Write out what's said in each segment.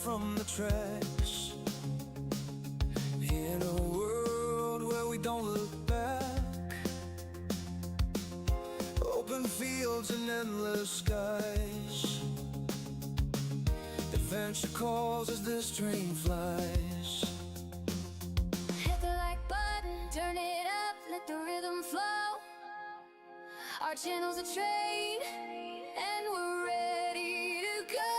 from the tracks. In a world where we don't look back, open fields and endless skies. Adventure calls as this train flies. Hit the like button, turn it up, let the rhythm flow. Our channel's a train, and we're ready to go.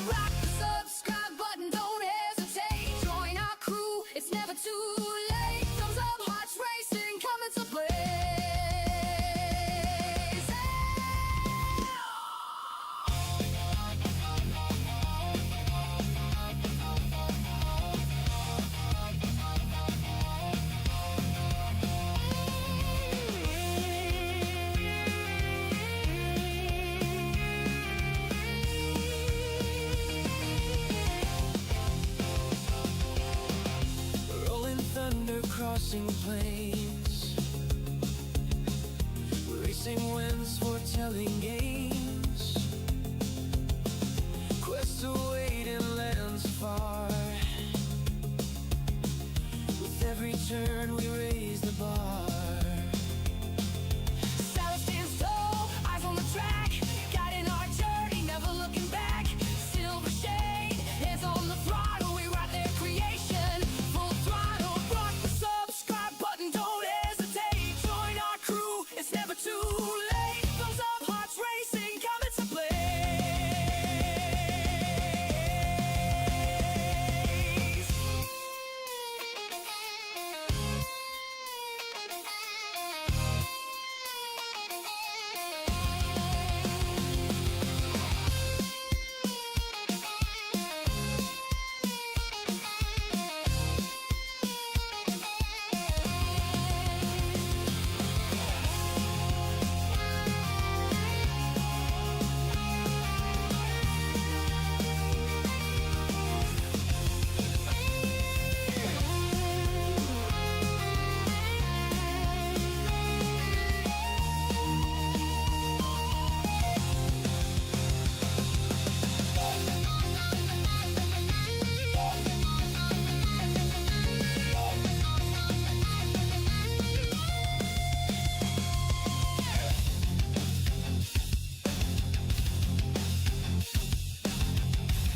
Rock the subscribe button, don't hesitate. Join our crew, it's never too late. Thumbs up, hearts racing, coming to play. Rolling thunder crossing plains, racing winds foretelling games. Quests await in lands far. With every turn we raise the bar. Saddle stands tall, eyes on the track, guiding our journey, never looking back. Silver shade, hands on the throttle, we ride their creation. Full throttle, rock the subscribe button, don't hesitate. Join our crew, it's never too late. Thumbs up, hearts racing, coming to play.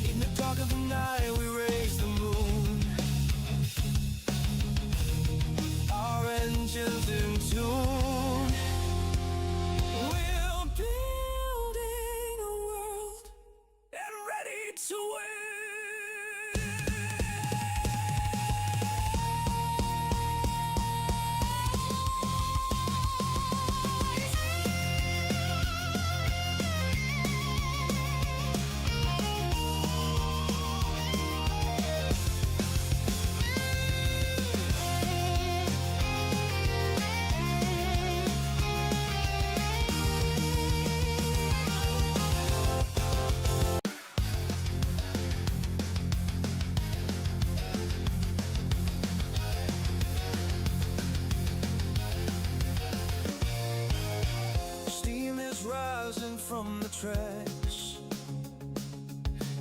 In the dark of the night we raise the moon. Our engines in tune. We're building a world and ready to win. Steam is rising from the tracks.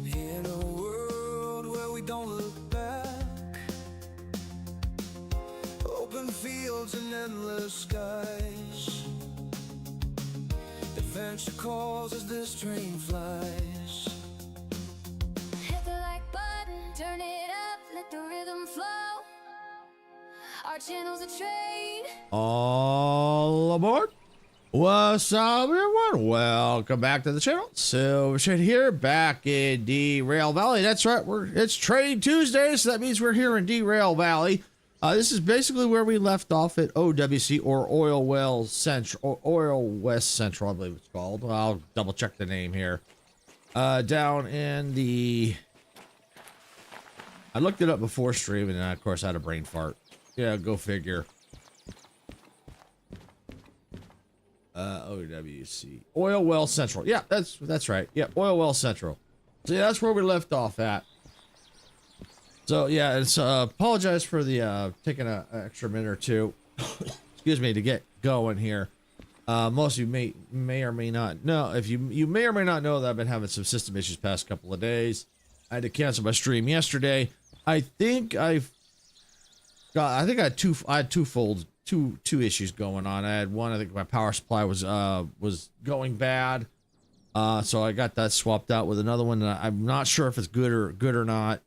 In a world where we don't look back, open fields and endless skies. Adventure calls as this train flies. Hit the like button, turn it up, let the rhythm flow. Our channel's a train. All aboard. What's up, everyone? Welcome back to the channel. Silvershade here, back in Derail Valley. That's right, it's Trade Tuesday, so that means we're here in Derail Valley. This is basically where we left off at OWC, or Oil Well Central, or Oil West Central, I believe it's called. I'll double check the name here. Down in the, I looked it up before stream, and of course I had a brain fart. Yeah, go figure. OWC, Oil Well Central. Yeah, that's right. Yeah, Oil Well Central. So yeah, that's where we left off at. So yeah, it's apologize for the taking an extra minute or two, excuse me, to get going here. Most of you may or may not know, if you may or may not know that I've been having some system issues past couple of days. I had to cancel my stream yesterday. I think I had two issues going on. I had one, I think my power supply was going bad. So I got that swapped out with another one. I'm not sure if it's good or not.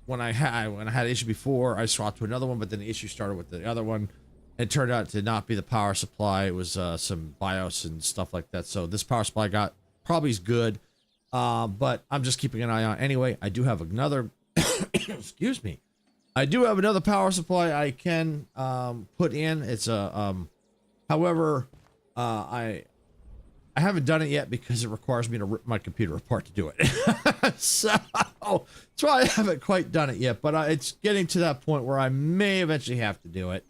When I had an issue before, I swapped to another one, but then the issue started with the other one. It turned out to not be the power supply. It was some BIOS and stuff like that. So this power supply probably is good, but I'm just keeping an eye on. Anyway, I do have another. Excuse me. I do have another power supply I can put in. It's a however, I haven't done it yet because it requires me to rip my computer apart to do it. So that's why I haven't quite done it yet, but it's getting to that point where I may eventually have to do it.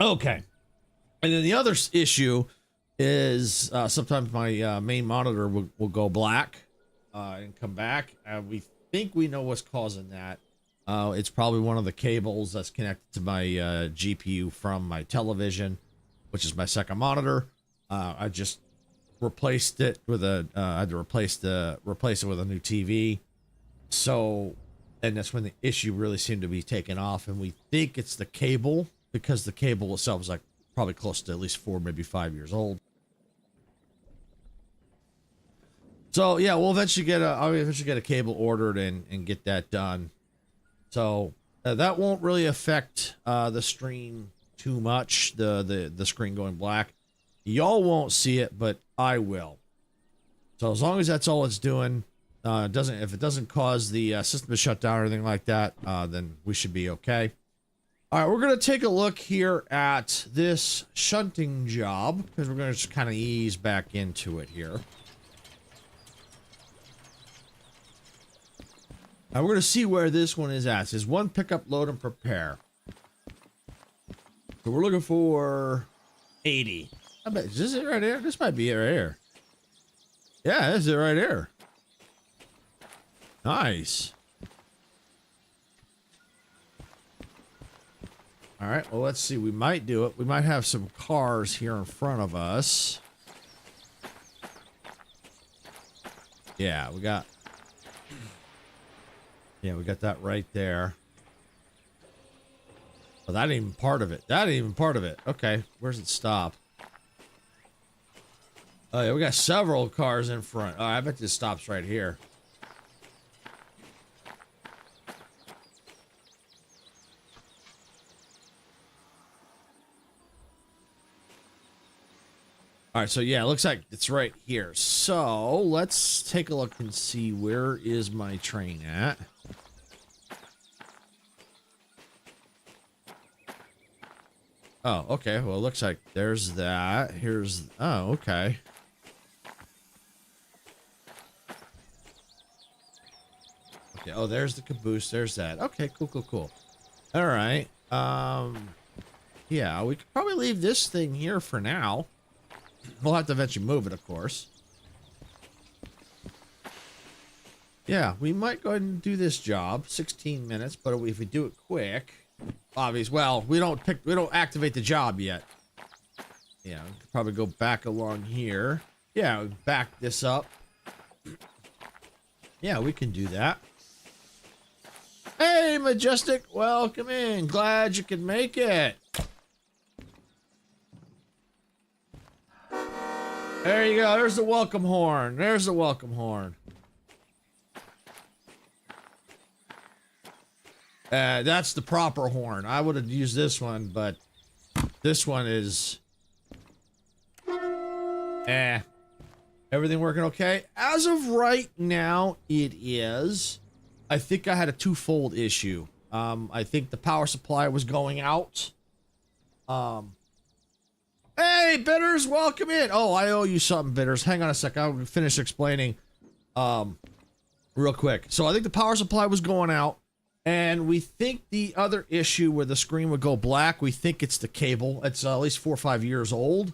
Okay. And then the other issue is sometimes my main monitor will go black and come back. We think we know what's causing that. It's probably one of the cables that's connected to my GPU from my television, which is my second monitor. I just replaced it with I had to replace it with a new TV. So, and that's when the issue really seemed to be taken off, and we think it's the cable because the cable itself is like probably close to at least 4, maybe 5 years old. So yeah, I'll eventually get a cable ordered and get that done. So that won't really affect the stream too much. The screen going black, y'all won't see it, but I will. So as long as that's all it's doing, if it doesn't cause the system to shut down or anything like that, then we should be okay. All right, we're gonna take a look here at this shunting job because we're gonna just kind of ease back into it here. Now we're going to see where this one is at. It says 1 pickup, load, and prepare. So we're looking for 80. I bet, is this it right here? This might be it right here. Yeah, this is it right here. Nice. All right, well, let's see. We might do it. We might have some cars here in front of us. Yeah, we got that right there. Well, that ain't even part of it. Okay, where's it stop? Oh, yeah, we got several cars in front. Oh, I bet this stops right here. All right, so yeah, it looks like it's right here. So let's take a look and see where is my train at. Oh, okay. Well, it looks like there's that. Oh, okay. Okay. Oh, there's the caboose. There's that. Okay, cool. All right. Yeah, we could probably leave this thing here for now. We'll have to eventually move it, of course. Yeah, we might go ahead and do this job. 16 minutes, but if we do it quick, obviously, well, we don't activate the job yet. Yeah, we could probably go back along here. Yeah, back this up. Yeah, we can do that. Hey, Majestic, welcome in. Glad you could make it. There you go. There's the welcome horn. That's the proper horn. I would have used this one, but this one is... Everything working okay? As of right now, it is. I think I had a twofold issue. I think the power supply was going out. Hey, Bitters, welcome in. Oh, I owe you something, Bitters. Hang on a sec. I'll finish explaining real quick. So I think the power supply was going out, and we think the other issue where the screen would go black, we think it's the cable. It's at least 4 or 5 years old.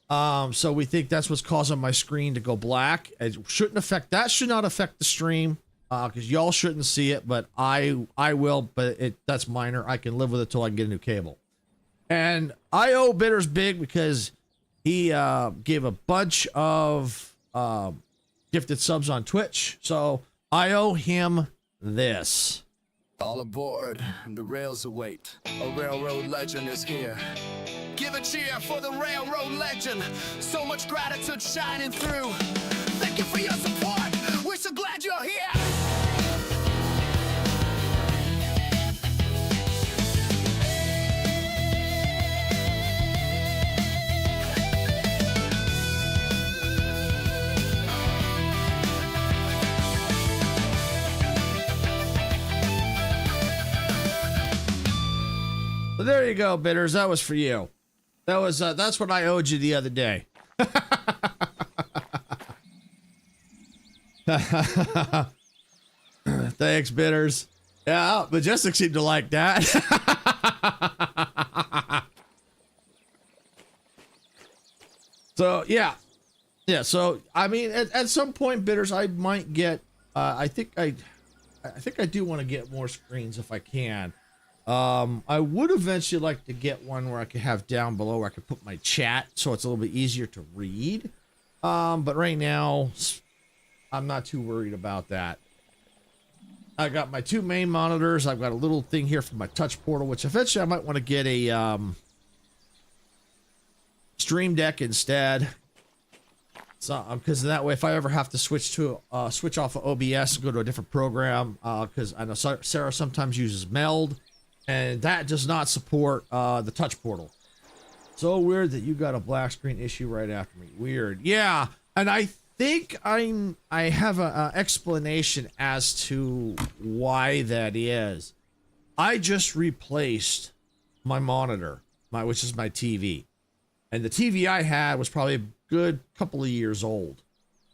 So we think that's what's causing my screen to go black. It shouldn't affect, that should not affect the stream, because y'all shouldn't see it, but I will, but that's minor. I can live with it till I can get a new cable. And I owe Bitters big because He gave a bunch of gifted subs on Twitch, so I owe him this. All aboard, the rails await. A railroad legend is here. Give a cheer for the railroad legend. So much gratitude shining through. Thank you for your support. We're so glad you're here. Well, there you go, Bitters. That was for you. That was that's what I owed you the other day. Thanks, Bitters. Yeah, Majestic seemed to like that. So yeah. So I mean, at some point, Bitters, I might get. I think I do want to get more screens if I can. I would eventually like to get one where I could have down below where I could put my chat so it's a little bit easier to read. But right now, I'm not too worried about that. I got my two main monitors. I've got a little thing here for my touch portal, which eventually I might want to get a Stream Deck instead. So, because that way, if I ever have to switch off of OBS and go to a different program, because I know Sarah sometimes uses Meld. And that does not support the touch portal. So weird that you got a black screen issue right after me. Weird. Yeah. And I think I have an explanation as to why that is. I just replaced my monitor, which is my TV. And the TV I had was probably a good couple of years old.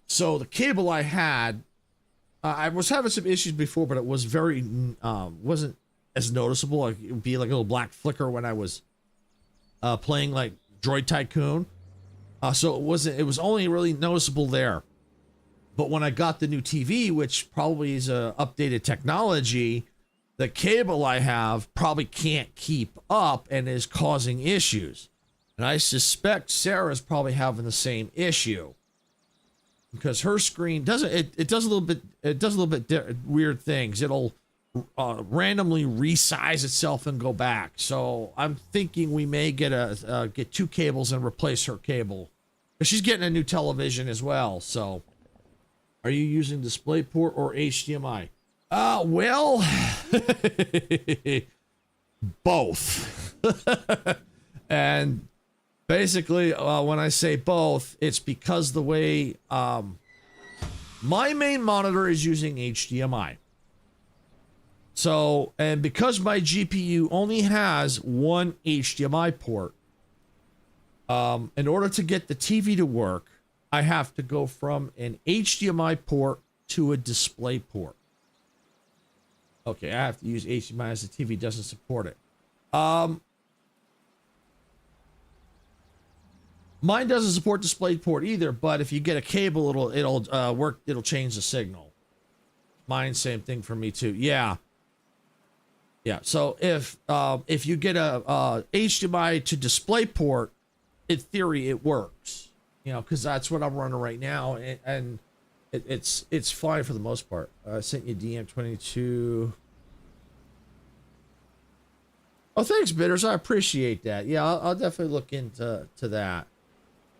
So the cable I had, I was having some issues before, but it was wasn't as noticeable. It would be like a little black flicker when I was playing like Droid Tycoon. So it was only really noticeable there. But when I got the new TV, which probably is a updated technology, the cable I have probably can't keep up and is causing issues. And I suspect Sarah's probably having the same issue because her screen does a little bit weird things. It'll randomly resize itself and go back. So I'm thinking we may get two cables and replace her cable. But she's getting a new television as well. So are you using DisplayPort or HDMI? Well, both. And basically, when I say both, it's because the way my main monitor is using HDMI. So, and because my GPU only has one HDMI port, in order to get the TV to work, I have to go from an HDMI port to a display port. Okay, I have to use HDMI as the TV doesn't support it. Mine doesn't support DisplayPort either, but if you get a cable, it'll work. It'll change the signal. Mine, same thing for me too. Yeah. So if you get a HDMI to DisplayPort, in theory it works. You know, because that's what I'm running right now, and it's fine for the most part. I sent you DM22. Oh, thanks, Bitters. I appreciate that. Yeah, I'll definitely look into that.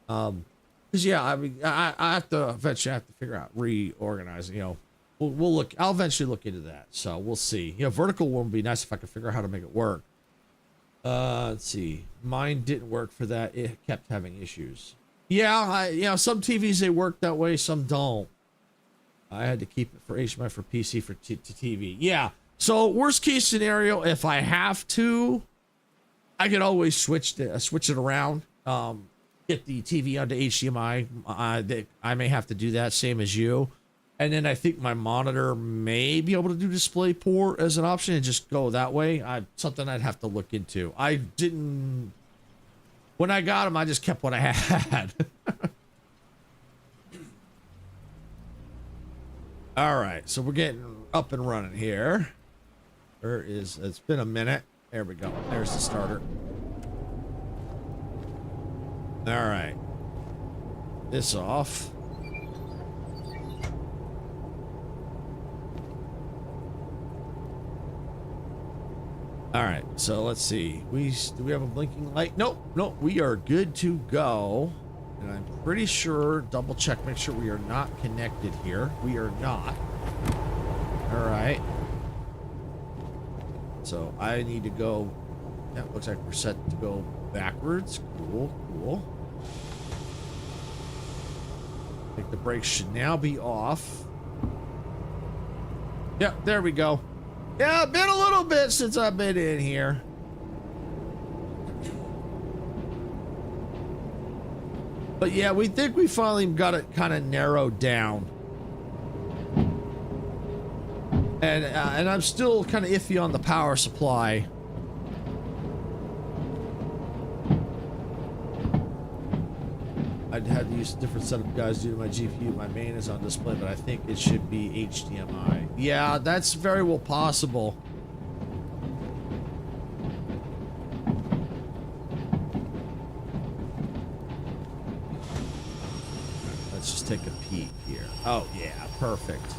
Because yeah, I mean, I have to eventually have to figure out reorganizing. You know, we'll look. I'll eventually look into that. So we'll see. You know, vertical one would be nice if I could figure out how to make it work. Let's see. Mine didn't work for that. It kept having issues. Yeah, some TVs they work that way, some don't. I had to keep it for HDMI for PC to TV. Yeah. So worst case scenario, if I have to, I could always switch it around. Get the TV onto HDMI. I may have to do that, same as you. And then I think my monitor may be able to do DisplayPort as an option and just go that way. Something I'd have to look into. I didn't. When I got them, I just kept what I had. All right, so we're getting up and running here. It's been a minute. There we go. There's the starter. All right. This off. All right, so let's see. Do we have a blinking light? Nope, nope. We are good to go. And I'm pretty sure, double check, make sure we are not connected here. We are not. All right. So I need to go. Yeah, looks like we're set to go backwards. Cool, cool. I think the brakes should now be off. Yep, there we go. Yeah, been a little bit since I've been in here. But yeah, we think we finally got it kind of narrowed down. And I'm still kind of iffy on the power supply. I'd have to use a different set of guides due to my GPU. My main is on display, but I think it should be HDMI. Yeah, that's very well possible. Let's just take a peek here. Oh, yeah, perfect.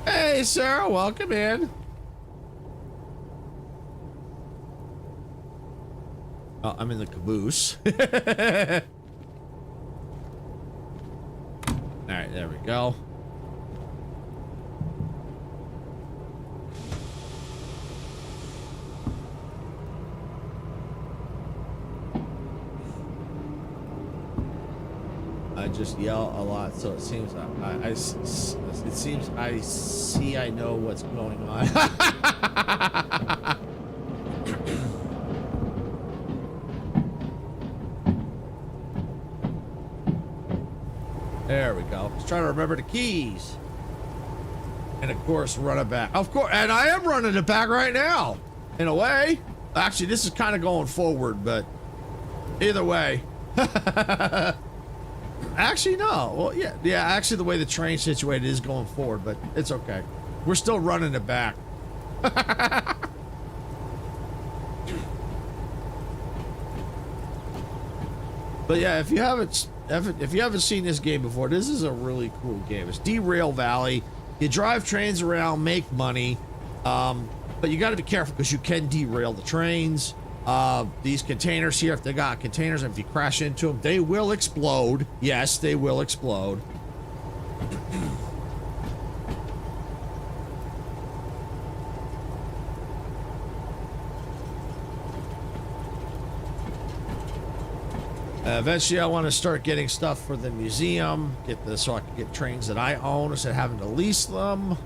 Hey, sir, welcome in. Oh, I'm in the caboose. All right, there we go. I just yell a lot, so it seems I know what's going on. There we go. Just trying to remember the keys. And of course, run it back. Of course, and I am running it back right now. In a way. Actually, this is kind of going forward, but either way. Actually, no. Well, yeah, actually the way the train's situated is going forward, but it's okay. We're still running it back. But yeah, if you haven't seen this game before, this is a really cool game. It's Derail Valley. You drive trains around, make money, but you got to be careful because you can derail the trains. These containers here, if they got containers, and if you crash into them, they will explode. Yes, they will explode. Eventually, I want to start getting stuff for the museum, so I can get trains that I own instead of having to lease them.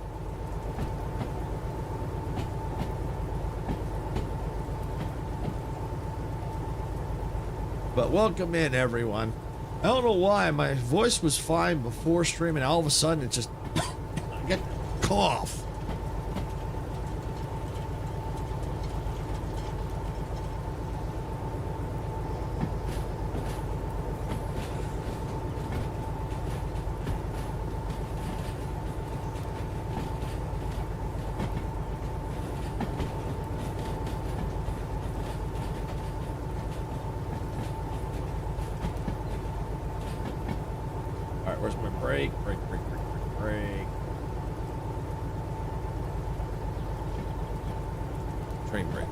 But welcome in, everyone. I don't know why my voice was fine before streaming. All of a sudden, it just I get cough. Where's my brake? Brake. Train brake.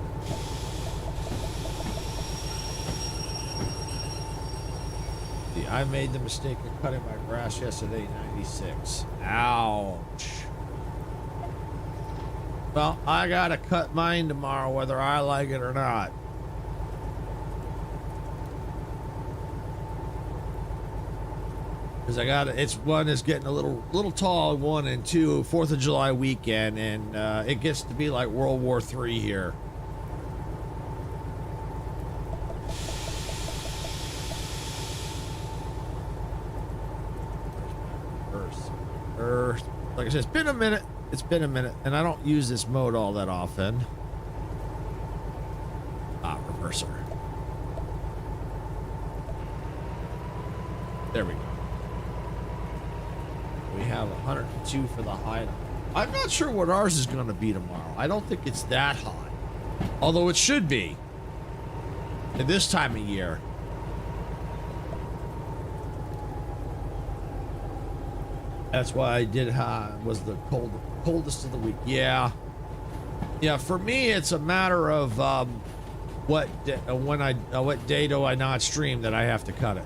See, I made the mistake of cutting my grass yesterday, 96. Ouch. Well, I gotta cut mine tomorrow, whether I like it or not. Because I got it's one is getting a little tall, 1 and 2 4th of July weekend, and it gets to be like World War III here. Like I said, it's been a minute. It's been a minute, and I don't use this mode all that often. Reverser. There we go. We have 102 for the high. I'm not sure what ours is going to be tomorrow. I don't think it's that high, although it should be. at this time of year. That's why I did was the coldest of the week. Yeah. Yeah, for me, it's a matter of what day do I not stream that I have to cut it.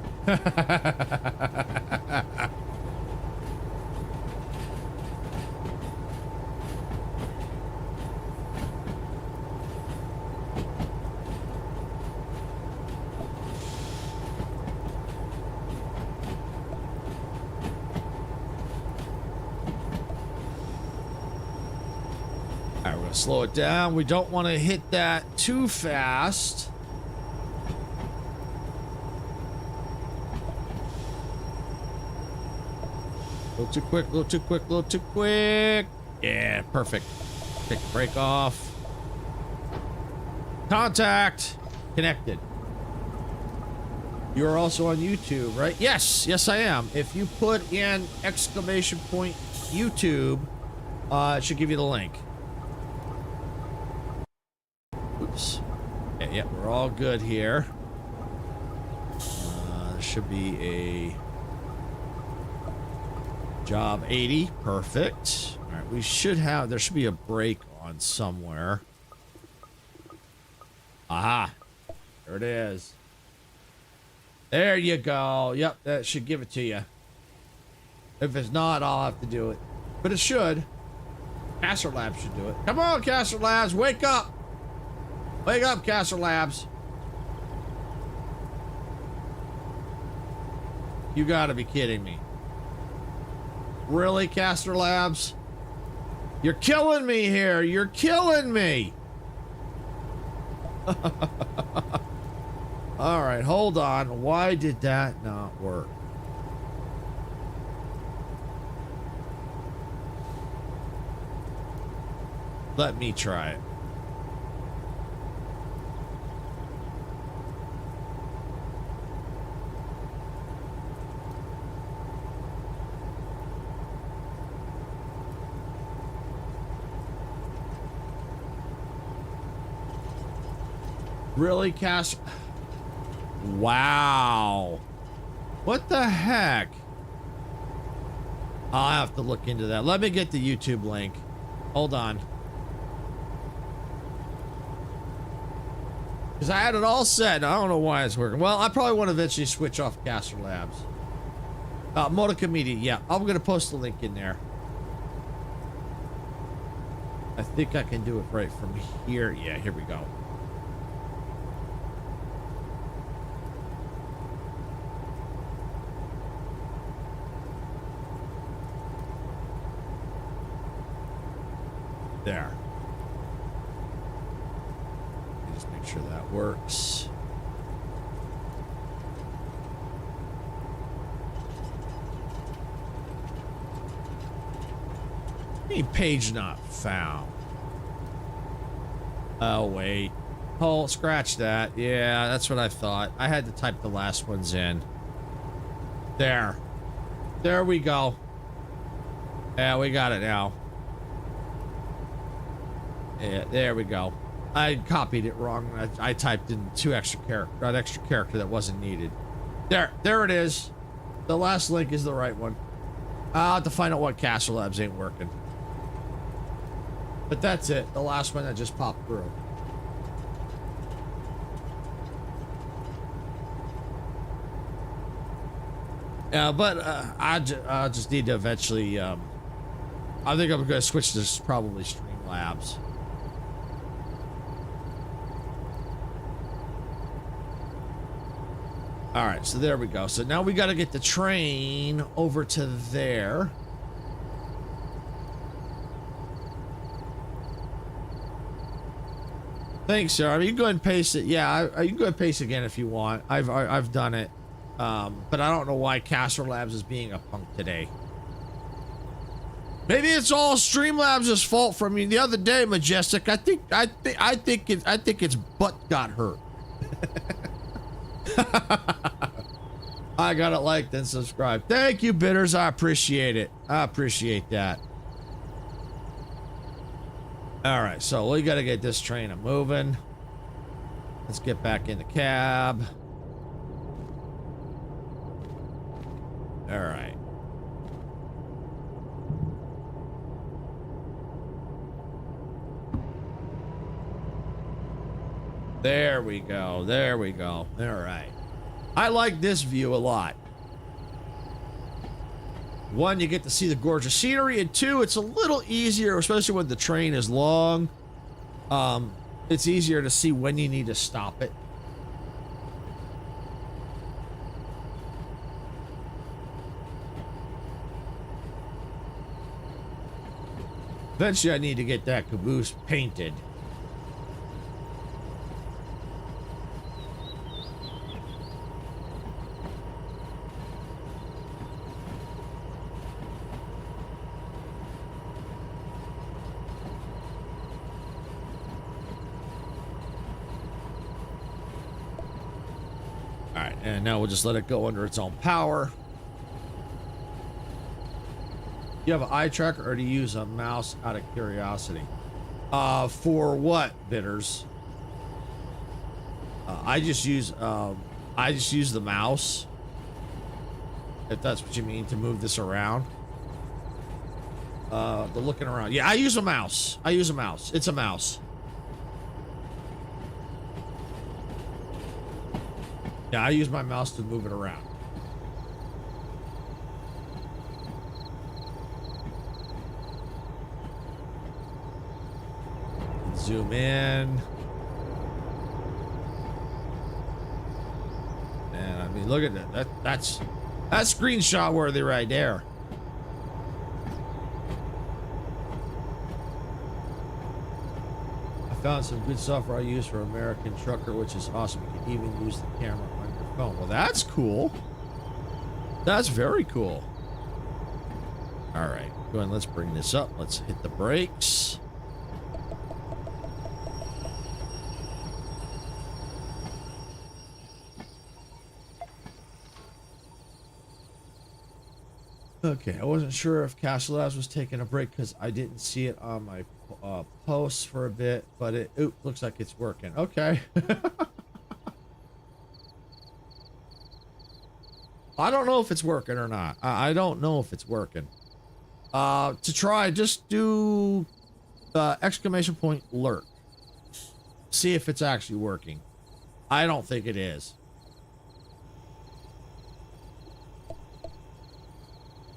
All right, we're gonna slow it down. We don't want to hit that too fast. A little too quick, a little too quick, a little too quick. Yeah, perfect. Take the brake off. Contact. Connected. You are also on YouTube, right? Yes, yes I am. If you put in exclamation point YouTube, it should give you the link. Oops. Yeah, yeah, we're all good here. There should be a job 80. Perfect. All right, we should have, there should be a brake on somewhere. Aha. There it is. There you go. Yep, that should give it to you. If it's not, I'll have to do it. But it should. Caster Labs should do it. Come on, Caster Labs, wake up. Wake up, Caster Labs. You gotta be kidding me. Really, Caster Labs? You're killing me here. You're killing me. All right, hold on. Why did that not work? Let me try it. Really, Cass? Wow. What the heck? I'll have to look into that. Let me get the YouTube link. Hold on. Because I had it all set. I don't know why it's working. Well, I probably want to eventually switch off Caster Labs. Modica Media. Yeah, I'm going to post the link in there. I think I can do it right from here. Yeah, here we go. There. Let me just make sure that works. Page not found. Oh, wait. Oh, scratch that. Yeah, that's what I thought. I had to type the last ones in. There. There we go. Yeah, we got it now. Yeah, there we go. I copied it wrong. I typed in an extra character that wasn't needed. There it is. The last link is the right one. I'll have to find out what Caster Labs ain't working. But that's it. The last one that just popped through. Yeah, but I just need to eventually. I think I'm going to switch to probably Streamlabs. All right, so there we go. So now we got to get the train over to there. Thanks, sir. You can go ahead and paste it. Yeah, you can go ahead and paste it again if you want. I've done it, but I don't know why Caster Labs is being a punk today. Maybe it's all Streamlabs' fault from me the other day, Majestic. I think its butt got hurt. I got it liked and subscribed. Thank you, Bitters. I appreciate it. I appreciate that. All right, so we got to get this train a moving. Let's get back in the cab. All right. There we go. There we go. All right. I like this view a lot. One, you get to see the gorgeous scenery, and two, it's a little easier, especially when the train is long. It's easier to see when you need to stop it. Eventually, I need to get that caboose painted. All right, and now we'll just let it go under its own power. You have an eye tracker, or do you use a mouse out of curiosity? For what, Bitters? I just use the mouse. If that's what you mean, to move this around. The looking around. Yeah, I use a mouse. I use a mouse. It's a mouse. Yeah, I use my mouse to move it around. Zoom in. And I mean, look at that. That's screenshot worthy right there. I found some good software I use for American Trucker, which is awesome. You can even use the camera on your phone. Well, that's cool. That's very cool. All right, go ahead. Let's bring this up. Let's hit the brakes. Okay, I wasn't sure if Castle Labs was taking a break because I didn't see it on my posts for a bit, but it looks like it's working. Okay. I don't know if it's working or not. I don't know if it's working. To try, just do exclamation point lurk. See if it's actually working. I don't think it is.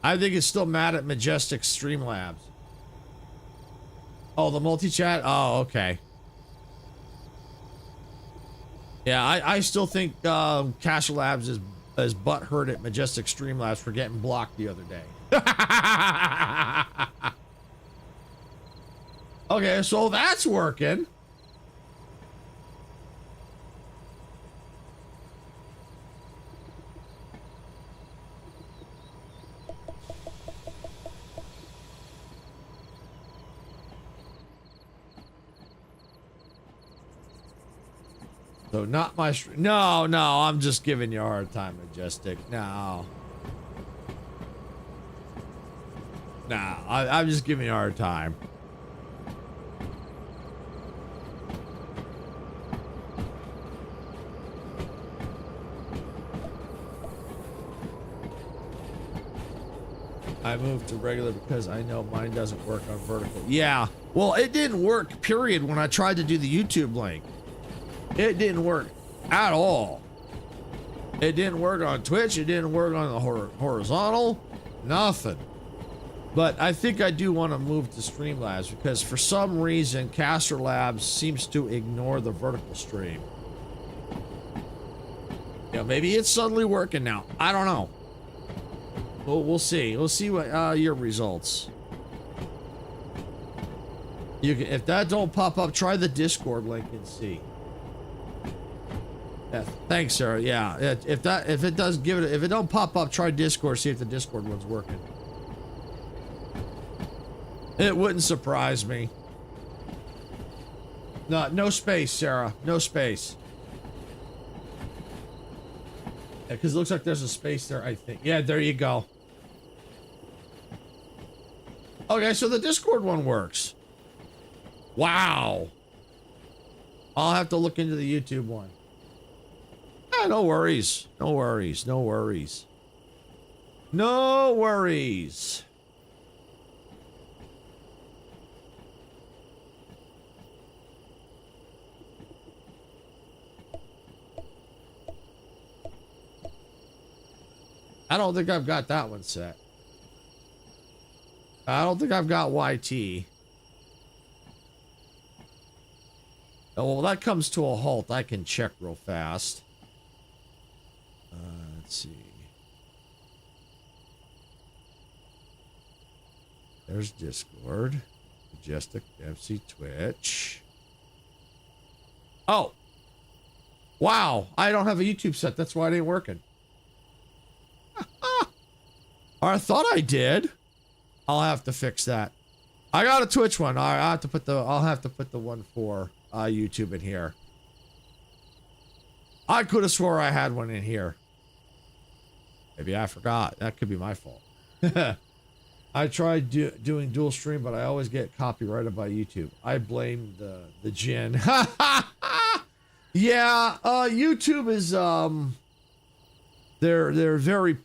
I think it's still mad at Majestic Streamlabs. Oh, the multi-chat? Oh, okay. Yeah, I still think Castle Labs is butthurt at Majestic Streamlabs for getting blocked the other day. Okay, so that's working. So not my no, I'm just giving you a hard time, Majestic. No. I'm just giving you a hard time. I moved to regular because I know mine doesn't work on vertical. Yeah, well, it didn't work, period, when I tried to do the YouTube link. It didn't work at all. It didn't work on Twitch. It didn't work on the horizontal. Nothing. But I think I do want to move to Streamlabs because for some reason, Caster Labs seems to ignore the vertical stream. Yeah, maybe it's suddenly working now. I don't know. Well, we'll see. We'll see what your results. You can, if that don't pop up, try the Discord link and see. Yeah, thanks, Sarah. Yeah, if it does give it, if it don't pop up, try Discord. See if the Discord one's working. It wouldn't surprise me. No space, Sarah. No space. Yeah, because it looks like there's a space there, I think. Yeah, there you go. Okay, so the Discord one works. Wow. I'll have to look into the YouTube one. Ah, no worries. No worries. No worries. No worries. I don't think I've got that one set. I don't think I've got YT. Oh, well, that comes to a halt. I can check real fast. Let's see. There's Discord. Majestic MC Twitch. Oh. Wow. I don't have a YouTube set. That's why it ain't working. I thought I did. I'll have to fix that. I got a Twitch one. I'll have to put the one for YouTube in here. I could have swore I had one in here. Maybe I forgot. That could be my fault. I tried doing dual stream, but I always get copyrighted by YouTube. I blame the gin. Yeah, YouTube is they're very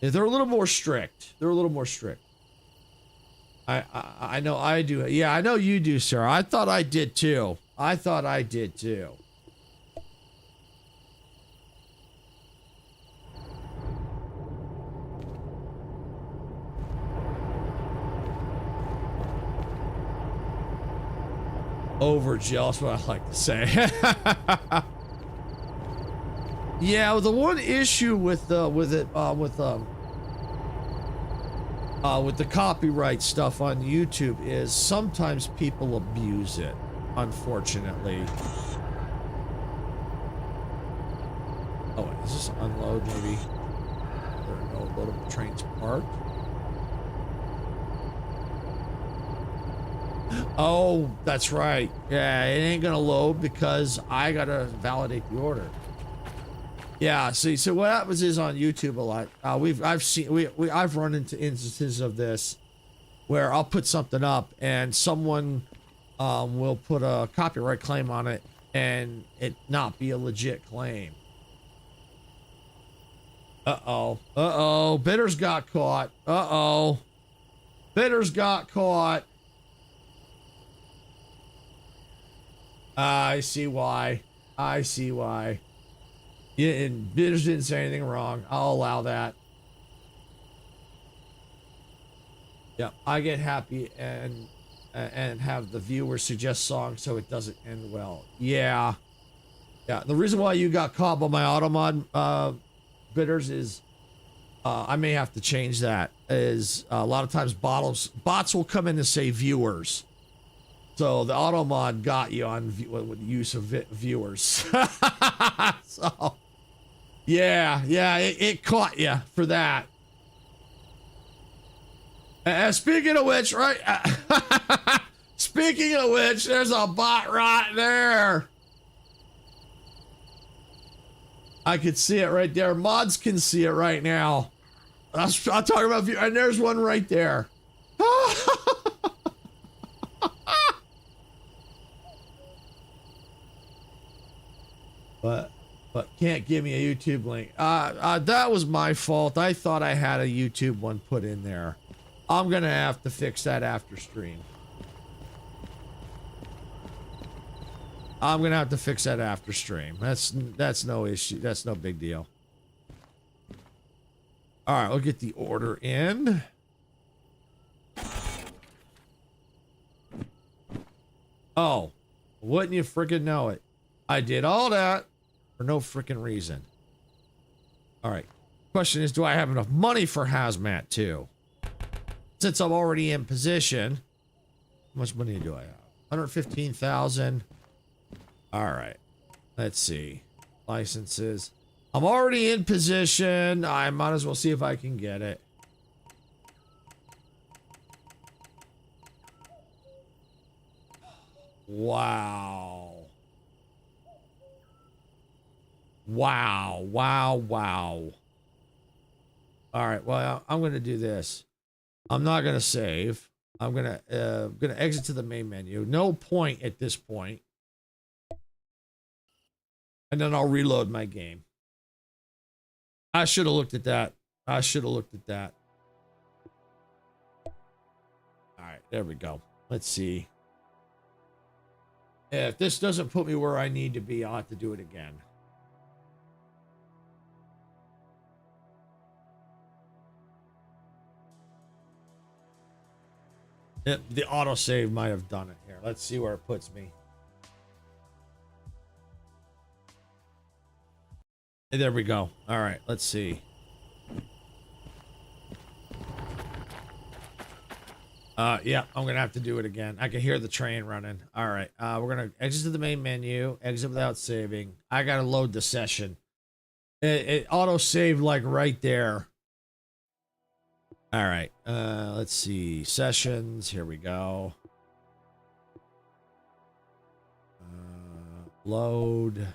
they're a little more strict. They're a little more strict. I know I do. Yeah, I know you do, sir. I thought I did too. I thought I did too. Over jealous, what I like to say. Yeah, the one issue with the copyright stuff on YouTube is sometimes people abuse it, unfortunately. Oh, wait, is this unload maybe? There are no loadable trains parked. Oh, that's right. Yeah, it ain't gonna load because I gotta validate the order. Yeah, see, so what happens is on YouTube a lot. I've run into instances of this where I'll put something up and someone will put a copyright claim on it and it not be a legit claim. Uh-oh, Bitters got caught. Uh-oh, Bitters got caught. I see why. I see why. Yeah, and Bitters didn't say anything wrong. I'll allow that. Yeah, I get happy and have the viewer suggest songs so it doesn't end well. Yeah. Yeah, the reason why you got caught by my automod Bitters is I may have to change that. Is a lot of times bots will come in and say viewers. So the auto mod got you on with use of viewers. So yeah, it caught you for that. Speaking of which, right? Speaking of which, there's a bot right there. I could see it right there. Mods can see it right now. I'll talk about view, and there's one right there. But can't give me a YouTube link. That was my fault. I thought I had a YouTube one put in there. I'm gonna have to fix that after stream. I'm gonna have to fix that after stream. That's no issue. That's no big deal. All right, we'll get the order in. Oh, wouldn't you freaking know it? I did all that for no freaking reason. All right. Question is, do I have enough money for hazmat too? Since I'm already in position, how much money do I have? 115,000. All right. Let's see. Licenses. I'm already in position. I might as well see if I can get it. Wow. Wow. All right, well, I'm going to do this. I'm not gonna save. I'm gonna exit to the main menu. No point at this point. And then I'll reload my game. I should have looked at that. I should have looked at that. All right, there we go. Let's see. If this doesn't put me where I need to be, I'll have to do it again. The autosave might have done it here. Let's see where it puts me. There we go. All right, let's see. Yeah, I'm gonna have to do it again. I can hear the train running. All right, we're gonna exit to the main menu, exit without saving. I gotta load the session. It auto saved like right there. All right, let's see sessions. Here we go. Load.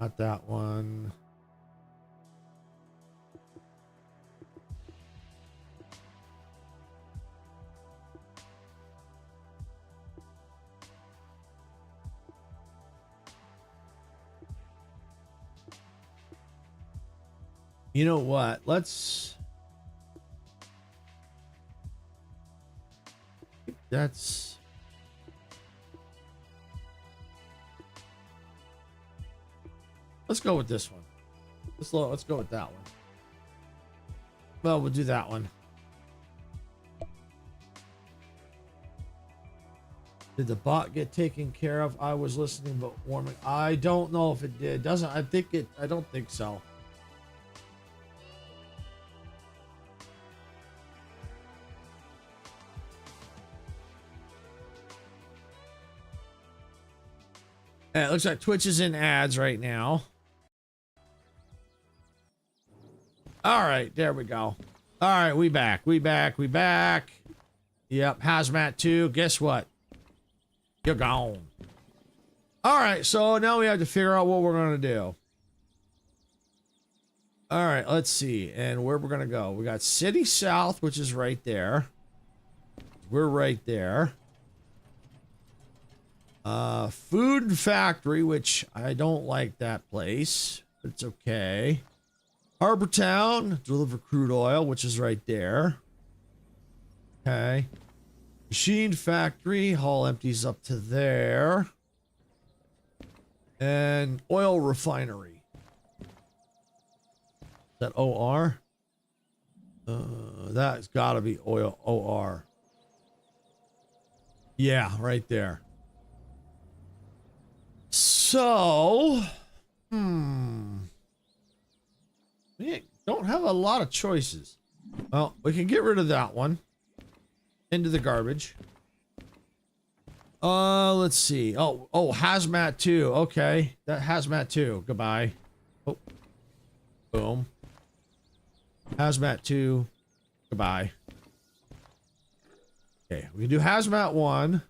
Not that one. You know what? Let's. That's. Let's go with this one. Let's go with that one. Well, we'll do that one. Did the bot get taken care of? I was listening but warming. I don't know if it did. Doesn't I think it I don't think so. It looks like Twitch is in ads right now. All right, there we go. All right, we back. Yep, Hazmat 2. Guess what? You're gone. All right, so now we have to figure out what we're going to do. All right, let's see. And where we're going to go. We got City South, which is right there. We're right there. Food Factory, which I don't like that place, but it's okay. Harbor Town, deliver crude oil, which is right there. Okay. Machine Factory, haul empties up to there. And oil refinery. Is that OR? That's gotta be oil OR. Yeah, right there. So, we don't have a lot of choices. Well, we can get rid of that one. Into the garbage. Let's see. Oh, Hazmat 2. Okay. That Hazmat 2. Goodbye. Oh. Boom. Hazmat 2. Goodbye. Okay. We can do Hazmat 1.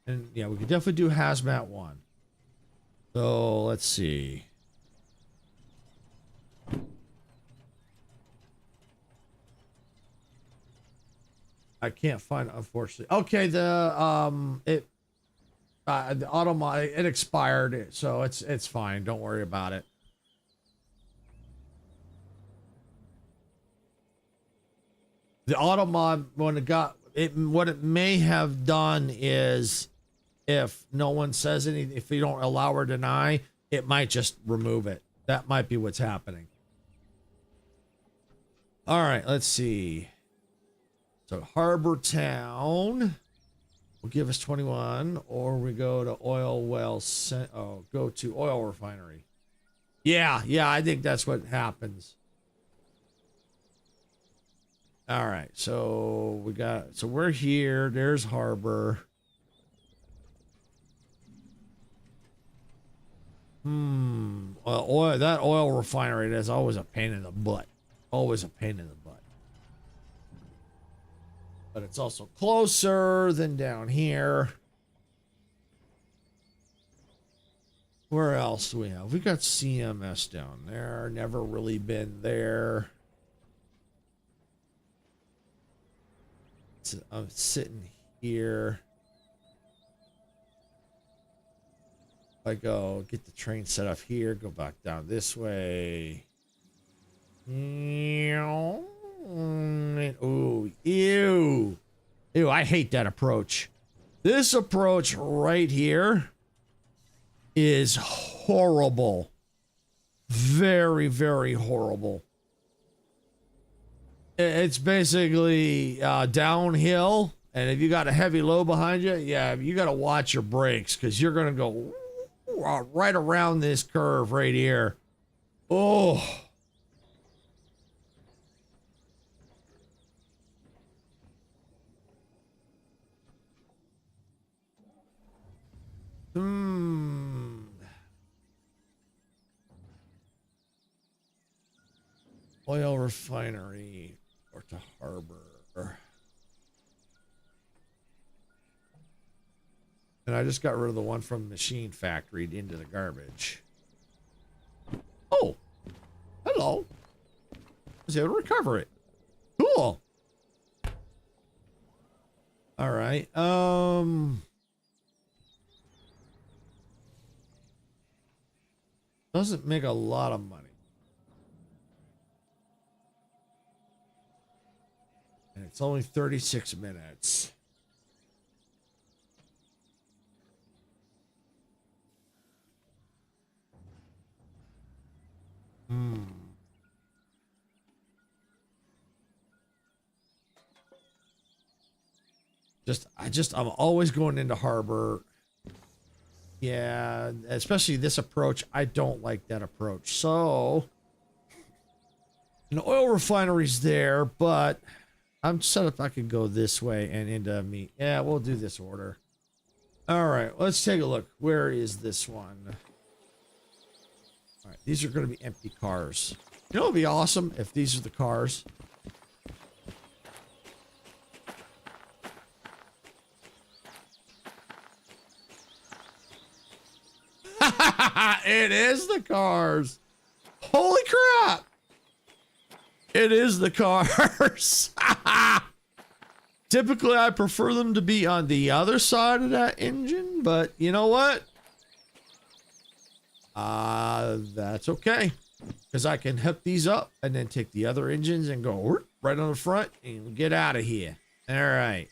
And yeah, we can definitely do Hazmat 1. So, let's see. I can't find it, unfortunately. Okay, the auto it expired, so it's fine. Don't worry about it. The auto mod, when it got it, what it may have done is, if no one says anything, if you don't allow or deny, it might just remove it. That might be what's happening. All right, let's see. So Harbor Town will give us 21, or we go to oil well. Go to oil refinery. Yeah, I think that's what happens. All right, so we're here. There's Harbor. Well, that oil refinery is always a pain in the butt. Always a pain in the butt. But it's also closer than down here. Where else do we have? We got CMS down there. Never really been there. I'm sitting here. I go get the train set up here, go back down this way. Ooh, ew. Ew, I hate that approach. This approach right here is horrible. Very, very horrible. It's basically downhill, and if you got a heavy load behind you, yeah, you got to watch your brakes because you're going to go right around this curve right here. Oh. Oil refinery or to harbor. And I just got rid of the one from machine factory into the garbage. Oh, hello. I was able to recover it. Cool. All right. Doesn't make a lot of money. And it's only 36 minutes. I'm always going into harbor. Yeah, especially this approach. I don't like that approach. So, an oil refinery's there, but I'm set up I can go this way and into me. Yeah, we'll do this order. All right, let's take a look. Where is this one? All right, these are going to be empty cars. You know what would be awesome if these are the cars? It is the cars. Holy crap. It is the cars. Typically, I prefer them to be on the other side of that engine, but you know what? That's okay. Because I can hook these up and then take the other engines and go right on the front and get out of here. All right.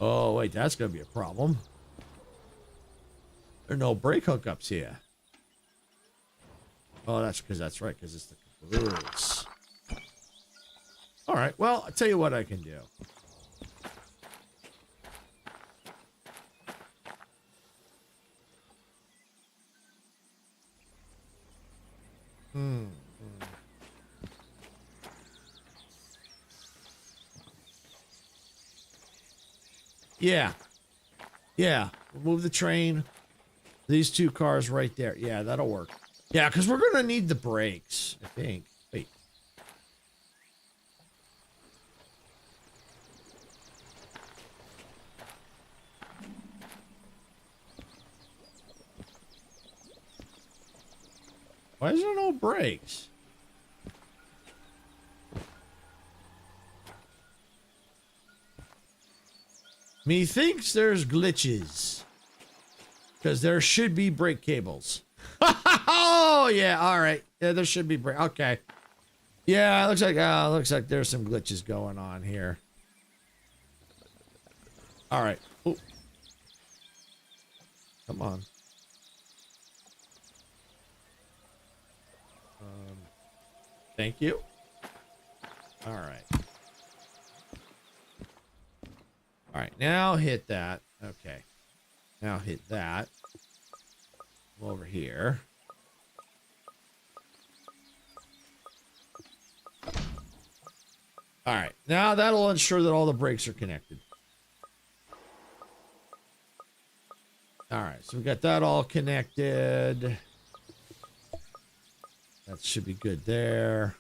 Oh, wait, that's going to be a problem. There are no brake hookups here. Oh, that's because that's right, because it's the caboose. All right, well, I'll tell you what I can do. Yeah. Yeah. Move the train. These two cars right there. Yeah, that'll work. Yeah, because we're going to need the brakes, I think. Wait. Why is there no brakes? Methinks there's glitches. Because there should be brake cables. Oh, yeah, all right. Yeah, there should be brake. Okay. Yeah, looks like there's some glitches going on here. All right. Ooh. Come on. Thank you. All right. All right, now hit that. Okay. Now hit that. Come over here. All right, now that'll ensure that all the brakes are connected. All right, so we got that all connected. That should be good there.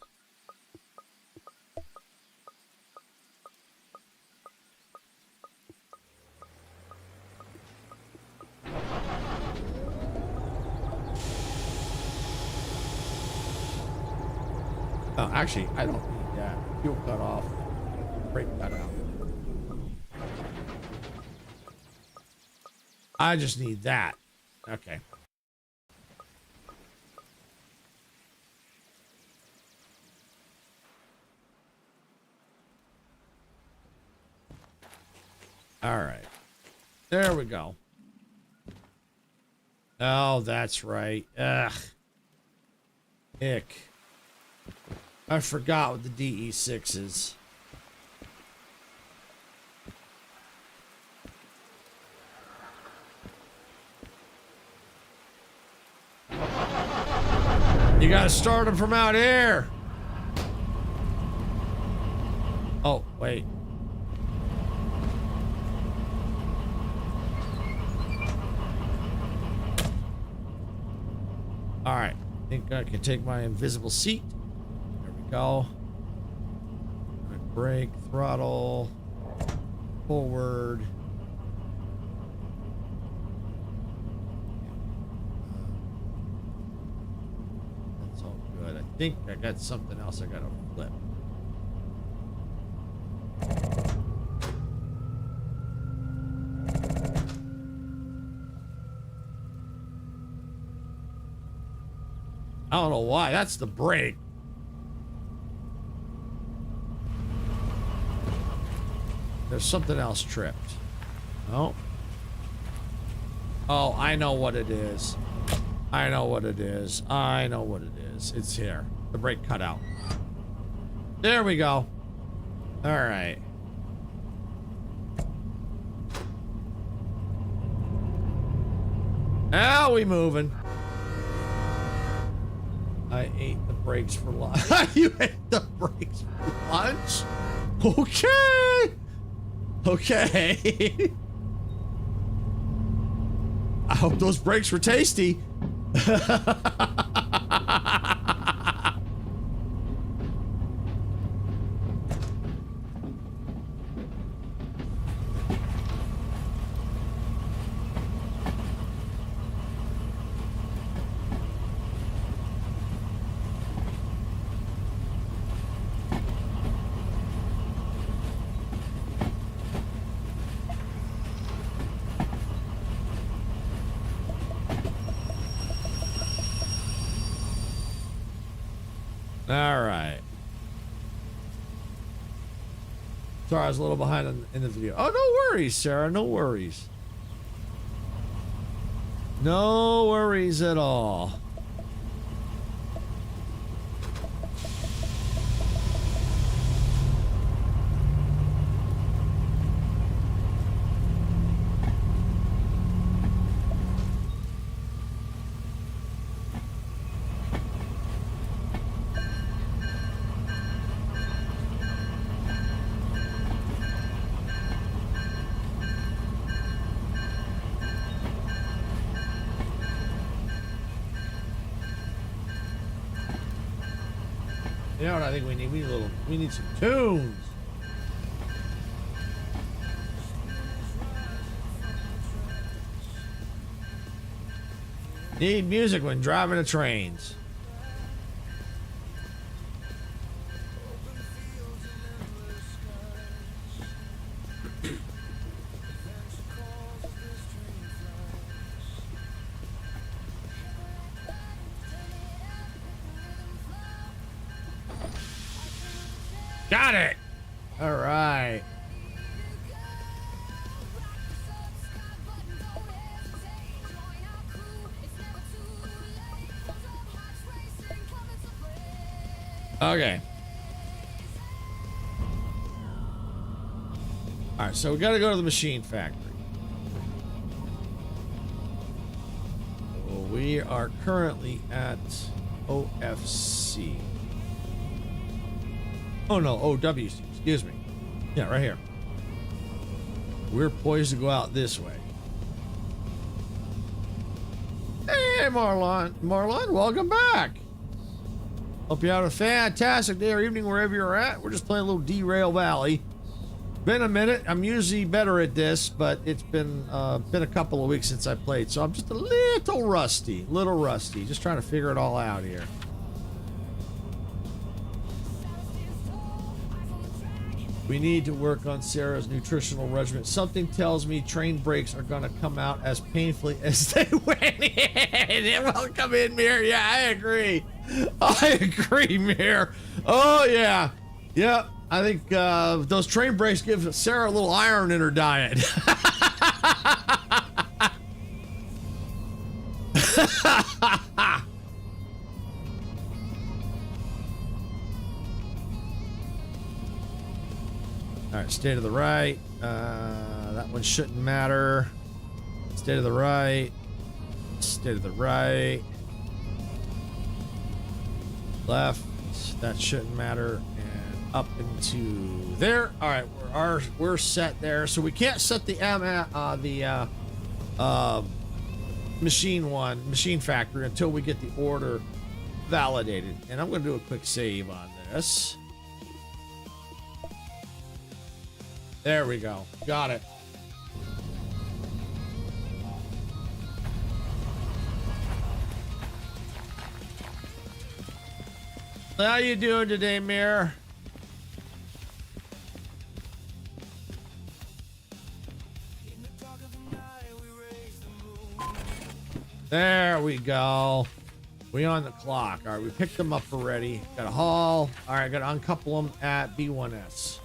Oh, actually, I don't need that. Fuel cut off. Brake cut out. I just need that. Okay. All right. There we go. Oh, that's right. Ugh. Ick. I forgot what the DE6 is. You gotta start them from out here. Oh, wait. All right. I think I can take my invisible seat. There we go. Brake, throttle, forward. That's all good. I think I got something else I gotta flip. I don't know why. That's the brake. There's something else tripped. Oh. Oh, I know what it is. I know what it is. I know what it is. It's here. The brake cut out. There we go. All right. Now we moving. I ate the brakes for lunch. You ate the brakes for lunch? Okay. Okay. I hope those brakes were tasty. All right. Sorry, I was a little behind in the video. Oh, no worries, Sarah. No worries. No worries at all. You know what I think we need? We need some tunes. Need music when driving the trains. Got it. All right. Okay. All right, so we got to go to the machine factory. So we are currently at OFC. Oh no, OWC, excuse me. Yeah, right here. We're poised to go out this way. Hey, Marlon. Marlon, welcome back. Hope you had a fantastic day or evening wherever you're at. We're just playing a little Derail Valley. Been a minute. I'm usually better at this, but it's been a couple of weeks since I played, so I'm just a little rusty. Just trying to figure it all out here. We need to work on Sarah's nutritional regimen. Something tells me train breaks are going to come out as painfully as they went in. Welcome in, Mir. Yeah, I agree. I agree, Mir. Oh, yeah. Yep. I think those train breaks give Sarah a little iron in her diet. All right, stay to the right. That one shouldn't matter. Stay to the right. Stay to the right. Left. That shouldn't matter. And up into there. All right, we're set there. So we can't set the machine factory until we get the order validated. And I'm going to do a quick save on this. There we go. Got it. How you doing today, Mir? There we go. We on the clock. All right, we picked them up already. Got a haul. All right, got to uncouple them at B1S.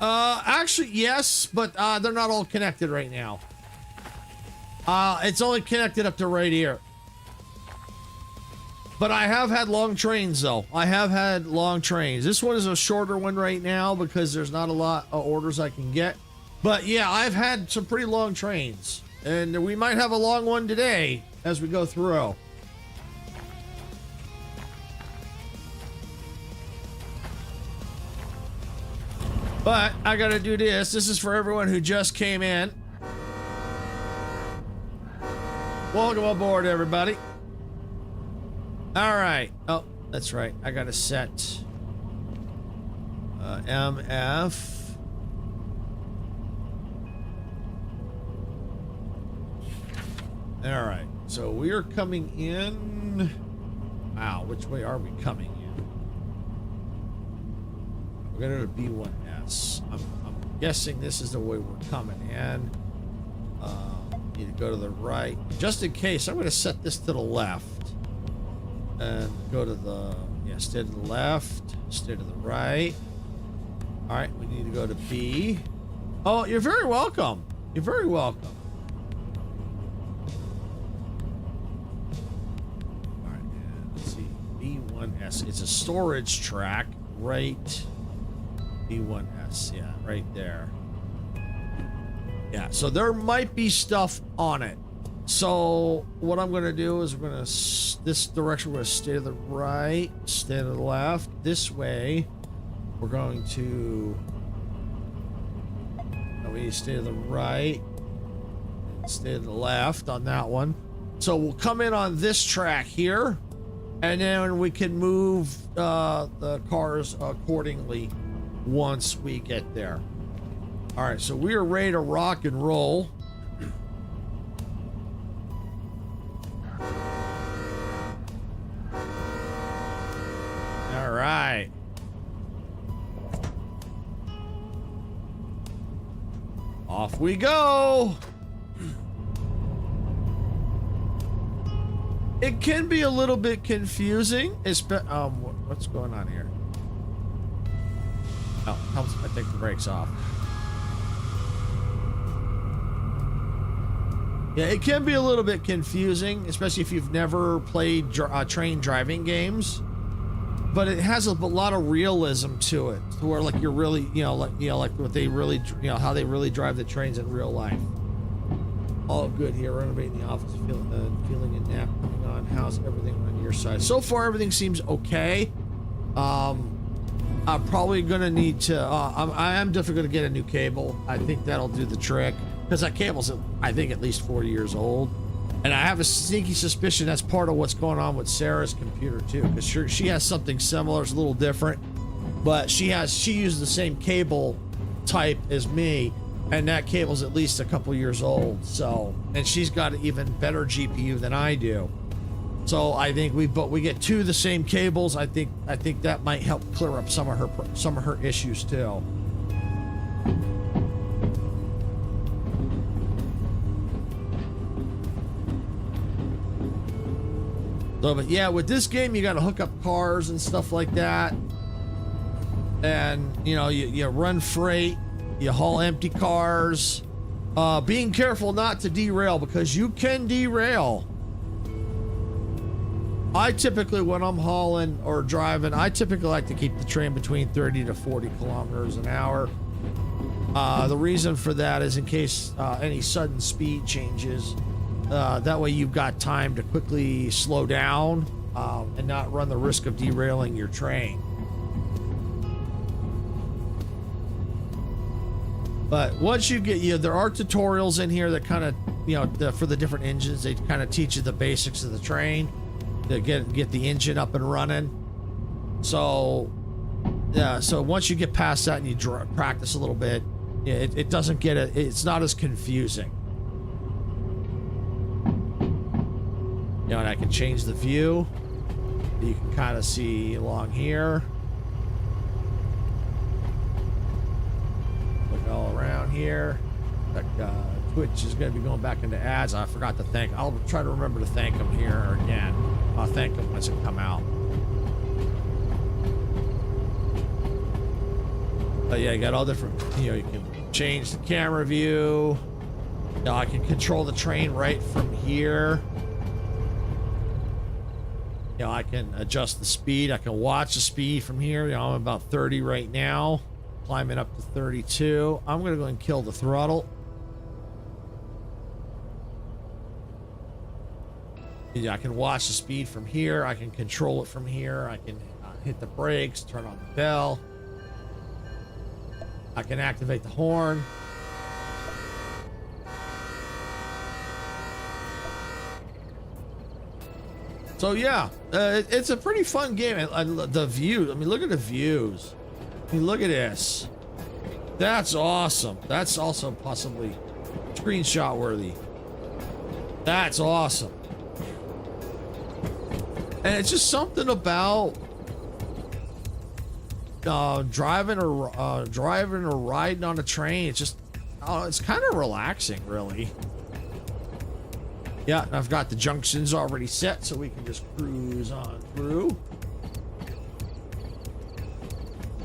Actually, yes, but they're not all connected right now. It's only connected up to right here. But I have had long trains, though. I have had long trains. This one is a shorter one right now because there's not a lot of orders I can get. But yeah, I've had some pretty long trains. And we might have a long one today as we go through. But I gotta do this. This is for everyone who just came in. Welcome aboard, everybody. All right. Oh, that's right. I gotta set MF. All right. So we are coming in. Wow, which way are we coming in? We're gonna do B1S. I'm guessing this is the way we're coming in. Need to go to the right. Just in case, I'm going to set this to the left. And go to the... Yeah, stay to the left. Stay to the right. Alright, we need to go to B. Oh, you're very welcome. You're very welcome. Alright, let's see. B1S. It's a storage track. Right... B1S, yeah, right there. Yeah, so there might be stuff on it. So what I'm going to do is we're going to, this direction, we're going to stay to the right, stay to the left. This way, we're going to, we need to stay to the right, stay to the left on that one. So we'll come in on this track here, and then we can move the cars accordingly once we get there. All right, so we are ready to rock and roll. All right. Off we go. It can be a little bit confusing. What's going on here? Oh, helps if I take the brakes off. Yeah, it can be a little bit confusing, especially if you've never played train driving games. But it has a lot of realism to it, to where like you're really, like what they really, how they really drive the trains in real life. All good here. Renovating the office, feeling a nap coming on. How's everything on your side? So far, everything seems okay. I'm probably gonna need to. I am definitely gonna get a new cable. I think that'll do the trick because that cable's, I think, at least 4 years old. And I have a sneaky suspicion that's part of what's going on with Sarah's computer too, because she has something similar. It's a little different, but she uses the same cable type as me, and that cable's at least a couple years old. So, and she's got an even better GPU than I do. So I think we get two of the same cables. I think that might help clear up some of her issues too. So, but yeah, with this game, you got to hook up cars and stuff like that. And, you know, you run freight, you haul empty cars. Being careful not to derail, because you can derail. I typically, when I'm hauling or driving, I typically like to keep the train between 30 to 40 kilometers an hour. The reason for that is in case any sudden speed changes. That way you've got time to quickly slow down and not run the risk of derailing your train. But once you get, there are tutorials in here that kind of, for the different engines, they kind of teach you the basics of the train to get the engine up and running. So, yeah, so once you get past that and you practice a little bit, it doesn't get it's not as confusing. You know, and I can change the view. You can kind of see along here. Look all around here. Like, Twitch is going to be going back into ads. I forgot to thank. I'll try to remember to thank them here again. I'll thank them once it come out. But yeah, you got all different. You know, you can change the camera view. You know, I can control the train right from here. You know, I can adjust the speed. I can watch the speed from here. You know, I'm about 30 right now, climbing up to 32. I'm going to go and kill the throttle. Yeah, I can watch the speed from here. I can control it from here. I can hit the brakes, turn on the bell. I can activate the horn. So yeah, it's a pretty fun game. The view, I mean, look at the views. I mean, look at this. That's awesome. That's also possibly screenshot worthy. That's awesome. And it's just something about driving or riding on a train. It's just, it's kind of relaxing, really. Yeah, and I've got the junctions already set, so we can just cruise on through.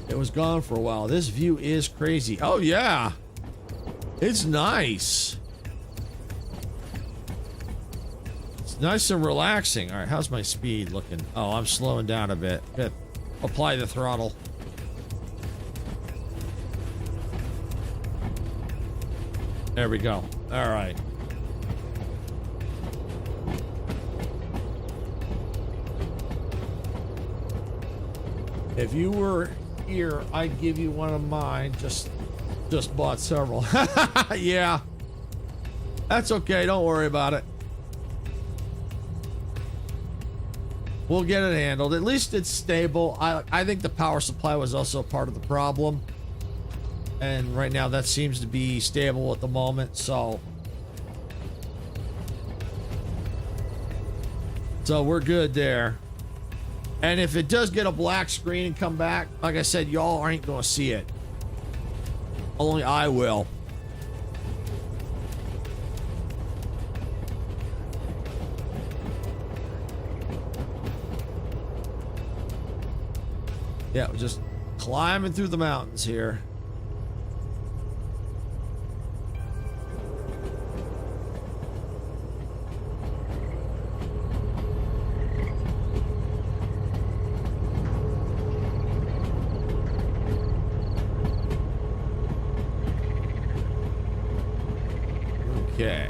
It was gone for a while. This view is crazy. Oh, yeah. It's nice. It's nice and relaxing. All right, how's my speed looking? Oh, I'm slowing down a bit. Good. Apply the throttle. There we go. All right. If you were here, I'd give you one of mine. Just bought several. Yeah. That's okay. Don't worry about it. We'll get it handled. At least it's stable. I think the power supply was also part of the problem. And right now that seems to be stable at the moment, so we're good there. And if it does get a black screen and come back, like I said, y'all aren't going to see it. Only I will. Yeah, we're just climbing through the mountains here. Okay.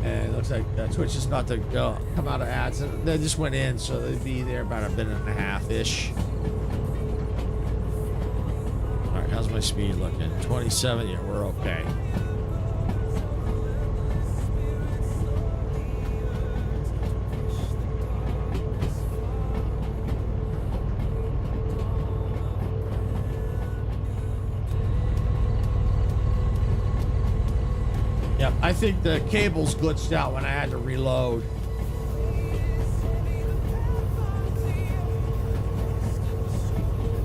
And it looks like Twitch is about to come out of ads. They just went in, so they'd be there about a minute and a half-ish. All right, how's my speed looking? 27. Yeah, we're okay. Yep, I think the cables glitched out when I had to reload.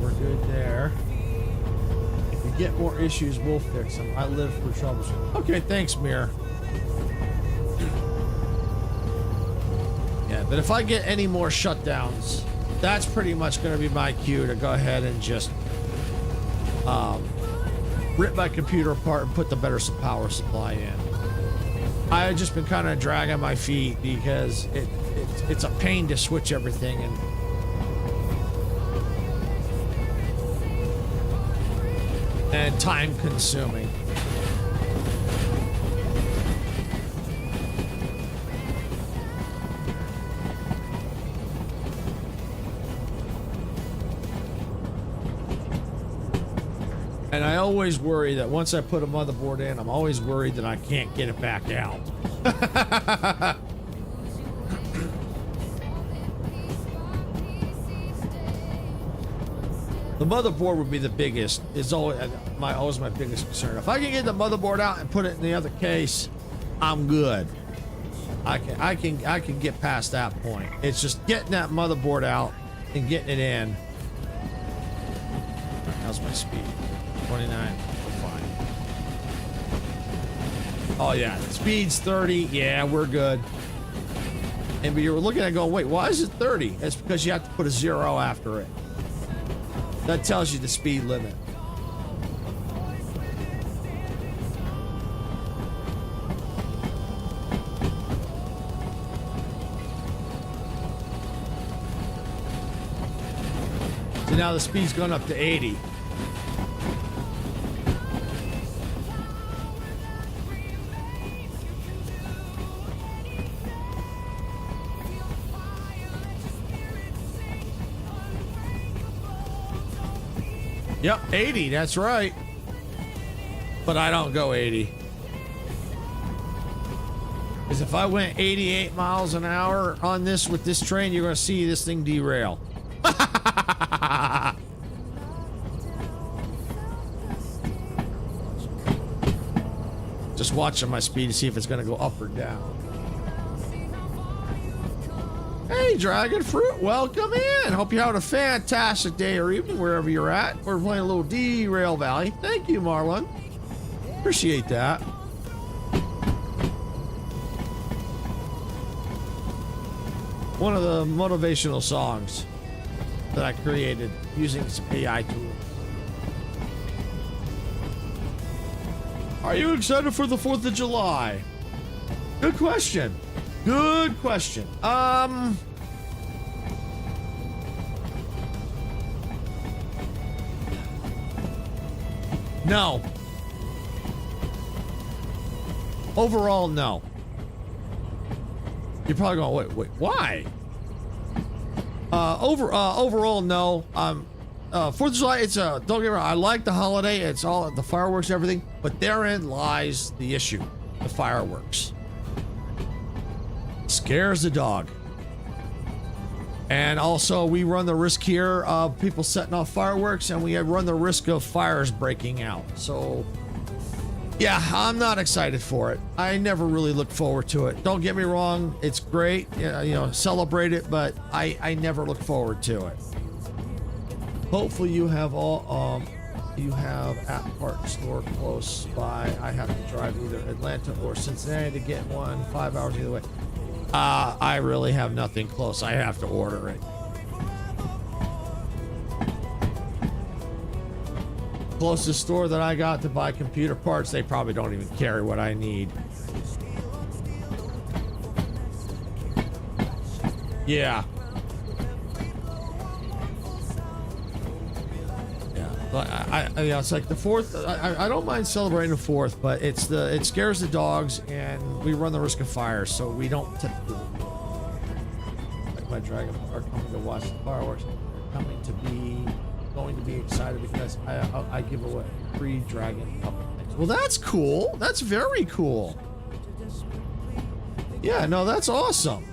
We're good there. If we get more issues, we'll fix them. I live for troubleshooting. Okay, thanks, Mir. Yeah, but if I get any more shutdowns, that's pretty much going to be my cue to go ahead and just rip my computer apart and put the better power supply in. I've just been kind of dragging my feet because it's a pain to switch everything and time consuming. And I always worry that once I put a motherboard in, I'm always worried that I can't get it back out. The motherboard would be the biggest. It's always my biggest concern. If I can get the motherboard out and put it in the other case, I'm good. I can get past that point. It's just getting that motherboard out and getting it in. How's my speed? 29. Fine. Oh yeah, speed's 30. Yeah, we're good. And you're looking at it going, wait, why is it 30? That's because you have to put a 0 after it. That tells you the speed limit. So now the speed's gone up to 80. Yep, 80, that's right. But I don't go 80. Because if I went 88 miles an hour on this with this train, you're going to see this thing derail. Just watching my speed to see if it's going to go up or down. Hey, Dragon Fruit, welcome in. Hope you're having a fantastic day or evening wherever you're at. We're playing a little Derail Valley. Thank you, Marlon. Appreciate that. One of the motivational songs that I created using some AI tools. Are you excited for the 4th of July? Good question. Good question. No. Overall, no. You're probably going, wait, why? Overall, no. 4th of July, don't get me wrong, I like the holiday. It's all the fireworks and everything, but therein lies the issue. The fireworks. Scares the dog. And also, we run the risk here of people setting off fireworks, and we run the risk of fires breaking out. So, yeah, I'm not excited for it. I never really look forward to it. Don't get me wrong, it's great, celebrate it, but I never look forward to it. Hopefully, you have at Park Store close by. I have to drive either Atlanta or Cincinnati to get one. 5 hours either way. I really have nothing close. I have to order it. Closest store that I got to buy computer parts, they probably don't even carry what I need. Yeah. But it's like the 4th. I don't mind celebrating the 4th, but it scares the dogs, and we run the risk of fire, so we don't typically. Like my dragon are coming to watch the fireworks. They're going to be excited because I give away free dragon couple things. Well, that's cool. That's very cool. Yeah, no, that's awesome.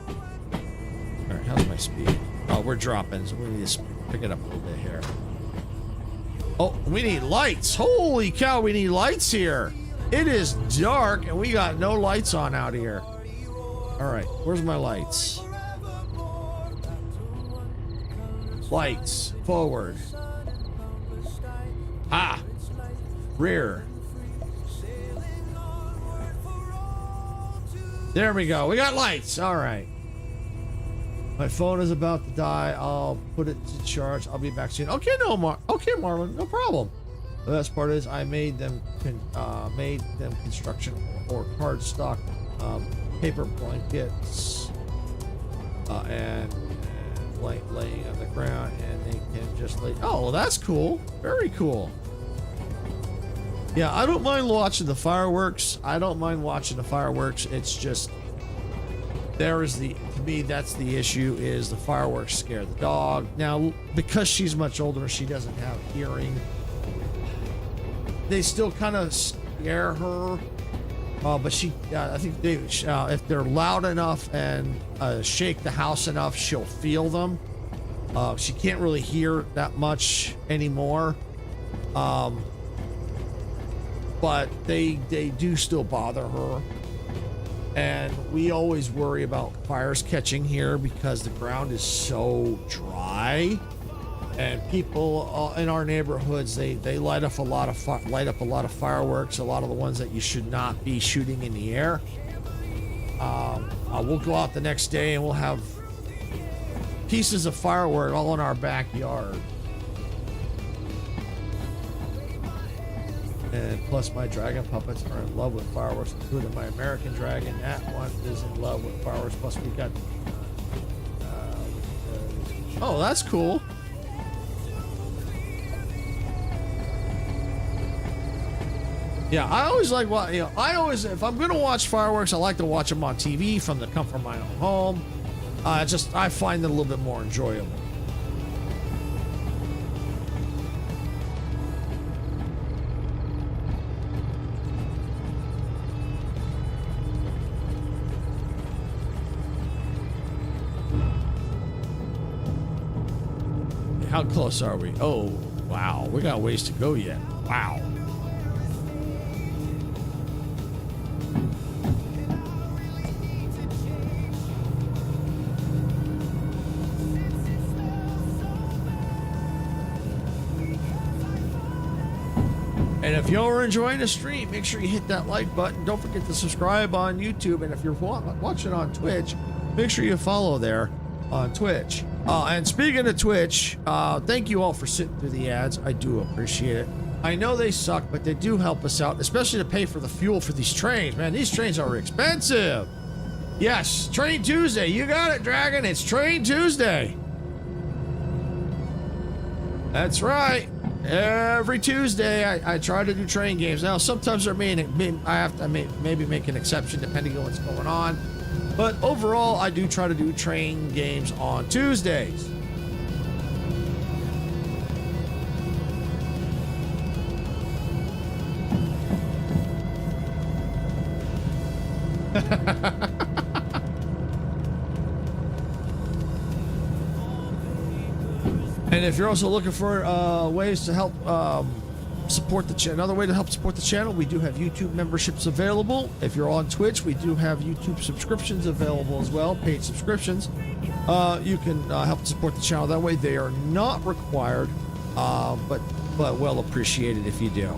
All right, how's my speed? Oh, we're dropping, so we need to pick it up a little bit here. Oh, we need lights. Holy cow, we need lights here. It is dark and we got no lights on out here. All right, where's my lights? Lights, forward. Ah, rear. There we go. We got lights. All right. My phone is about to die. I'll put it to charge. I'll be back soon. Okay, okay, Marlon, no problem. The best part is I made them construction or cardstock paper blankets and laying on the ground, and they can just lay. Oh, well, that's cool. Very cool. Yeah, I don't mind watching the fireworks. It's just to me that's the issue, is the fireworks scare the dog. Now, because she's much older, she doesn't have hearing. They still kind of scare her, but I think if they're loud enough and shake the house enough, she'll feel them. She can't really hear that much anymore, but they do still bother her. And we always worry about fires catching here because the ground is so dry. And people in our neighborhoods, they light up a lot of fireworks, a lot of the ones that you should not be shooting in the air. We'll go out the next day and we'll have pieces of firework all in our backyard. And plus, my dragon puppets are in love with fireworks, including my American dragon. That one is in love with fireworks. Plus, we got. Oh, that's cool. Yeah, I always like if I'm gonna watch fireworks, I like to watch them on TV from the comfort of my own home. I find it a little bit more enjoyable. How close are we? Oh, wow. We got ways to go yet. Wow. And if you're enjoying the stream, make sure you hit that like button. Don't forget to subscribe on YouTube. And if you're watching on Twitch, make sure you follow there on Twitch. And speaking of Twitch, thank you all for sitting through the ads. I do appreciate it. I know they suck, but they do help us out, especially to pay for the fuel for these trains. Man, these trains are expensive. Yes, Train Tuesday. You got it, Dragon. It's Train Tuesday. That's right. Every Tuesday, I try to do train games. Now, sometimes I have to maybe make an exception depending on what's going on. But overall, I do try to do train games on Tuesdays. And if you're also looking for ways to help support the channel, another way to help support the channel, we do have YouTube memberships available. If you're on Twitch, we do have YouTube subscriptions available as well, paid subscriptions. You can help support the channel that way. They are not required, but well appreciated if you do.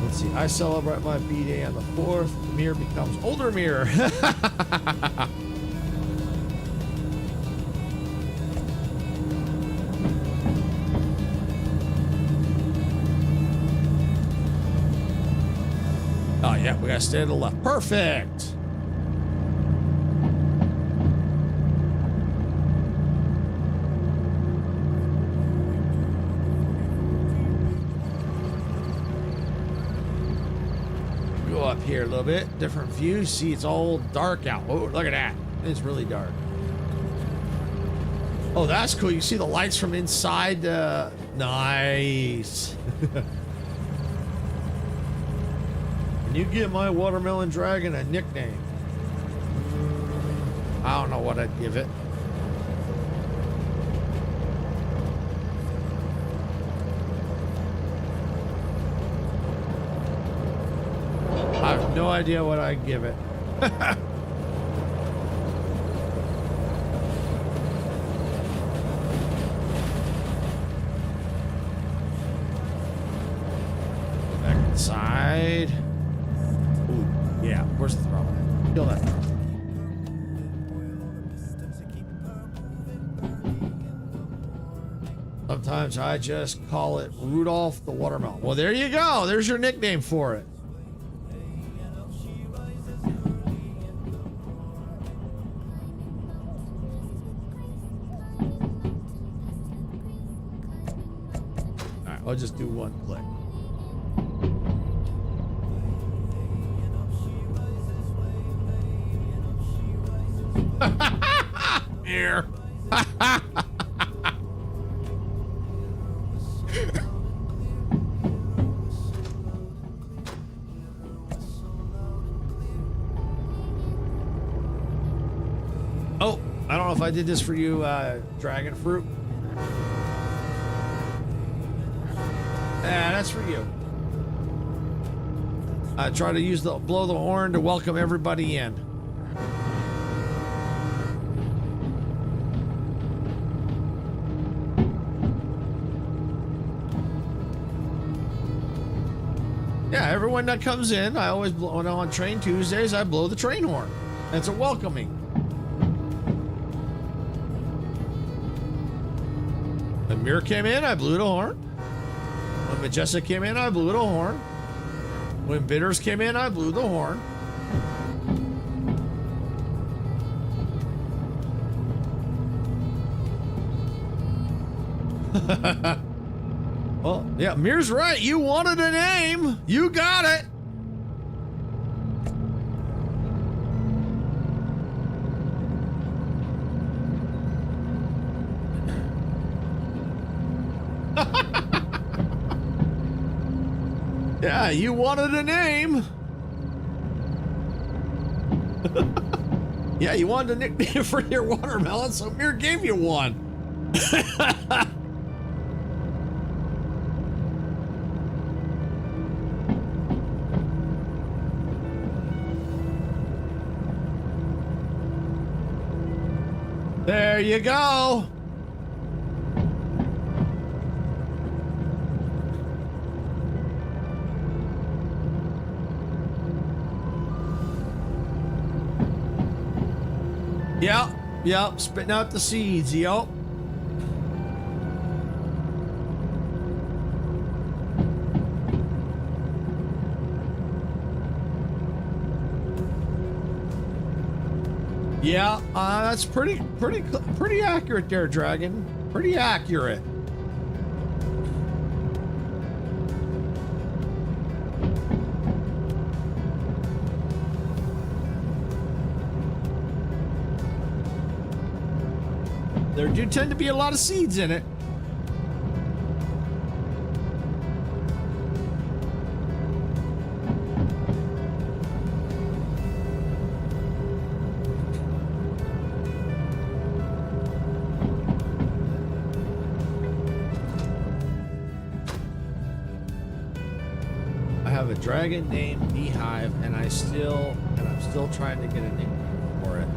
Let's see. I celebrate my B-Day on the 4th. Mirror becomes older mirror. Oh, yeah, we gotta stay to the left. Perfect. Go up here a little bit. Different view. See, it's all dark out. Oh, look at that. It's really dark. Oh, that's cool. You see the lights from inside. Nice. You give my watermelon dragon a nickname. I don't know what I'd give it. no idea what I'd give it. Back inside. Ooh, yeah. Where's the throttle? Kill that throttle. Sometimes I just call it Rudolph the Watermelon. Well, there you go. There's your nickname for it. All right, I'll just do one click. Here. Oh, I don't know if I did this for you, Dragon Fruit. Yeah, that's for you. I try to blow the horn to welcome everybody in. Yeah, everyone that comes in, I always blow, when I'm on Train Tuesdays, I blow the train horn. It's a welcoming. When Mir came in, I blew the horn. When Majestic came in, I blew the horn. When Bitters came in, I blew the horn. Well, yeah, Mir's right. You wanted a name. You got it. Yeah, you wanted a name. Yeah, you wanted a nickname for your watermelon, so Mir gave you one. There you go. Yep, spitting out the seeds, yep. Yeah, that's pretty accurate there, Dragon. Pretty accurate. There do tend to be a lot of seeds in it. I have a dragon named Beehive, and I'm still trying to get a nickname for it.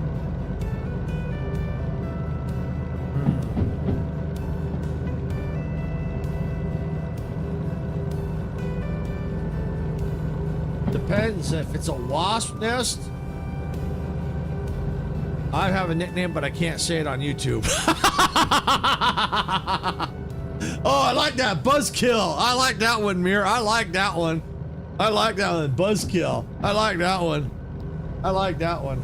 Depends. If it's a wasp nest, I'd have a nickname, but I can't say it on YouTube. Oh, I like that buzzkill. I like that one, Mir. I like that one. I like that one. Buzzkill. I like that one. I like that one.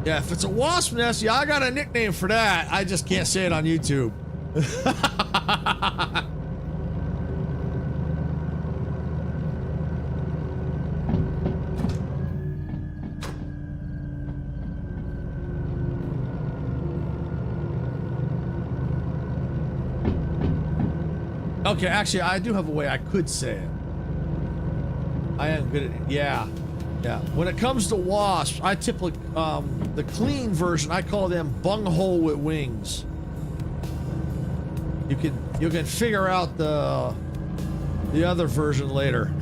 Yeah, if it's a wasp nest, yeah, I got a nickname for that. I just can't say it on YouTube. Okay, actually, I do have a way I could say it. I am good at it. Yeah. Yeah. When it comes to wasps, I typically, the clean version, I call them bunghole with wings. You can figure out the other version later.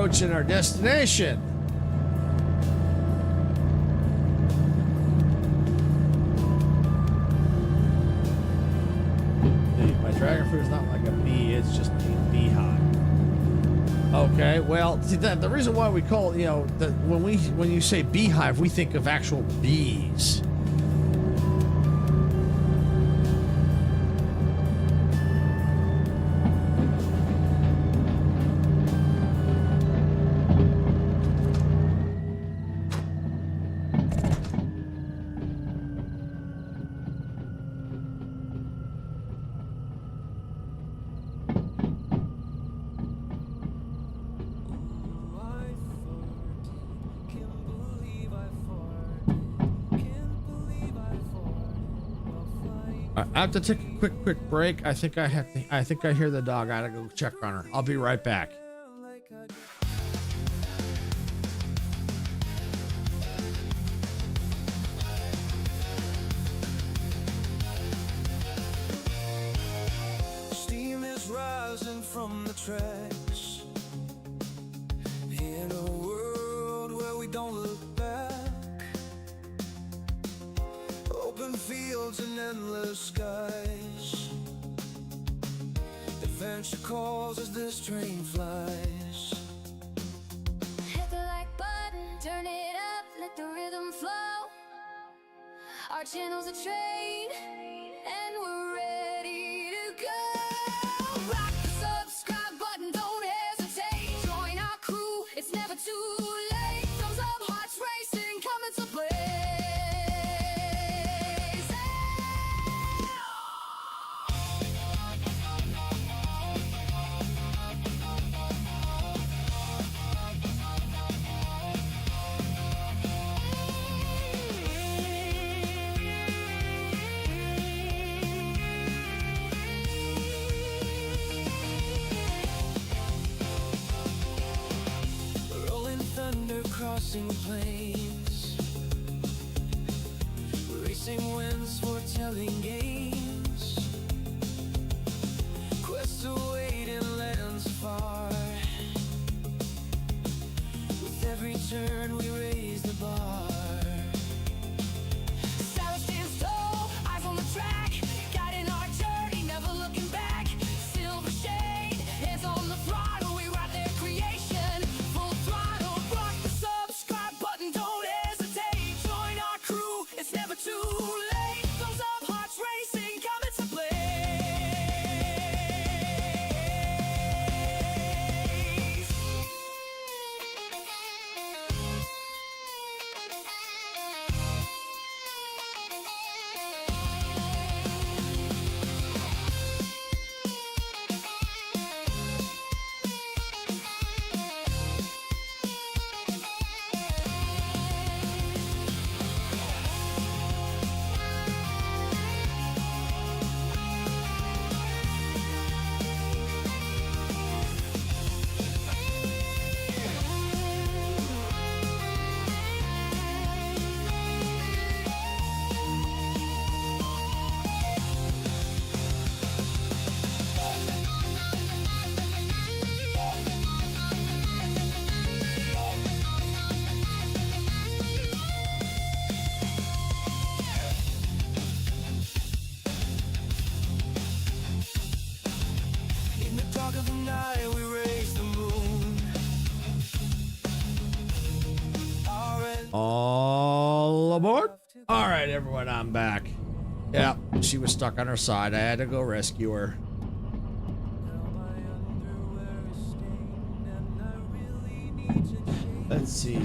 approaching our destination. My dragon fruit is not like a bee, it's just a beehive. Okay, well, see, the reason why we call it, you know, when you say beehive, we think of actual bees. I have to take a quick break. I think I hear the dog. I gotta go check on her. I'll be right back. Steam is rising from the tracks in a world where we don't look back. Open fields and endless skies. Adventure calls as this train flies. Hit the like button, turn it up, let the rhythm flow. Our channel's a train, and we're ready to go. Rock the subscribe button, don't hesitate. Join our crew, it's never too late. Thumbs up, hearts racing, coming to play. Rolling thunder crossing plains, racing winds foretelling games. Quests await in lands far. With every turn we raise the bar. Silence stands tall, eyes on the track, guiding our journey, never looking back. Silver shade, hands on the throttle, we ride their creation. Full throttle, rock the subscribe button, don't hesitate. Join our crew, it's never too late. Thumbs up, hearts racing, coming to play. In the dark of the night we raise the moon. Our end All aboard. All right, everyone, I'm back. Yeah, she was stuck on her side. I had to go rescue her. now my underwear is stained, and I really need to change. Let's see.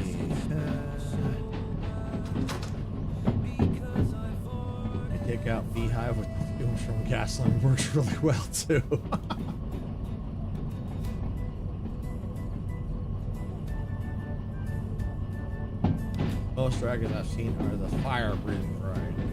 Because I've already I take out beehive with the fumes from gasoline. Works really well too. Most dragons I've seen are the fire-breathing variety.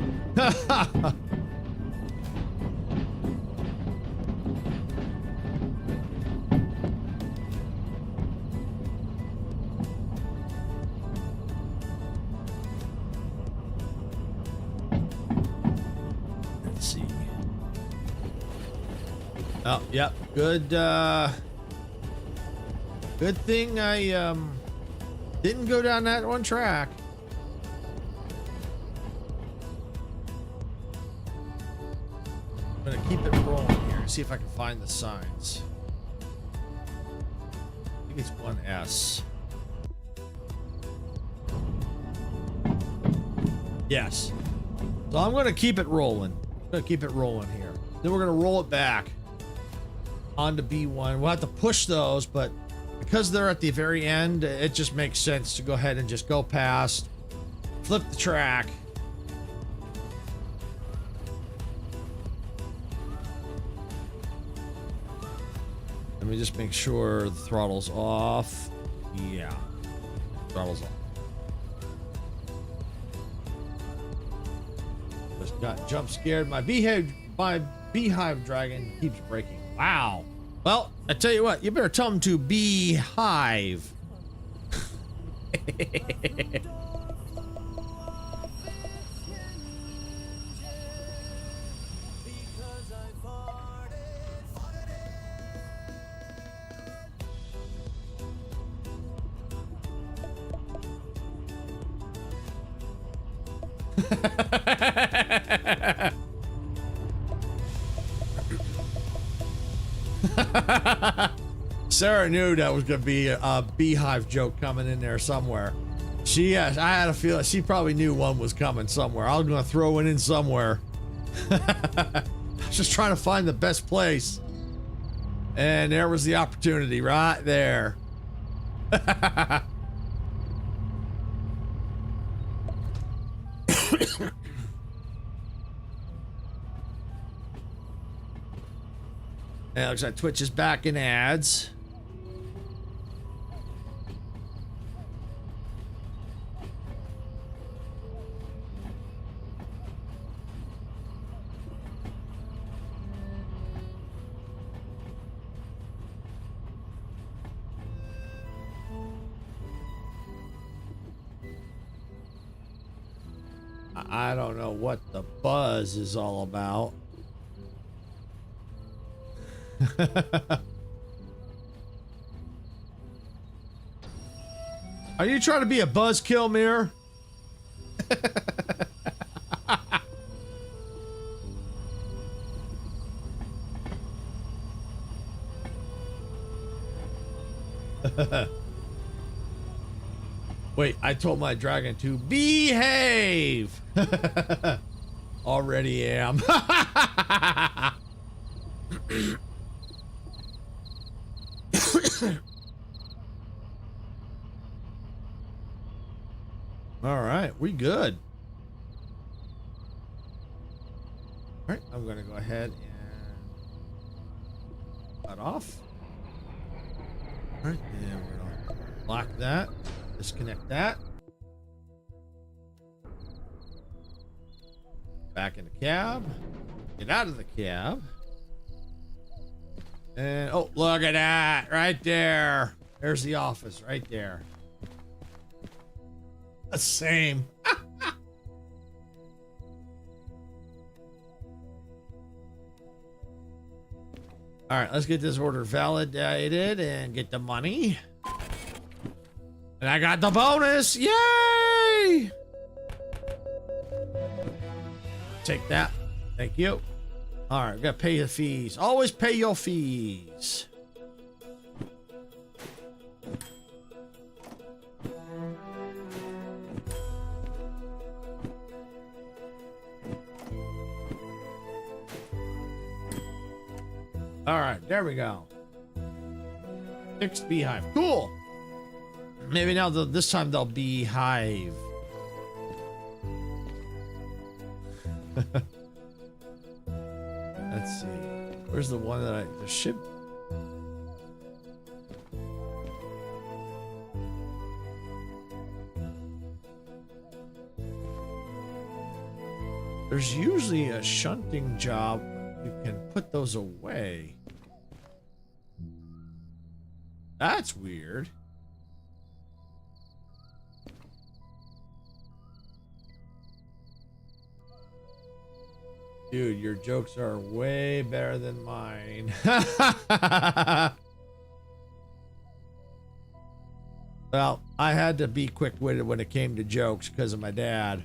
Let's see. Oh, yep. Good Good thing I didn't go down that one track. I'm gonna keep it rolling here and see if I can find the signs. I think it's 1S. Yes. So I'm gonna keep it rolling. I'm gonna keep it rolling here. Then we're gonna roll it back onto B1. We'll have to push those, but because they're at the very end, it just makes sense to go ahead and just go past, flip the track. Let me just make sure the throttle's off. Yeah, throttle's off. Just got jump scared. My beehive dragon keeps breaking. Wow. Well, I tell you what, you better tell him to beehive. Sarah knew that was going to be a beehive joke coming in there somewhere. I had a feeling she probably knew one was coming somewhere. I was going to throw it in somewhere. Just trying to find the best place. And there was the opportunity right there. And it looks like Twitch is back in ads. I don't know what the buzz is all about. Are you trying to be a buzzkill, Mirror? Wait, I told my dragon to behave. Already am. All right, we good. All right, I'm gonna go ahead and cut off. All right, and we're gonna lock that, disconnect that. Back in the cab. Get out of the cab. And oh, look at that right there. There's the office right there. The same. All right, let's get this order validated and get the money. And I got the bonus. Yay! Take that. Thank you. All right, gotta pay the fees. Always pay your fees. All right, there we go. 6 beehive. Cool. Maybe now this time they'll beehive. Let's see. Where's the one that the ship? There's usually a shunting job. You can put those away. That's weird. Dude, your jokes are way better than mine. Well, I had to be quick-witted when it came to jokes because of my dad.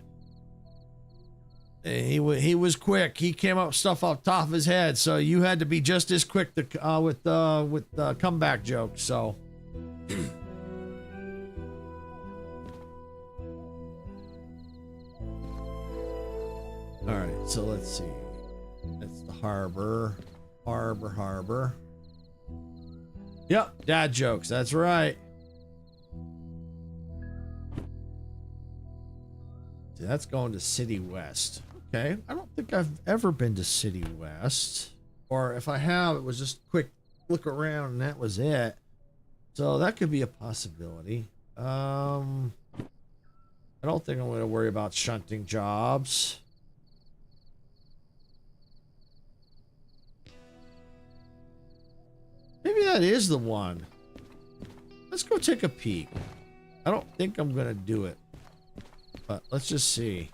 He was quick. He came up with stuff off the top of his head, so you had to be just as quick to, with comeback jokes. So, all right. So let's see. That's the harbor. Harbor. Yep, dad jokes. That's right. See, that's going to City West. Okay, I don't think I've ever been to City West. Or if I have, it was just a quick look around and that was it. So that could be a possibility. I don't think I'm going to worry about shunting jobs. Maybe that is the one. Let's go take a peek. I don't think I'm going to do it. But let's just see.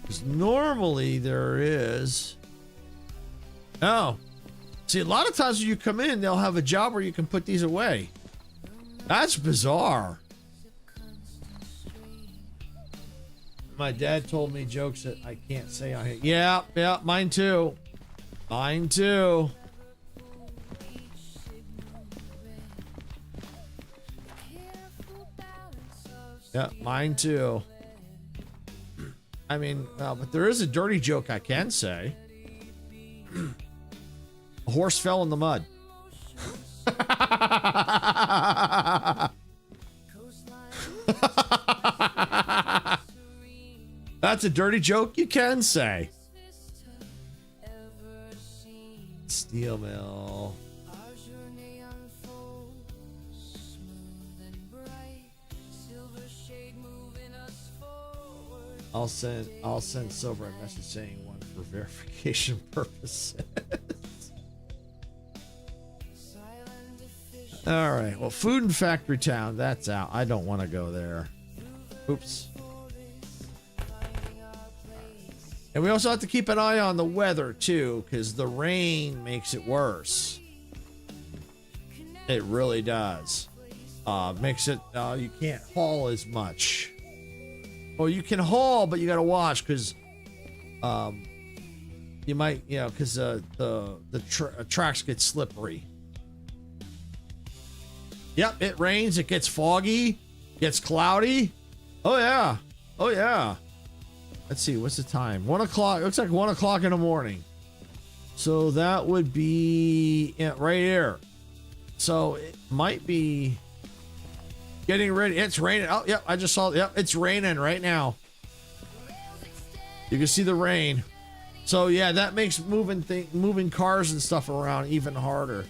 Because normally there is. Oh. See, a lot of times when you come in, they'll have a job where you can put these away. That's bizarre. My dad told me jokes that I can't say on here. Yeah, mine too. Mine too. Yeah, mine too. I mean, but there is a dirty joke I can say. A horse fell in the mud. That's a dirty joke you can say. Steel mill. I'll send Silver a message saying one for verification purposes. All right. Well, Food and Factory Town, that's out. I don't want to go there. Oops. And we also have to keep an eye on the weather too, because the rain makes it worse. It really does. Makes it you can't haul as much. Well, you can haul, but you got to watch because you might, because the tracks get slippery. Yep, it rains, it gets foggy, gets cloudy. Oh yeah. Let's see, what's the time? 1 o'clock. It looks like 1 o'clock in the morning. So that would be right here. So it might be getting ready. It's raining. Oh, yep, I just saw it. Yep, it's raining right now. You can see the rain. So yeah, that makes moving cars and stuff around even harder.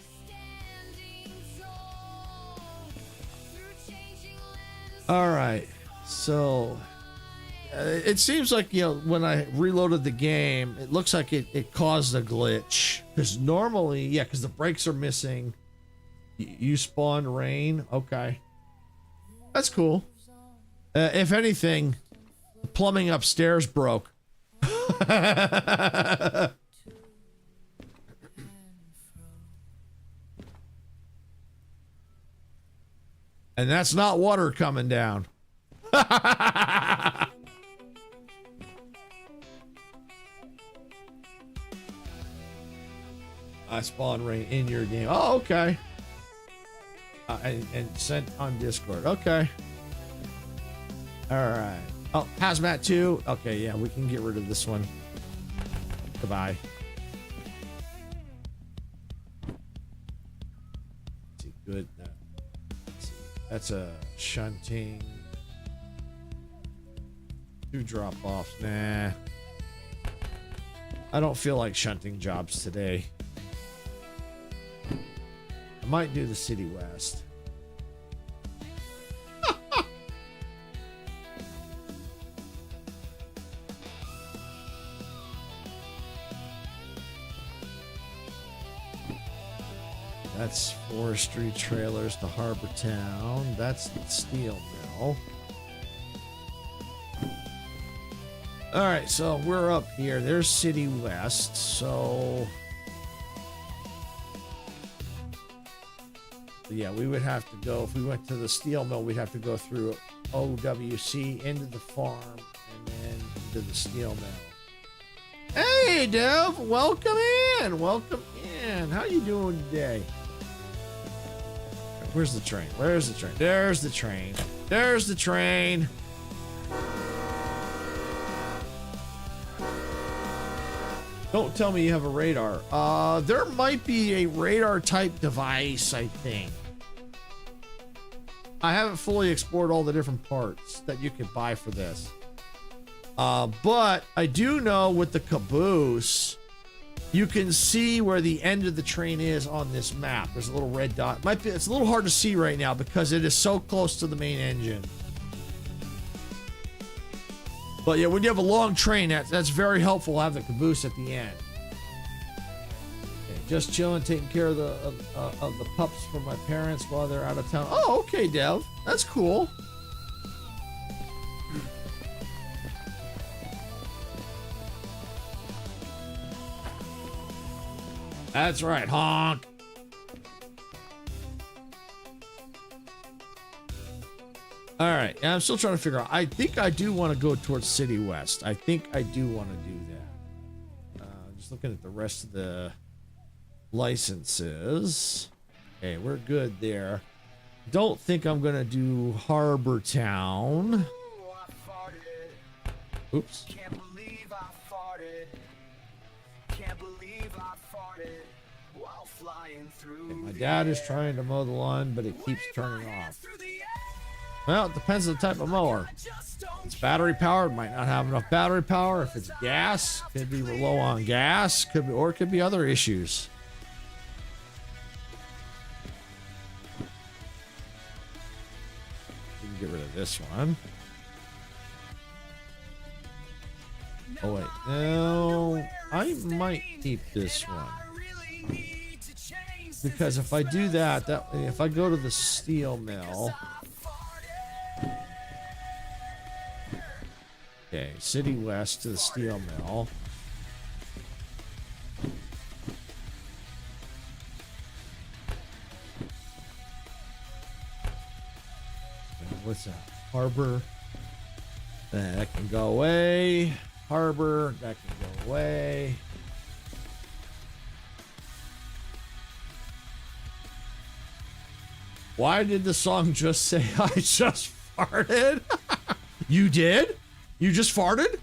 All right. So it seems like, when I reloaded the game, it looks like it caused a glitch. Because normally, because the brakes are missing. You spawn rain. Okay. That's cool. If anything, the plumbing upstairs broke. And that's not water coming down. I spawn rain in your game. Oh, okay. And sent on Discord. Okay. All right. Oh, Hazmat 2. Okay, yeah, we can get rid of this one. Goodbye. Let's see, good. Let's see. That's a shunting. 2 drop-offs. Nah. I don't feel like shunting jobs today. I might do the City West. That's forestry trailers to Harbor Town. That's the steel mill. All right, so we're up here. There's City West. So Yeah, we would have to go, if we went to the steel mill, we'd have to go through OWC into the farm and then into the steel mill. Hey, Dev, welcome in. Welcome in. How you doing today? Where's the train? Where's the train? There's the train. There's the train. Don't tell me you have a radar. There might be a radar type device, I think. I haven't fully explored all the different parts that you could buy for this. But I do know with the caboose, you can see where the end of the train is on this map. There's a little red dot. It's a little hard to see right now because it is so close to the main engine. But yeah, when you have a long train, that's very helpful to have the caboose at the end. Okay, just chilling, taking care of the pups for my parents while they're out of town. Oh, okay, Dev. That's cool. That's right, honk. All right, I'm still trying to figure out. I think I do want to go towards City West. I think I do want to do that. Just looking at the rest of the licenses. Okay, we're good there. Don't think I'm gonna do Harbor Town. Oops. Can't believe I farted. Can't believe I farted while flying through. My dad is trying to mow the lawn, but it keeps turning off. Well, it depends on the type of mower. If it's battery powered, might not have enough battery power. If it's gas, could be low on gas, or it could be other issues. We can get rid of this one. Oh wait, no, I might keep this one. Because if I do that, if I go to the steel mill. Okay, City West to the steel mill. What's that? Harbor. That can go away. Harbor. That can go away. Why did the song just say I just farted? You did? You just farted?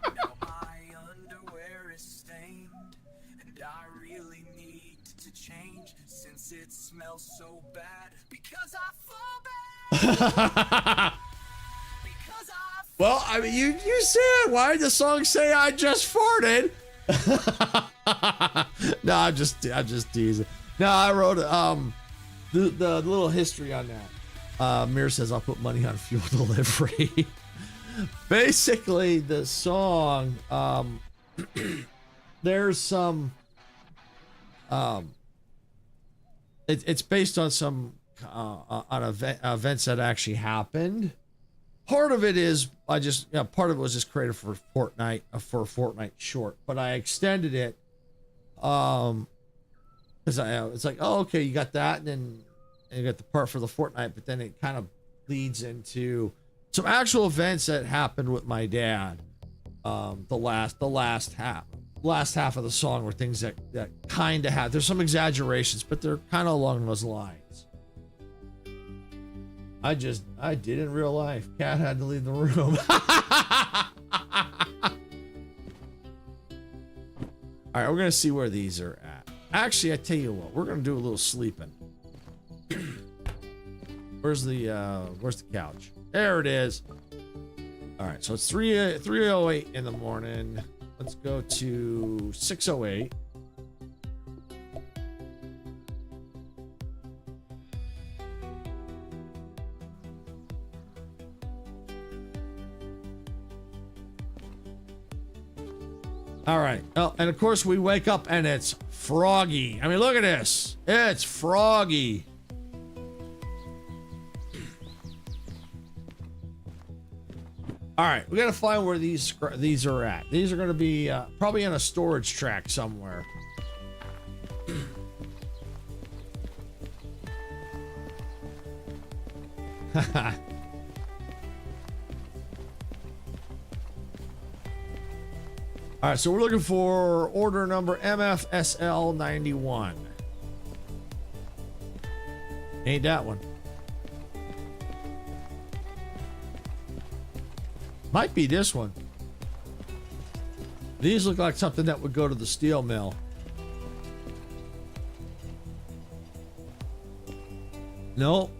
Now my underwear is stained, and I really need to change since it smells so bad. Because I fall bad. Well, I mean, you said, why did the song say I just farted? No, I'm just teasing. No, I wrote the little history on that. Mir says I'll put money on fuel delivery. Basically, the song, there's some, it's based on some on events that actually happened. Part of it is part of it was just created for a fortnight short, but I extended it because it's like, oh, okay, you got that, and then you got the part for the fortnight, but then it kind of leads into some actual events that happened with my dad. The last half of the song were things that kind of have, there's some exaggerations, but they're kind of along those lines. I did in real life. Cat had to leave the room. All right, we're gonna see where these are at. Actually, I tell you what, we're gonna do a little sleeping. Where's the couch? There it is. All right, so it's 3:08 in the morning. Let's go to 6:08. All right. Oh, and of course we wake up and it's froggy. I mean, look at this. It's froggy. All right, we gotta find where these are at. These are gonna be probably in a storage track somewhere. All right, so we're looking for order number MFSL91. Ain't that one. Might be this one. These look like something that would go to the steel mill. Nope.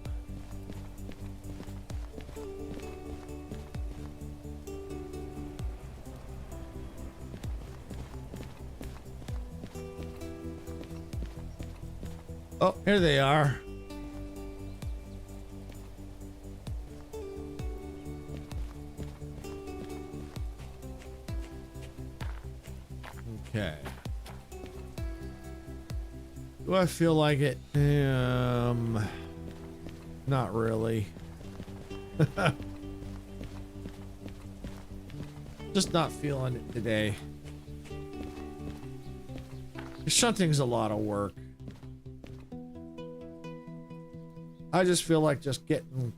Oh, here they are. Okay. Do I feel like it? Not really. Just not feeling it today. Shunting's a lot of work. I just feel like just getting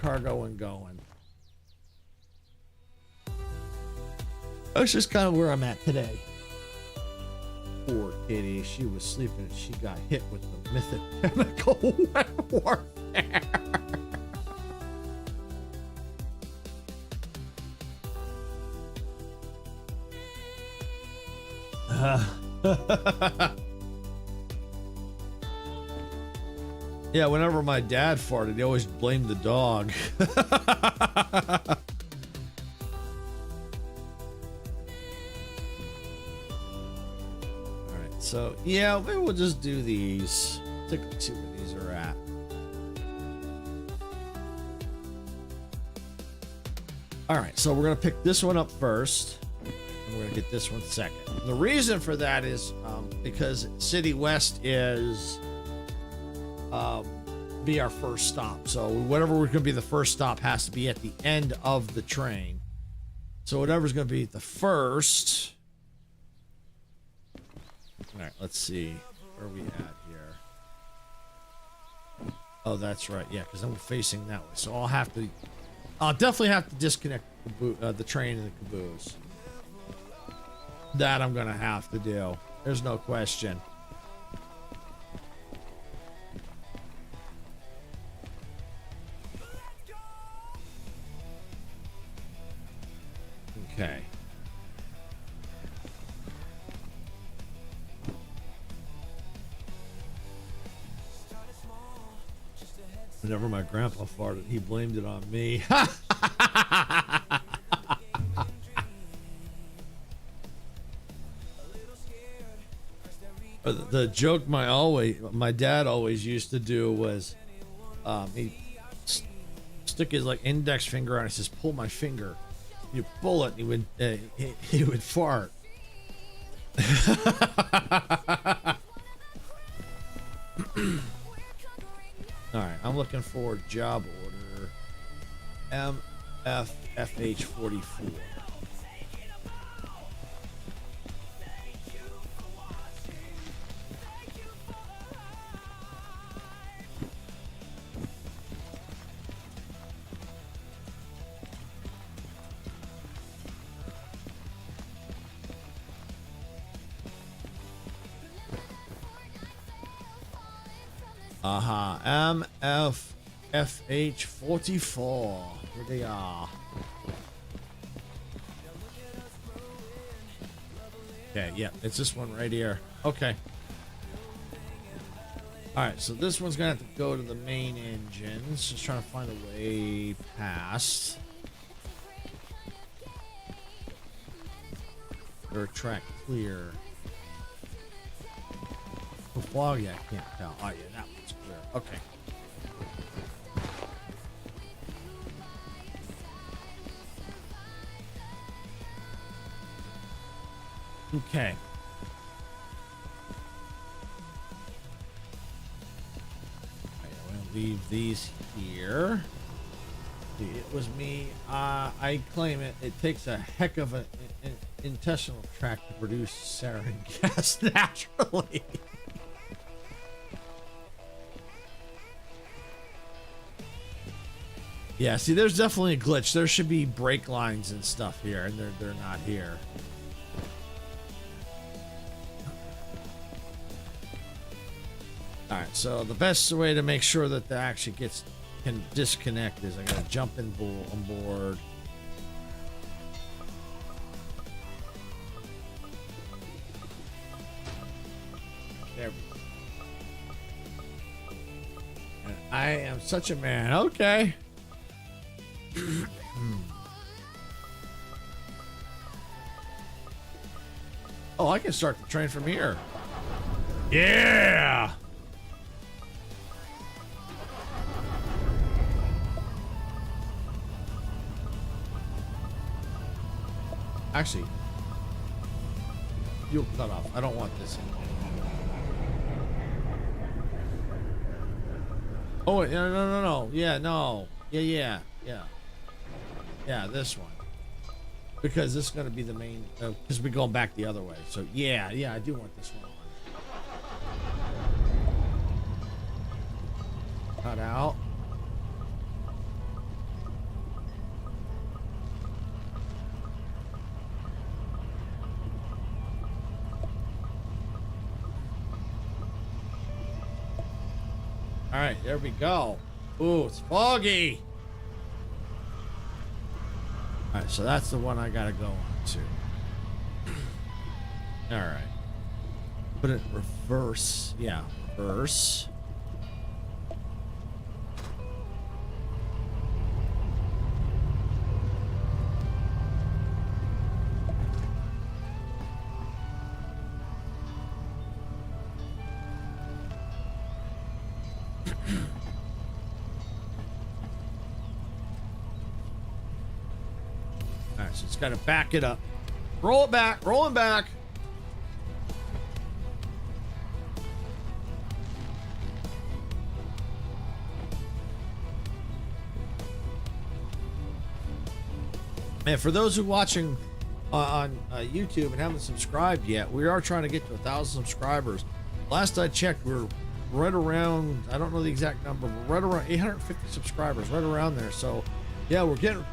cargo and going. That's just kind of where I'm at today. Poor kitty, she was sleeping and she got hit with the mythical warfare. Yeah, whenever my dad farted, he always blamed the dog. Alright, so yeah, maybe we'll just do these. Take a look, see where these are at. Alright, so we're gonna pick this one up first. And we're gonna get this one second. The reason for that is because City West is be our first stop. So whatever we're going to be the first stop has to be at the end of the train. So whatever's going to be the first. All right, let's see where are we at here. Oh, that's right. Yeah, because I'm facing that way. So I'll definitely have to disconnect the train and the caboose. That I'm going to have to do. There's no question. Okay. Whenever my grandpa farted, he blamed it on me. The joke my dad always used to do was he stick his like index finger on it, says pull my finger. You pull it, he would fart. All right, I'm looking for job order MFFH44. MFFH44. Here they are. Okay, yeah, it's this one right here. Okay. Alright, so this one's gonna have to go to the main engines. Just trying to find a way past. Or track clear. The foggy, I can't tell. Oh yeah, that one's clear. Okay. Okay. I'm gonna leave these here. It was me. I claim it. It takes a heck of an intestinal tract to produce sarin gas naturally. Yeah, see, there's definitely a glitch. There should be brake lines and stuff here, and they're not here. All right, so the best way to make sure that that actually can disconnect is I gotta jump on board. There we go. And I am such a man. Okay. Oh, I can start the train from here. Yeah. Actually, you'll cut off. I don't want this. Oh, wait, no. Yeah, no. Yeah. Yeah, this one. Because this is going to be the main, because we're going back the other way. So, yeah, I do want this one on. Cut out. All right, there we go. Ooh, it's foggy. All right, so that's the one I gotta go on to. All right. Put it reverse. Yeah, reverse. All right, so it's got to back it up. Roll it back, rolling back. And for those who are watching on YouTube and haven't subscribed yet, we are trying to get to 1,000 subscribers. Last I checked, we're right around, I don't know the exact number, but right around 850 subscribers, right around there. So yeah, we're getting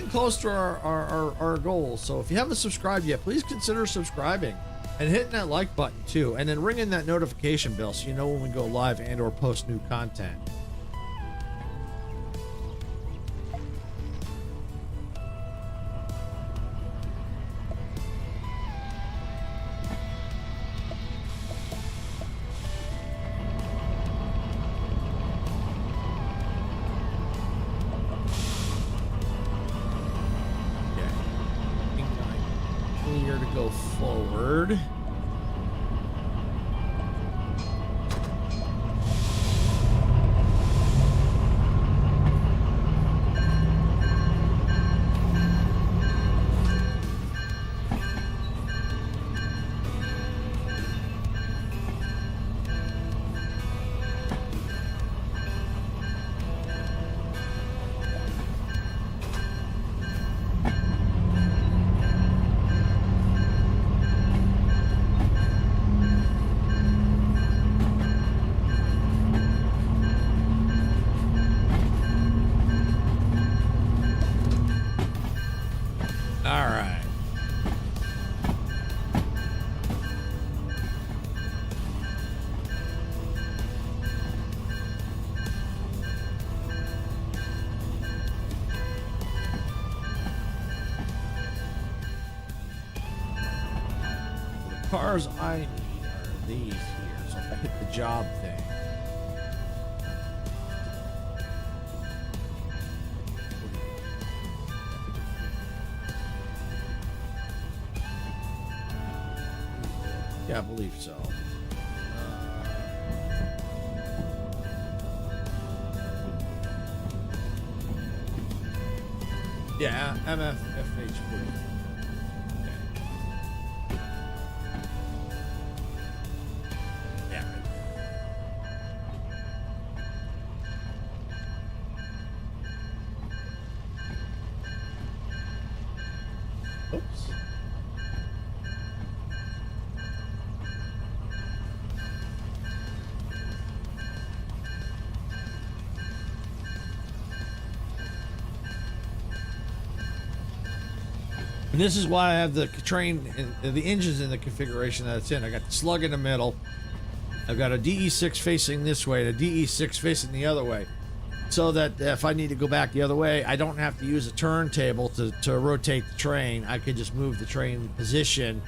close to our goal. So if you haven't subscribed yet, please consider subscribing and hitting that like button too, and then ringing that notification bell so you know when we go live and or post new content. Clear to go forward. All right. The cars I need are these here. So if I hit the job thing. Yeah, I believe so. Yeah, MFFH40. Yeah. Oops. And this is why I have the train and the engines in the configuration that it's in. I got the slug in the middle. I've got a DE6 facing this way, and a DE6 facing the other way. So that if I need to go back the other way, I don't have to use a turntable to rotate the train. I could just move the train position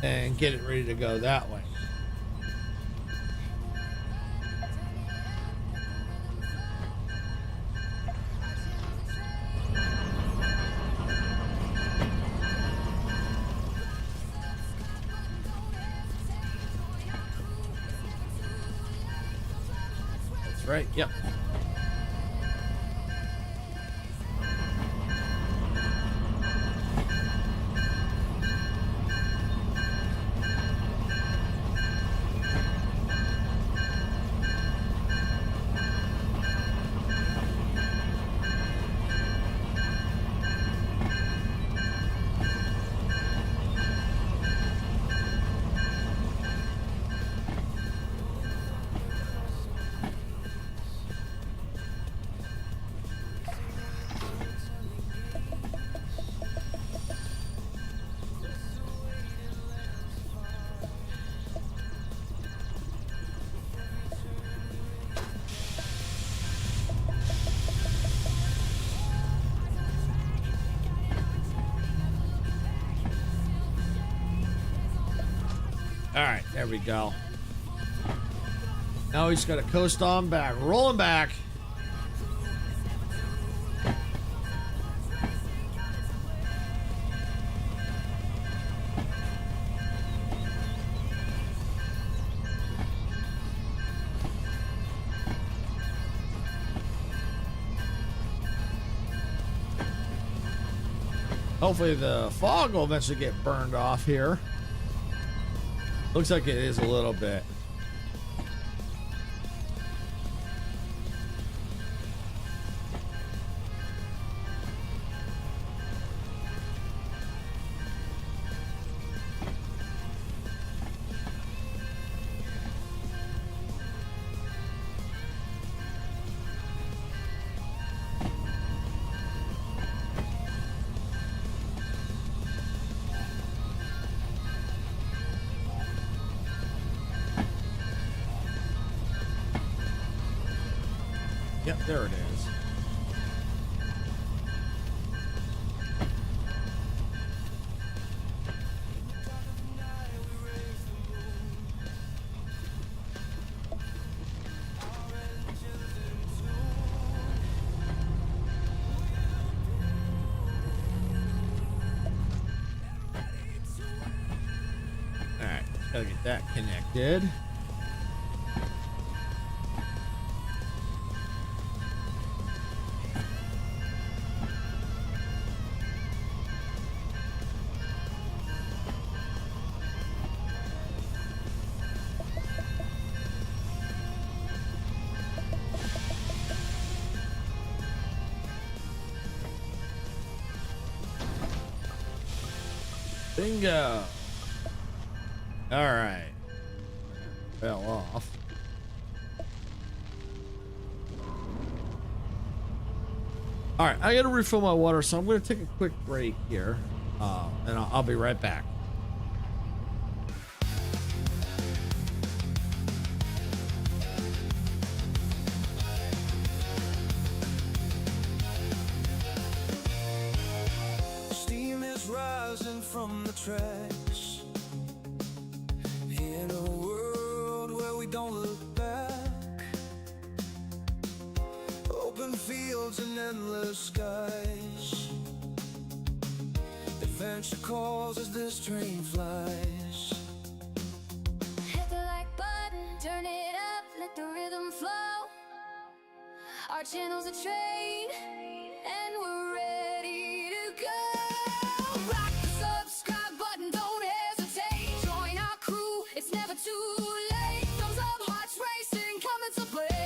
and get it ready to go that way. That's right, yep. All right, there we go. Now we just got to coast on back, rolling back. Hopefully the fog will eventually get burned off here. Looks like it is a little bit. Yep, there it is. All right, gotta get that connected. Bingo. All right. Fell off. All right, I gotta refill my water, so I'm gonna take a quick break here, and I'll be right back. Steam is rising from the tracks in a world where we don't look back. Open fields and endless skies. Adventure calls as this train flies. Hit the like button, turn it up, let the rhythm flow. Our channel's a train, and we're ready to go. Rock the subscribe button, don't hesitate. Join our crew, it's never too late. Thumbs up, hearts racing, coming to play.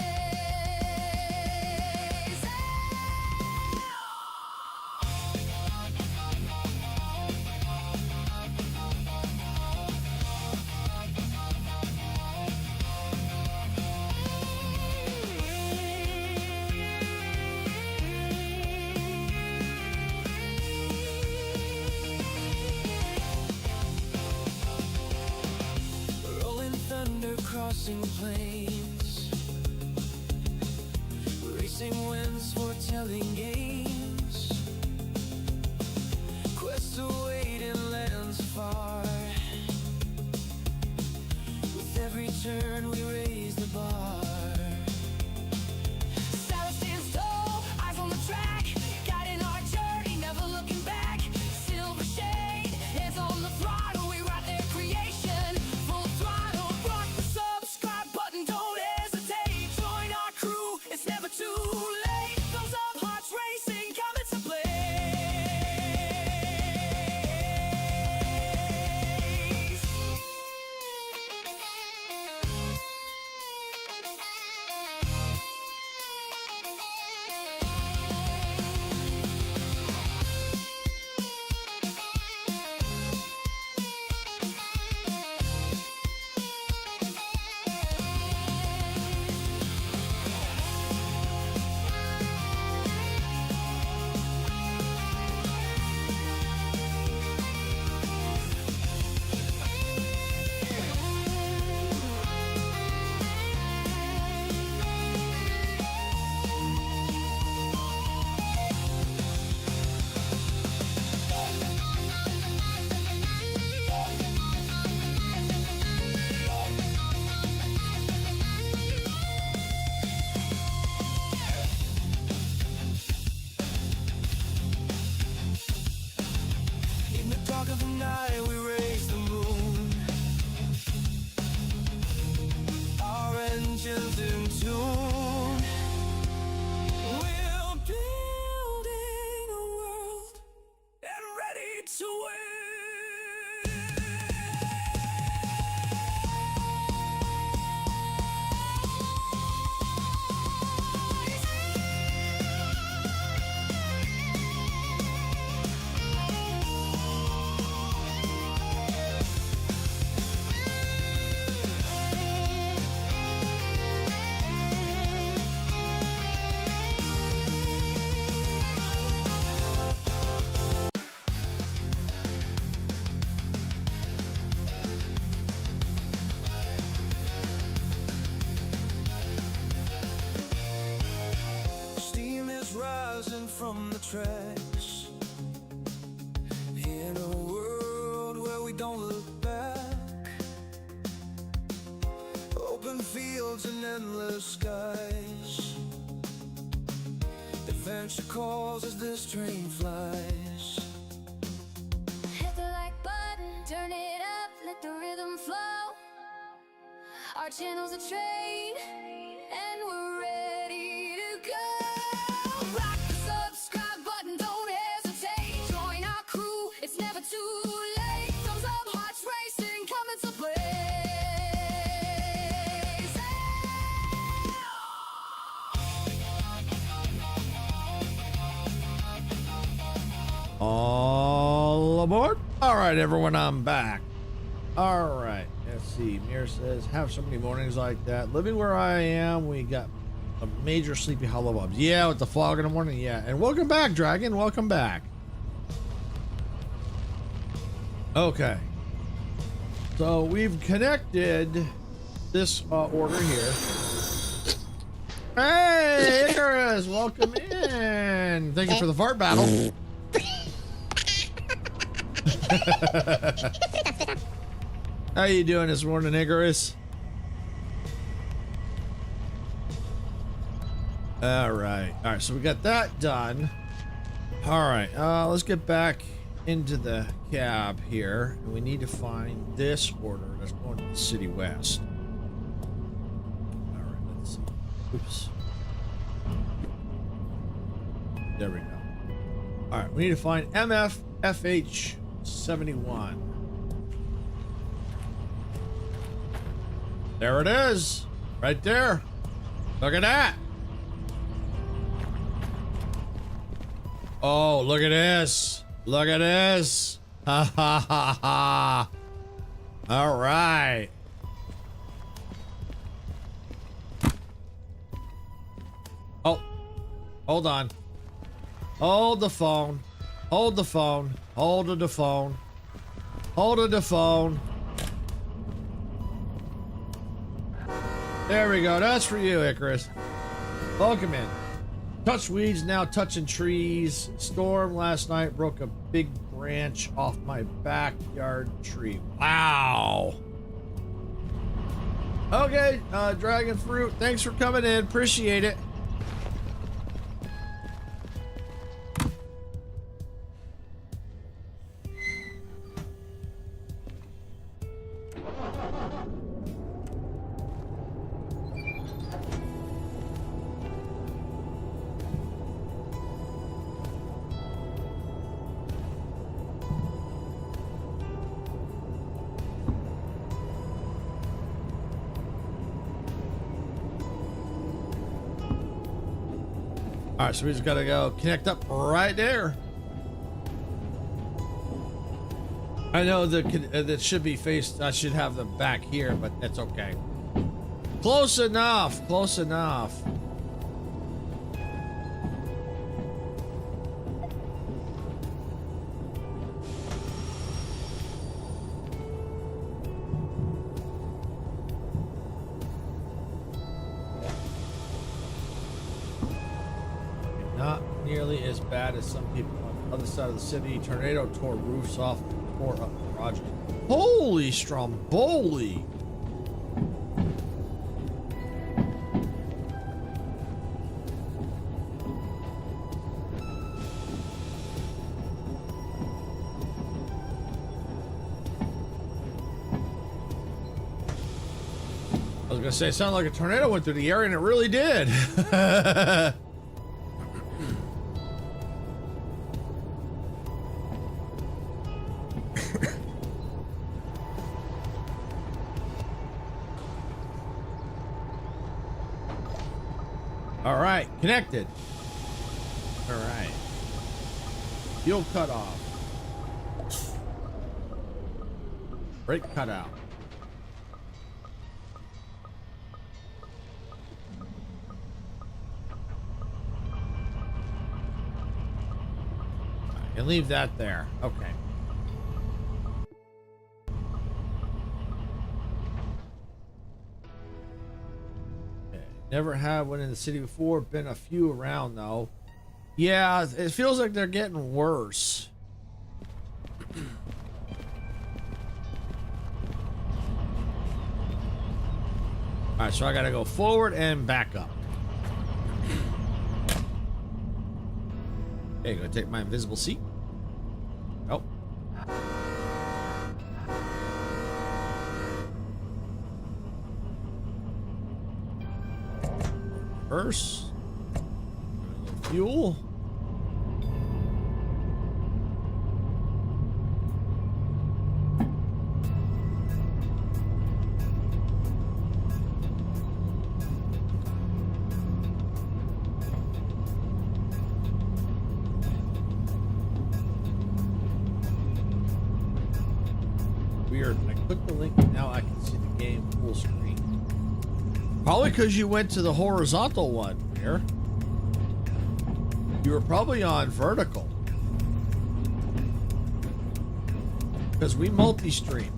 from the tracks. In a world where we don't look back, open fields and endless skies. Adventure calls as this train flies. Hit the like button, turn it up, let the rhythm flow. Our channel's a train, and we're ready to go. Rock the subscribe button, don't hesitate. Join our crew, it's never too late. Thumbs up, hearts racing, coming to play. All aboard. All right, everyone, I'm back. All right, let's see. Mir says, have so many mornings like that. Living where I am, we got a major sleepy hollow bubs. Yeah, with the fog in the morning. Yeah, and welcome back, Dragon. Welcome back. Okay. So we've connected this order here. Hey, Icarus, welcome in. Thank you for the fart battle. How you doing this morning, Icarus? All right, so we got that done. All right, let's get back into the cab here, and we need to find this order that's going to the City West. All right, let's see. Oops. There we go. All right, we need to find MFFH 71. There it is, right there. Look at that. Oh, look at this. Look at this. Ha ha ha ha. All right. Oh, hold on. Hold the phone. Hold the phone. Hold the phone. Hold the phone. There we go. That's for you, Icarus. Welcome in. Touch weeds, now touching trees. Storm last night broke a big branch off my backyard tree. Wow. Okay, Dragon Fruit, thanks for coming in. Appreciate it. All right, so we just gotta go connect up right there. I know that should be faced. I should have them back here, but that's okay. Close enough. Close enough. Not nearly as bad as some people on the other side of the city. Tornado tore roofs off, tore up garages. Holy Stromboli! I was gonna say, it sounded like a tornado went through the area, and it really did. All right, connected. All right. Fuel cut off. Brake cut out. And leave that there. Okay. Never had one in the city before. Been a few around though. Yeah, it feels like they're getting worse. All right, so I gotta go forward and back up. Okay, gonna take my invisible seat. Oh. First, fuel. Weird. I click the link and now I can see the game full screen. Probably because you went to the horizontal one here. You were probably on vertical. Because we multi-stream.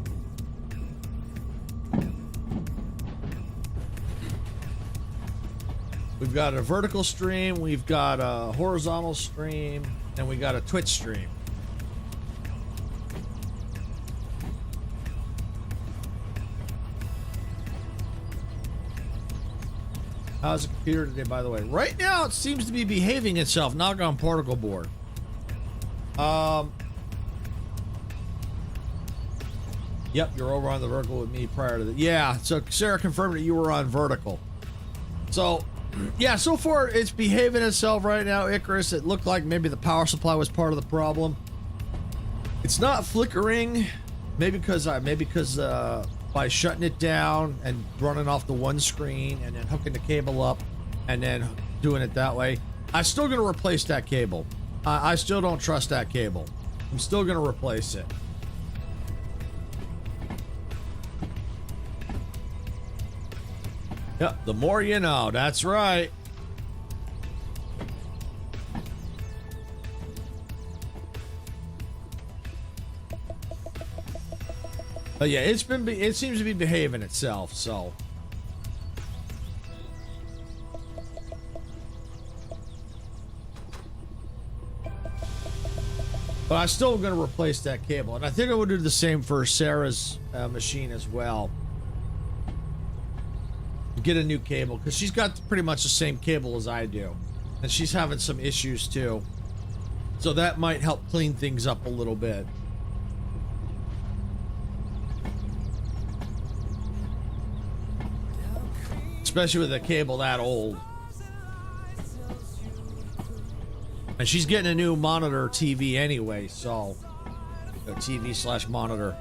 We've got a vertical stream, we've got a horizontal stream, and we got a Twitch stream. How's the computer today, by the way? Right now, it seems to be behaving itself. Knock on particle board. Yep, you're over on the vertical with me prior to the... Yeah, so Sarah confirmed that you were on vertical. So, yeah, so far, it's behaving itself right now, Icarus. It looked like maybe the power supply was part of the problem. It's not flickering. Maybe because by shutting it down and running off the one screen and then hooking the cable up and then doing it that way. I'm still going to replace that cable. I still don't trust that cable. I'm still going to replace it. Yep, the more you know. That's right. But yeah, it seems to be behaving itself, so. But I'm still going to replace that cable. And I think I would do the same for Sarah's machine as well. Get a new cable, because she's got pretty much the same cable as I do. And she's having some issues too. So that might help clean things up a little bit. Especially with a cable that old. And she's getting a new monitor TV anyway, so a TV/monitor.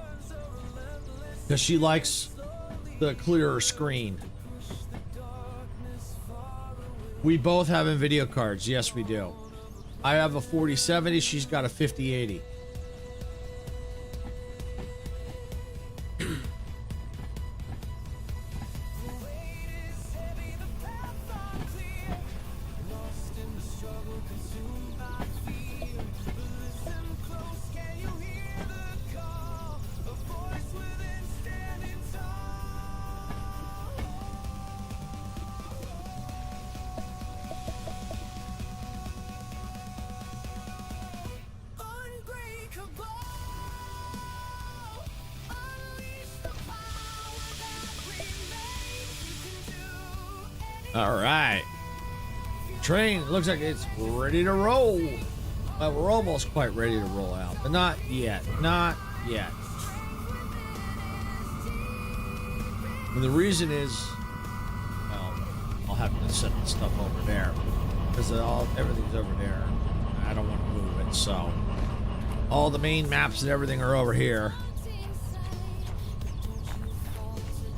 Because she likes the clearer screen. We both have NVIDIA cards. Yes, we do. I have a 4070. She's got a 5080. All right. Train looks like it's ready to roll. Well, we're almost quite ready to roll out, but not yet. Not yet. And the reason is, well, I'll have to set the stuff over there because everything's over there. I don't want to move it, so all the main maps and everything are over here.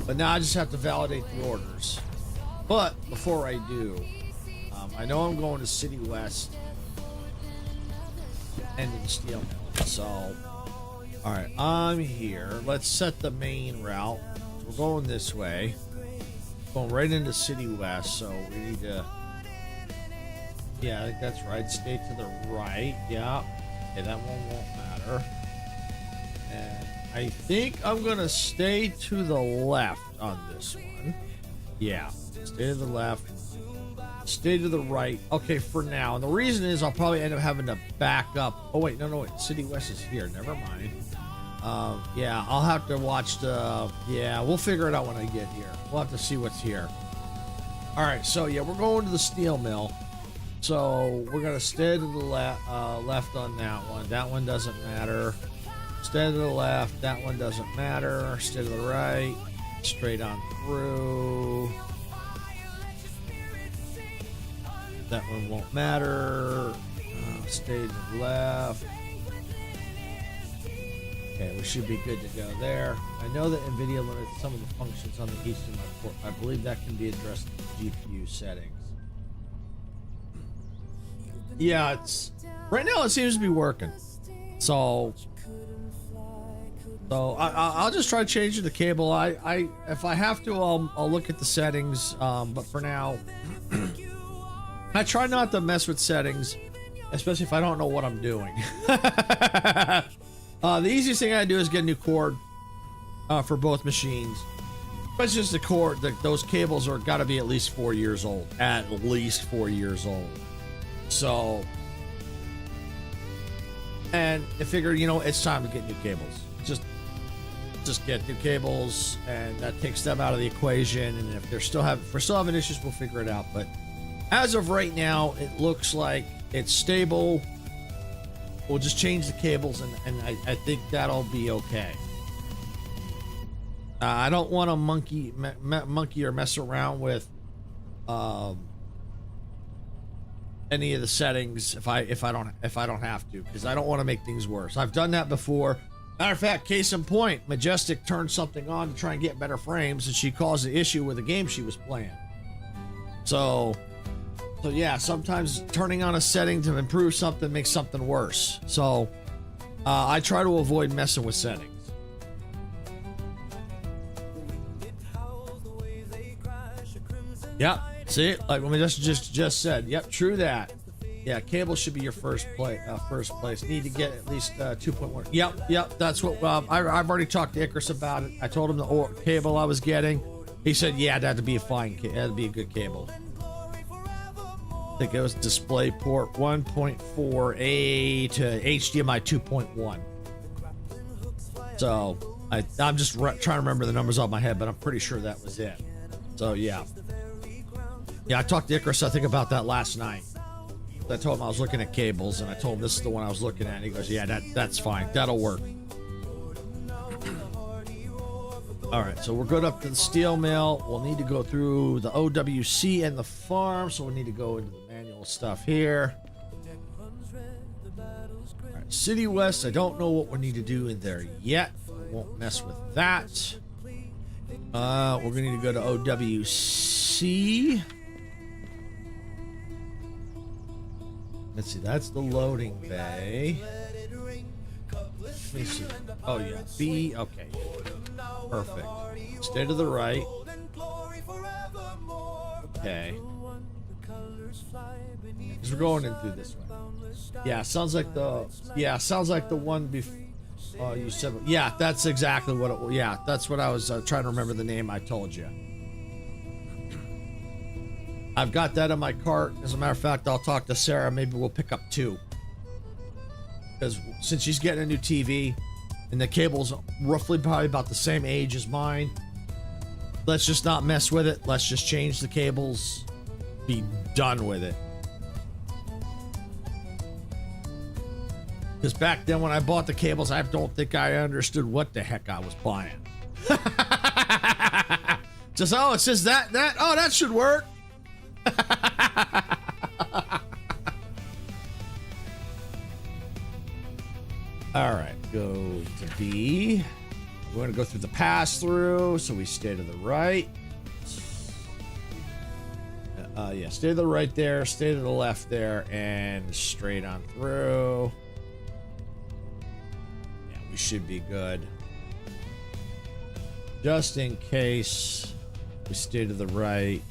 But now I just have to validate the orders. But before I do, I know I'm going to City West and the steel mill. So, all right, I'm here. Let's set the main route. We're going this way. Going right into City West, so we need to... Yeah, I think that's right. Stay to the right. Yeah. Okay, that one won't matter. And I think I'm going to stay to the left on this one. Yeah. Stay to the left. Stay to the right. Okay, for now. And the reason is I'll probably end up having to back up. Oh, wait. No, wait. City West is here. Never mind. Yeah, I'll have to watch the... Yeah, we'll figure it out when I get here. We'll have to see what's here. All right, so, yeah, we're going to the steel mill. So, we're going to stay to the left on that one. That one doesn't matter. Stay to the left. That one doesn't matter. Stay to the right. Straight on through. That one won't matter. Stay to the left. Okay, we should be good to go there. I know that NVIDIA limits some of the functions on the HDMI port. I believe that can be addressed in GPU settings. Yeah, it's right now it seems to be working. So I'll just try to change the cable. I if I have to, I'll look at the settings. But for now, I try not to mess with settings, especially if I don't know what I'm doing. The easiest thing I do is get a new cord for both machines. But it's just the cord. Those cables are got to be at least 4 years old. At least 4 years old. So, and I figured, you know, it's time to get new cables. Just get new cables, and that takes them out of the equation. And if we're still having issues, we'll figure it out. But as of right now, it looks like it's stable. We'll just change the cables, and I think that'll be okay. I don't want to monkey or mess around with any of the settings if I don't have to, because I don't want to make things worse. I've done that before. Matter of fact, case in point, Majestic turned something on to try and get better frames, and she caused an issue with a game she was playing. So yeah, sometimes turning on a setting to improve something makes something worse. So I try to avoid messing with settings. Yep. See, like when we just said. Yep, true that. Yeah, cable should be your first place. Need to get at least 2.1. Yep. That's what I've already talked to Icarus about it. I told him the cable I was getting. He said, yeah, that'd be a fine. That'd be a good cable. I think it was DisplayPort 1.4A to HDMI 2.1. So I'm just trying to remember the numbers off my head, but I'm pretty sure that was it. So yeah, I talked to Icarus, I think, about that last night. I told him I was looking at cables, and I told him this is the one I was looking at. And he goes, yeah, that's fine. That'll work. All right, so we're good up to the steel mill. We'll need to go through the OWC and the farm, so we need to go into the manual stuff here. All right, City West, I don't know what we need to do in there yet. I won't mess with that. We're going to need to go to OWC. Let's see, that's the loading bay. Let me see. Oh, yeah. B, okay. Perfect. Stay to the right. Okay. Because we're going in through this one. Yeah, sounds like the one before you said. Yeah, that's exactly what it was. Yeah, that's what I was trying to remember the name I told you. I've got that in my cart. As a matter of fact, I'll talk to Sarah. Maybe we'll pick up 2. Because since she's getting a new TV and the cable's roughly probably about the same age as mine, let's just not mess with it. Let's just change the cables. Be done with it. Because back then when I bought the cables, I don't think I understood what the heck I was buying. Just, oh, it says that. Oh, that should work. All right, go to B. We're going to go through the pass through, so we stay to the right. Yeah, stay to the right there, stay to the left there, and straight on through. Yeah, we should be good. Just in case, we stay to the right,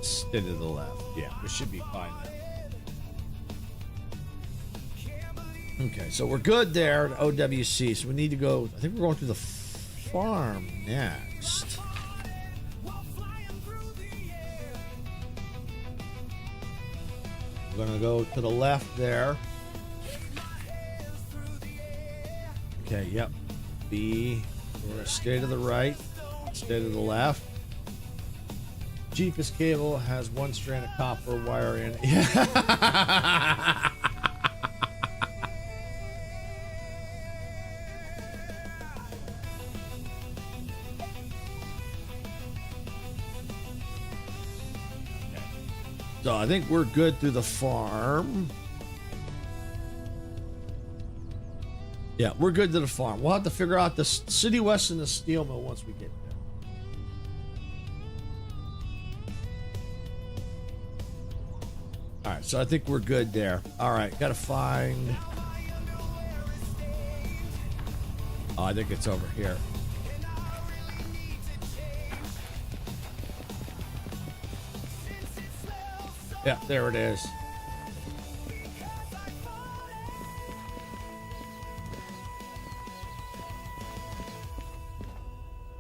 stay to the left. Yeah, we should be fine now. Okay, so we're good there at OWC. So we need to go. I think we're going through the farm next. We're gonna go to the left there. Okay, yep. B. We're gonna stay to the right, stay to the left. Cheapest cable has one strand of copper wire in it. Yeah. So I think we're good through the farm. Yeah, we're good to the farm. We'll have to figure out the City West and the steel mill once we get there. All right, so I think we're good there. All right, gotta find. Oh, I think it's over here. Yeah, there it is.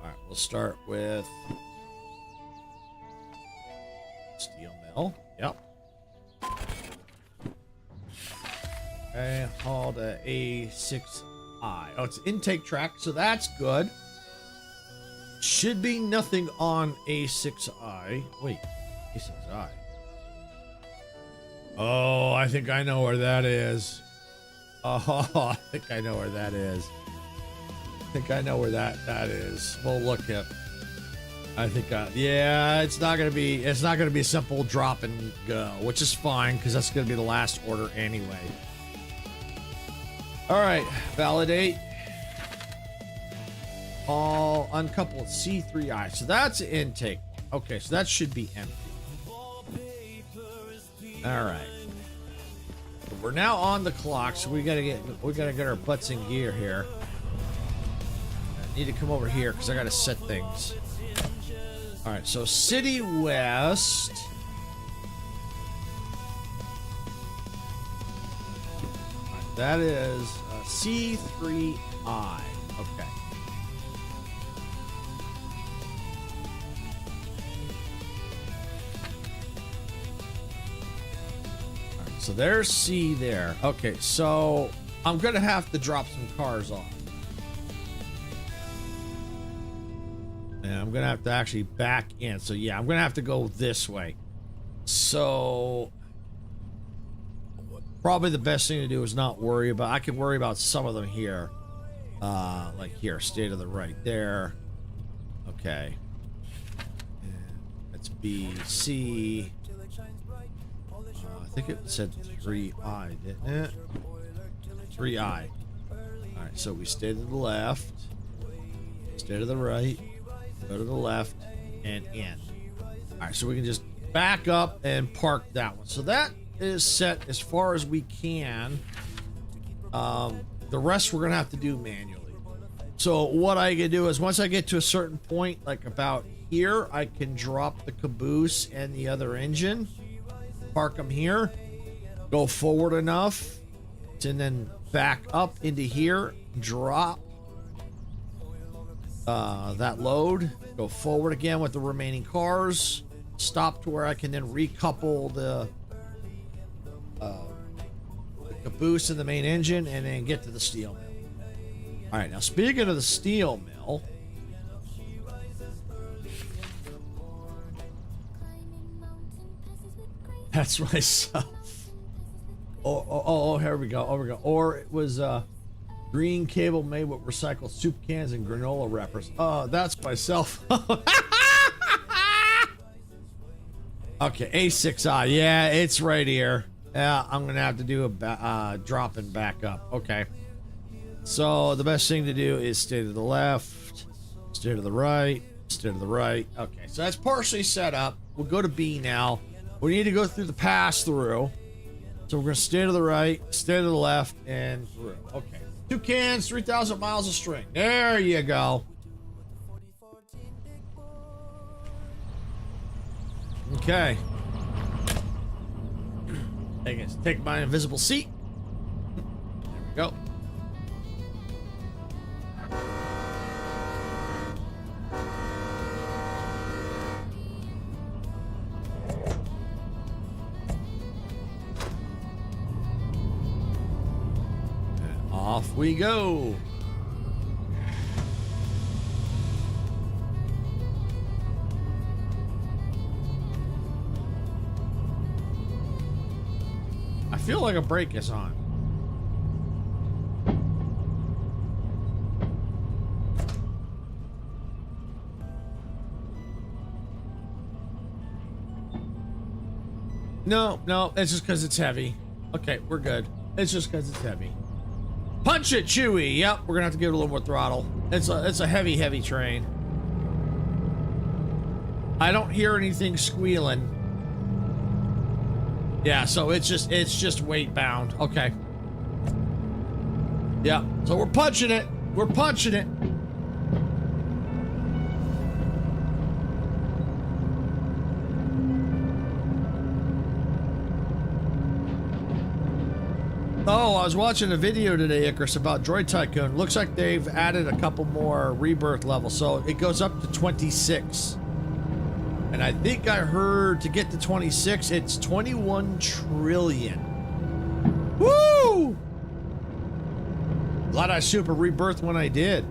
All right, we'll start with steel mill. Yep. Okay, haul to A6I. Oh, it's intake track, so that's good. Should be nothing on A6I. Wait, A6I. Oh, I think I know where that is. Oh, I think I know where that is. I think I know where that is. We'll look at. I think yeah, it's not gonna be a simple drop and go, which is fine because that's gonna be the last order anyway. All right, validate. All uncoupled C3I. So that's intake. Okay, so that should be empty. All right. We're now on the clock, so we gotta get our butts in gear here. I need to come over here because I gotta set things. All right, so City West. All right, that is C3I. Okay. So there's C there. Okay, so I'm gonna have to drop some cars off. And I'm gonna have to actually back in. So yeah, I'm gonna have to go this way. So probably the best thing to do is not worry about. I can worry about some of them here. Like here, stay to the right there. Okay. That's B, C. I think it said 3I, didn't it? 3I. Alright, so we stay to the left, stay to the right, go to the left, and in. Alright, so we can just back up and park that one. So that is set as far as we can. The rest we're going to have to do manually. So what I can do is once I get to a certain point, like about here, I can drop the caboose and the other engine. Park them here, go forward enough, and then back up into here, drop that load, go forward again with the remaining cars, stop to where I can then recouple the caboose and the main engine, and then get to the steel mill. All right, now speaking of the steel mill, that's myself. Oh, here we go. Oh, we go. Or it was green cable made with recycled soup cans and granola wrappers. Oh, that's myself. Okay, A6I. Yeah, it's right here. Yeah, I'm gonna have to do a drop and back up. Okay. So the best thing to do is stay to the left, stay to the right, stay to the right. Okay, so that's partially set up. We'll go to B now. We need to go through the pass-through. So we're going to stay to the right, stay to the left, and through. Okay. 2 cans, 3,000 miles of string. There you go. Okay. Take my invisible seat. There we go. Off we go. I feel like a brake is on. No, it's just because it's heavy. Okay, we're good. It's just because it's heavy. Punch it, Chewy. Yep, we're gonna have to give it a little more throttle. It's a heavy train. I don't hear anything squealing. Yeah, so it's just weight bound. Okay. Yeah, so we're punching it. We're punching it. Oh, I was watching a video today, Icarus, about Droid Tycoon. Looks like they've added a couple more rebirth levels, so it goes up to 26. And I think I heard to get to 26, it's 21 trillion. Woo! Glad I super rebirthed when I did.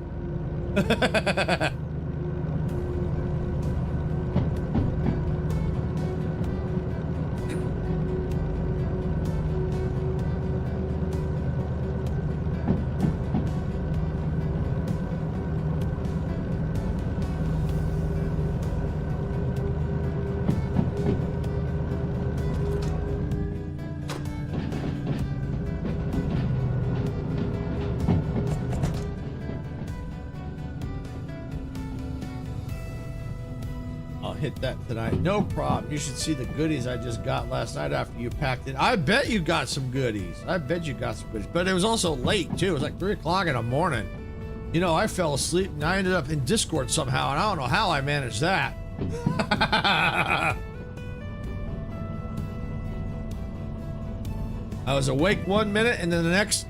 Hit that tonight. No problem. You should see the goodies I just got last night after you packed it. I bet you got some goodies. I bet you got some goodies. But it was also late, too. It was like 3 o'clock in the morning. You know, I fell asleep and I ended up in Discord somehow, and I don't know how I managed that. I was awake 1 minute, and then the next...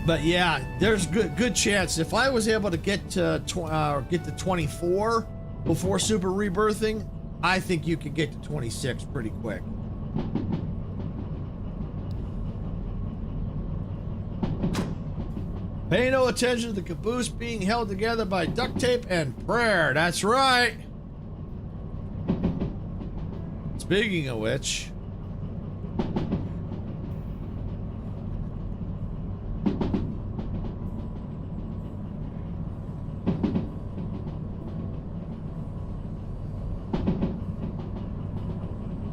But yeah, there's good chance if I was able to get to 24 before super rebirthing, I think you could get to 26 pretty quick. Pay no attention to the caboose being held together by duct tape and prayer. That's right. Speaking of which,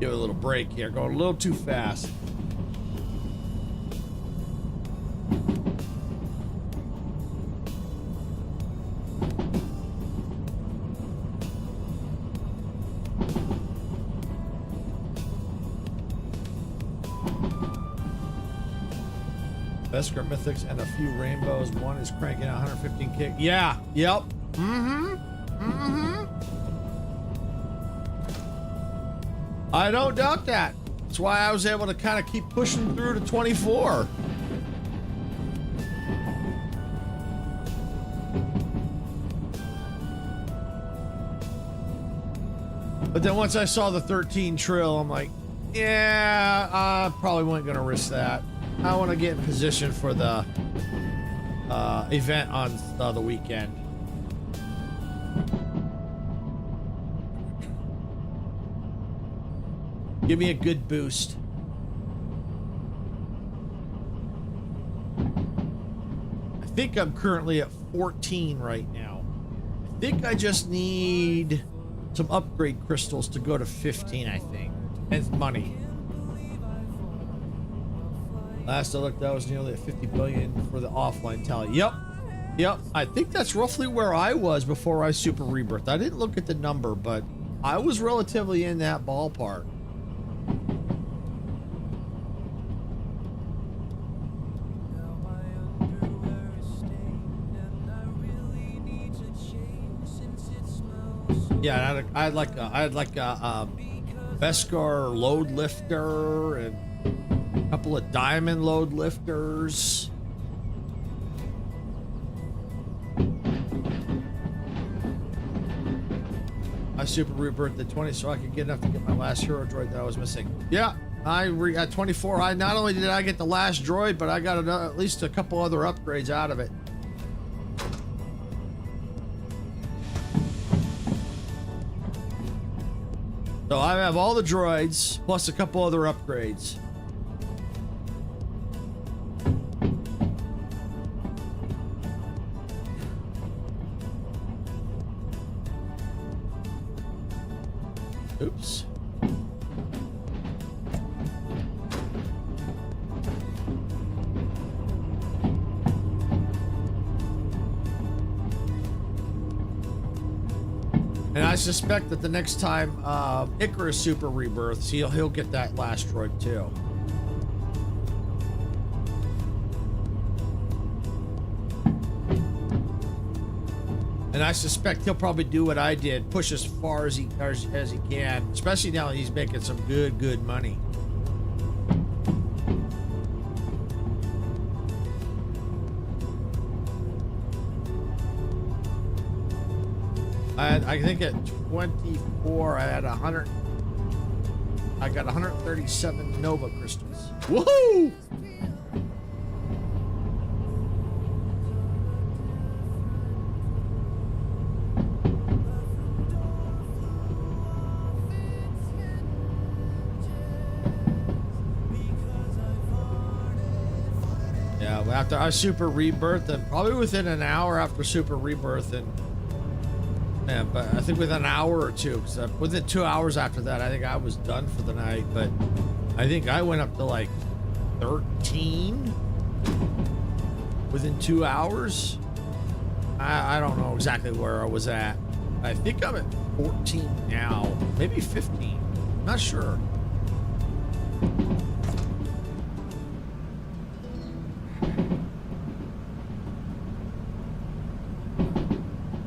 give it a little break here, going a little too fast. Beskar mythics and a few rainbows. One is cranking out 115 kick. Yeah. Yep. I don't doubt that. That's why I was able to kind of keep pushing through to 24. But then once I saw the 13 trill, I'm like, yeah, I probably wasn't going to risk that. I want to get in position for the event on the weekend. Give me a good boost. I think I'm currently at 14 right now. I think I just need some upgrade crystals to go to 15, I think. And money. Last I looked, that was nearly at 50 billion for the offline tally. Yep. I think that's roughly where I was before I super rebirthed. I didn't look at the number, but I was relatively in that ballpark. Yeah, I had like a Beskar load lifter and a couple of diamond load lifters. I super rebirthed at 20 so I could get enough to get my last hero droid that I was missing. Yeah, at 24, I not only did I get the last droid, but I got at least a couple other upgrades out of it. So I have all the droids plus a couple other upgrades. Oops. And I suspect that the next time Icarus super rebirths, he'll get that last droid too. And I suspect he'll probably do what I did, push as far as he can, especially now that he's making some good money. I think at 24 I had 100. I got 137 Nova crystals. Woohoo! Yeah, after I super rebirth, and probably within an hour after super rebirth, and yeah, but I think within an hour or two, because within 2 hours after that, I think I was done for the night. But I think I went up to like 13 within 2 hours. I don't know exactly where I was at. I think I'm at 14 now, maybe 15. Not sure.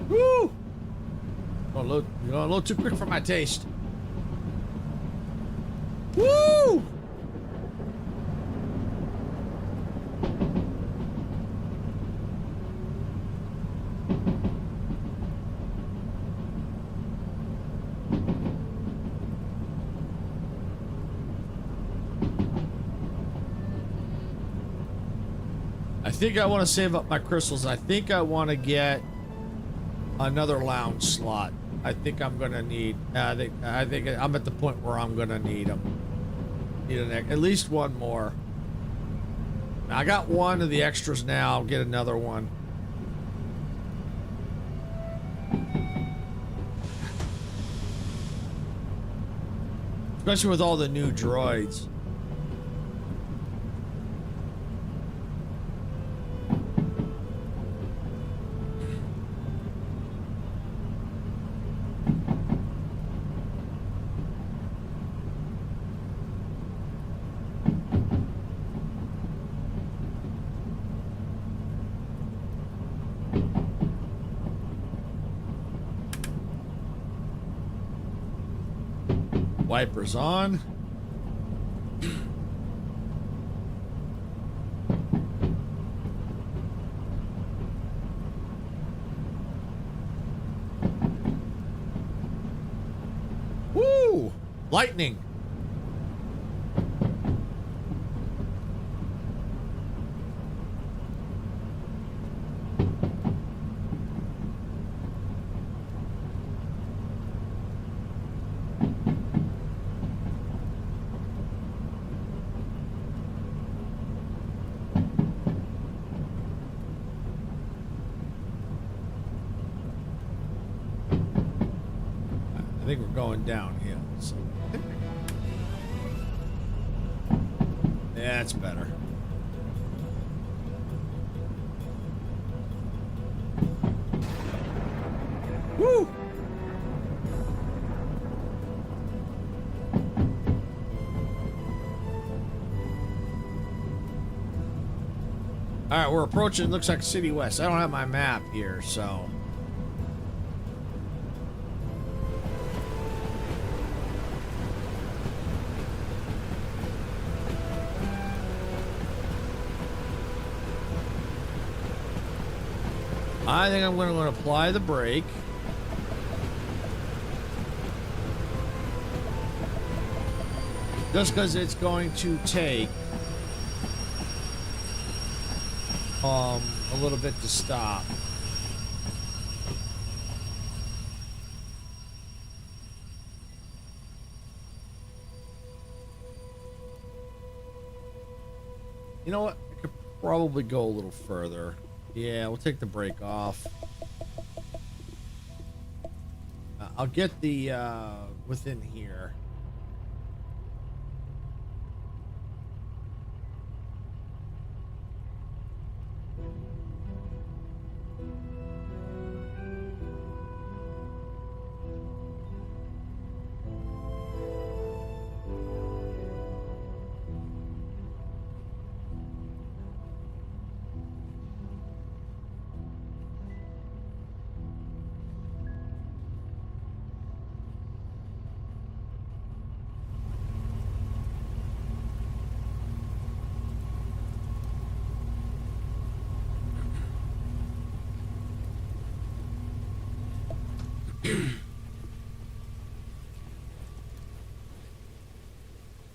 Woo! You're going a little too quick for my taste. Woo! I think I want to save up my crystals. I think I want to get another lounge slot. I think I'm gonna need. I think I'm at the point where I'm gonna need them. Need at least one more. I got one of the extras now. I'll get another one. Especially with all the new droids. Wipers on. Woo! Lightning. I think we're going downhill. So. Yeah, it's better. Woo! All right, we're approaching. Looks like City West. I don't have my map here, so. I think I'm going to apply the brake. Just because it's going to take a little bit to stop. You know what? I could probably go a little further. Yeah, we'll take the brake off. I'll get the within here.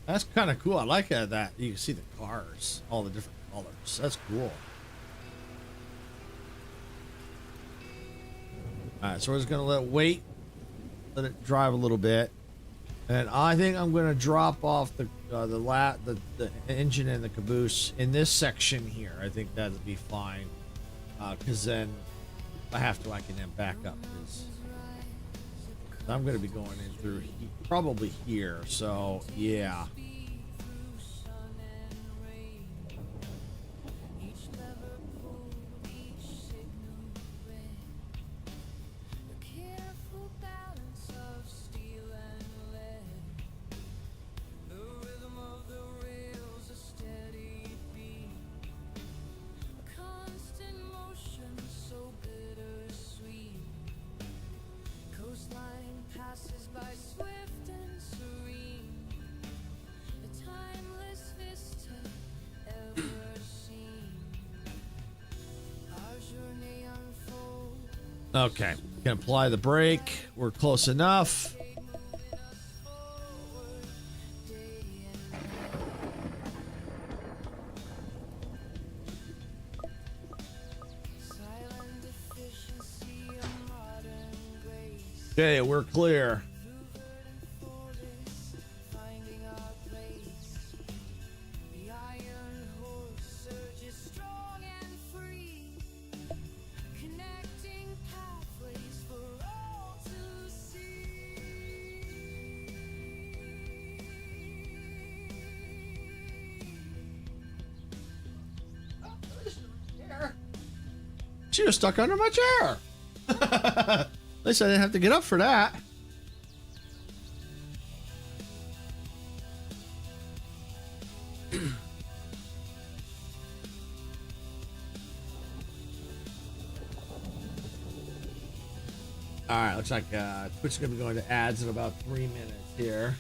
That's kind of cool. I like that you can see the cars, all the different colors. That's cool. All right, so we're just gonna let it drive a little bit, and I think I'm gonna drop off the engine and the caboose in this section here. I think that'd be fine, because then if I have to, I can then back up. I'm gonna be going in through probably here. So yeah. Okay, can apply the brake. We're close enough. Okay, we're clear. She was stuck under my chair. At least I didn't have to get up for that. All right, looks like Twitch is going to be going to ads in about 3 minutes here.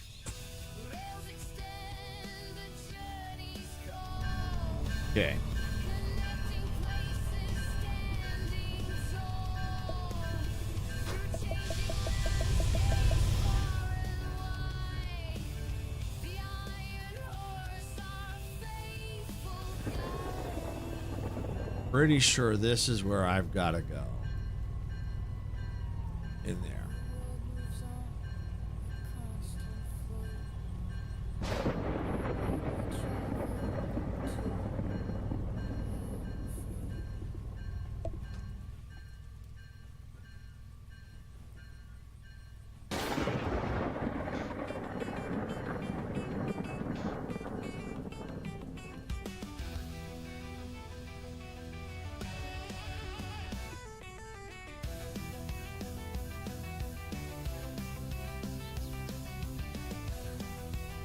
Okay. Pretty sure this is where I've got to go. In there.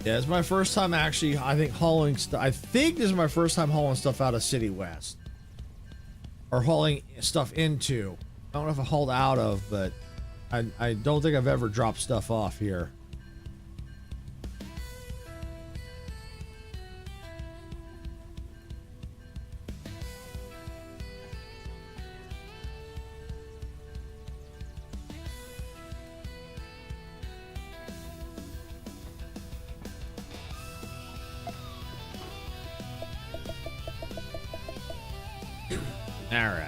Yeah, it's my first time actually, I think, hauling stuff. I think this is my first time hauling stuff out of City West. Or hauling stuff into. I don't know if I hauled out of, but I don't think I've ever dropped stuff off here. All right.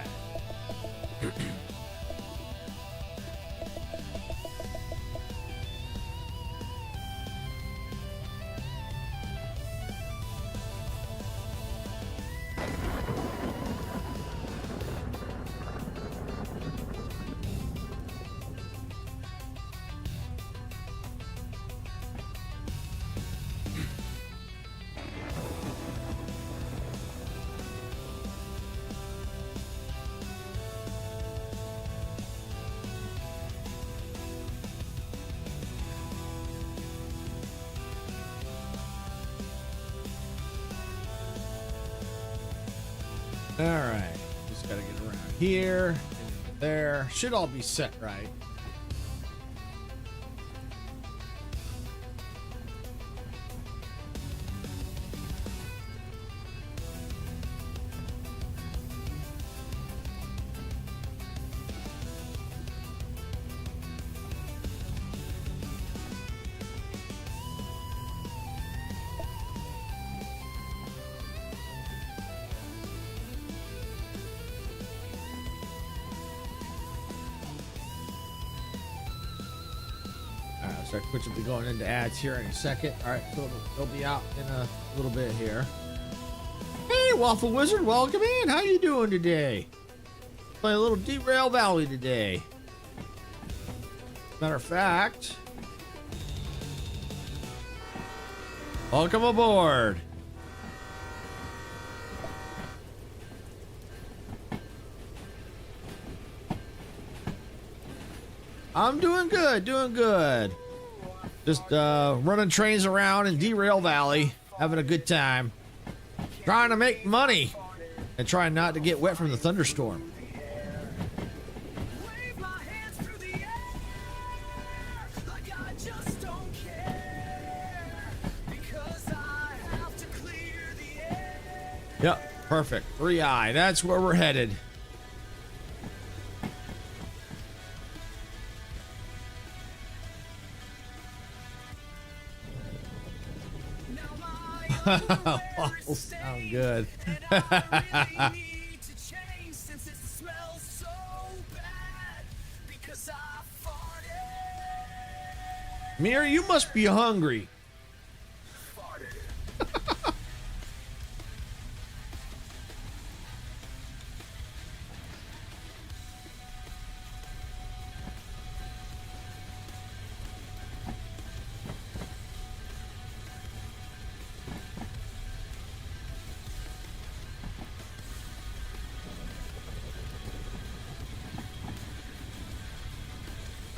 All right, just gotta get around here and there. Should all be set right. Start quickly going into ads here in a second. All right, so they'll be out in a little bit here. Hey, Waffle Wizard, welcome in. How you doing today? Playing a little Derail Valley today. Matter of fact, welcome aboard. I'm doing good, doing good. Just running trains around in Derail Valley, having a good time, trying to make money, and trying not to get wet from the thunderstorm. Wave my hands through the air like I just don't care because I have to clear the air. Yep, perfect. 3i, that's where we're headed. Waffles sound good. And I really need to change since it smells so bad because I farted. Mir, you must be hungry.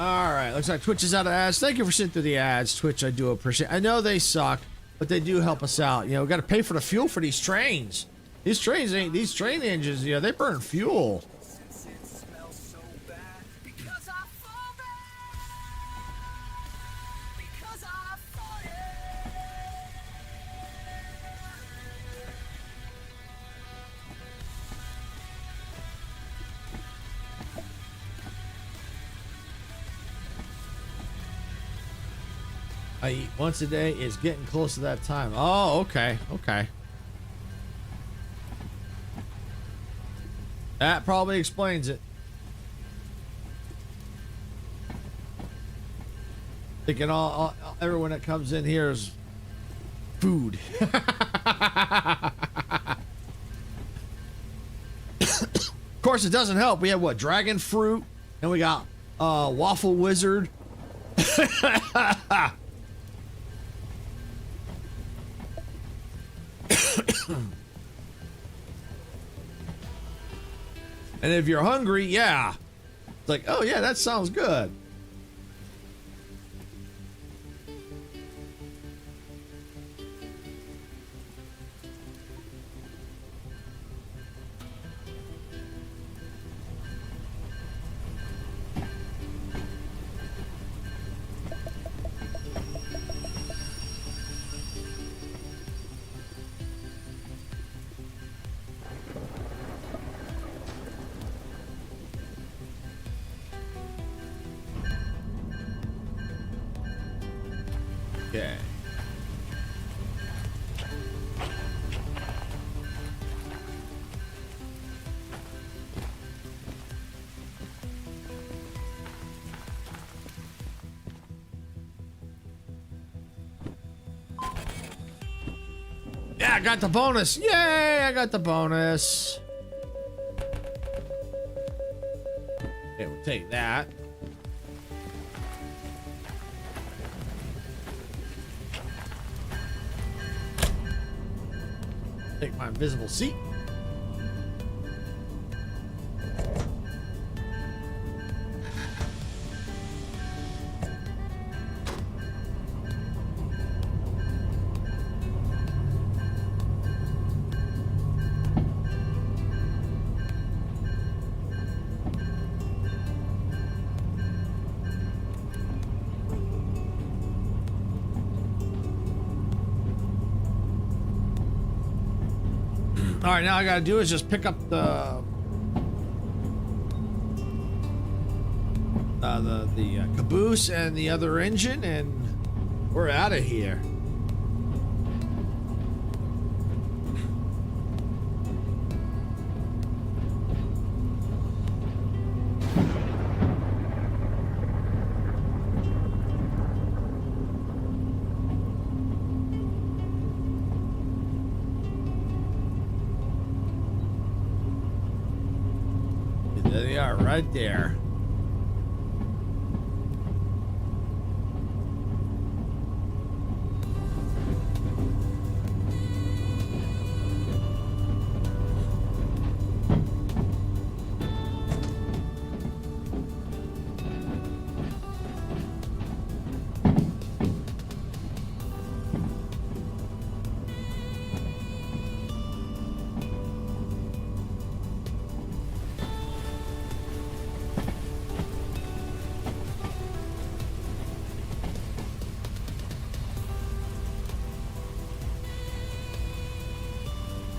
All right, looks like Twitch is out of ads. Thank you for sitting through the ads, Twitch. I do appreciate. I know they suck, but they do help us out. You know, we got to pay for the fuel for these trains. These trains ain't. These train engines, you know, they burn fuel. Since it smells so bad because I farted. Because I farted. I eat once a day. Is getting close to that time. Oh, okay, okay. That probably explains it. Thinking all everyone that comes in here is food. Of course, it doesn't help. We have what? Dragon fruit, and we got Waffle Wizard. And if you're hungry, yeah. It's like, oh yeah, that sounds good. Okay. I got the bonus. Yay, I got the bonus. Okay, we'll take that. Take my invisible seat. All right, now I gotta do is just pick up the caboose and the other engine, and we're out of here. There they are, right there.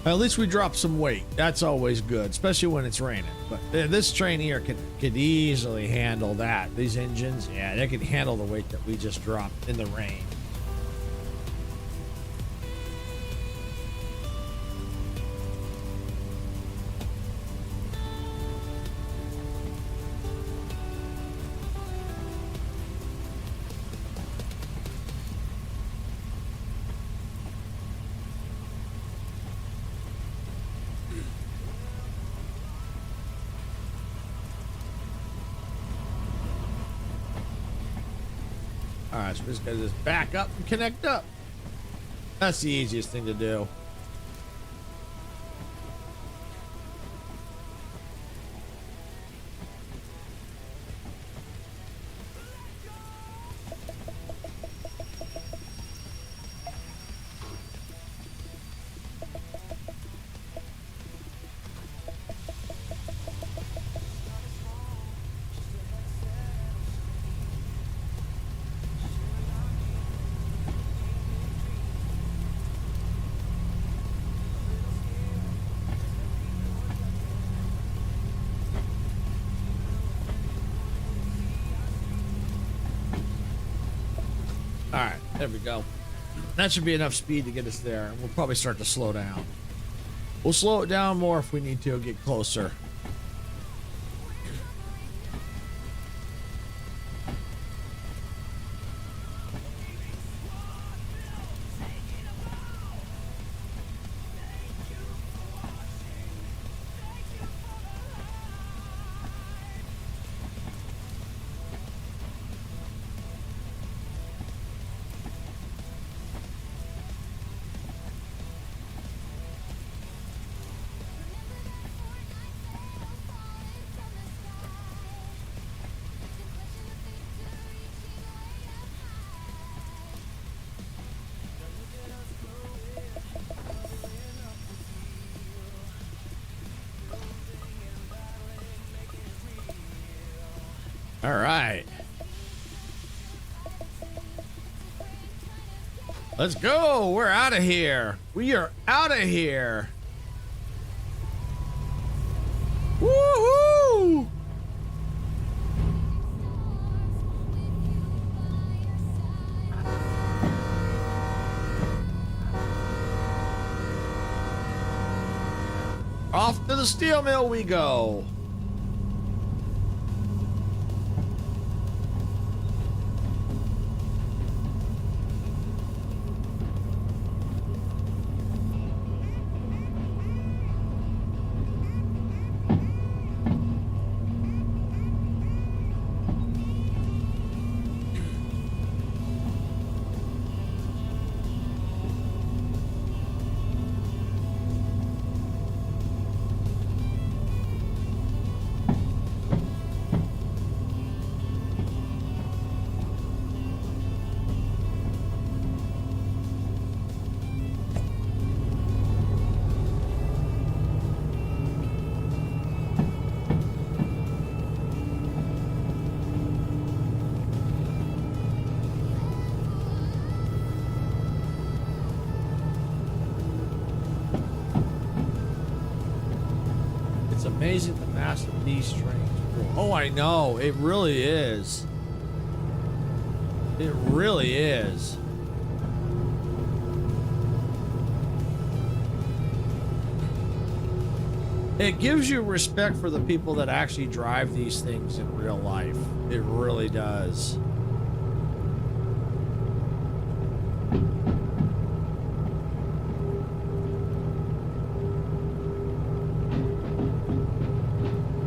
At least we dropped some weight. That's always good, especially when it's raining. But this train here could easily handle that. These engines, yeah, they could handle the weight that we just dropped in the rain. All right, so we're just gonna just back up and connect up. That's the easiest thing to do. All right, there we go. That should be enough speed to get us there, and we'll probably start to slow down. We'll slow it down more if we need to get closer. All right. Let's go. We're out of here. We are out of here. Woohoo! Off to the steel mill we go. amazing the massive these trains pull. Oh, I know. It really is. It really is. It gives you respect for the people that actually drive these things in real life. It really does.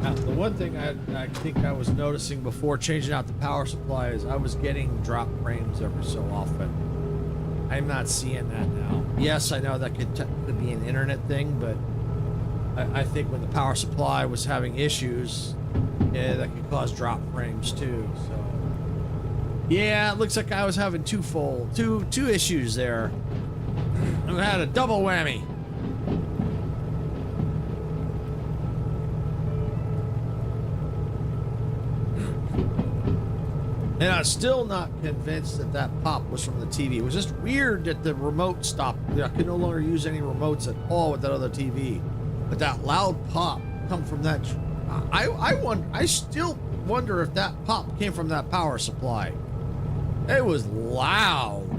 Now, the one thing I think I was noticing before changing out the power supply is I was getting drop frames every so often. I'm not seeing that now. Yes, I know that could be an internet thing, but I think when the power supply was having issues, yeah, that could cause drop frames too. So, yeah, it looks like I was having two issues there. I had a double whammy. And I'm still not convinced that that pop was from the TV. It was just weird that the remote stopped. I could no longer use any remotes at all with that other TV. But that loud pop come from that. I still wonder if that pop came from that power supply. It was loud.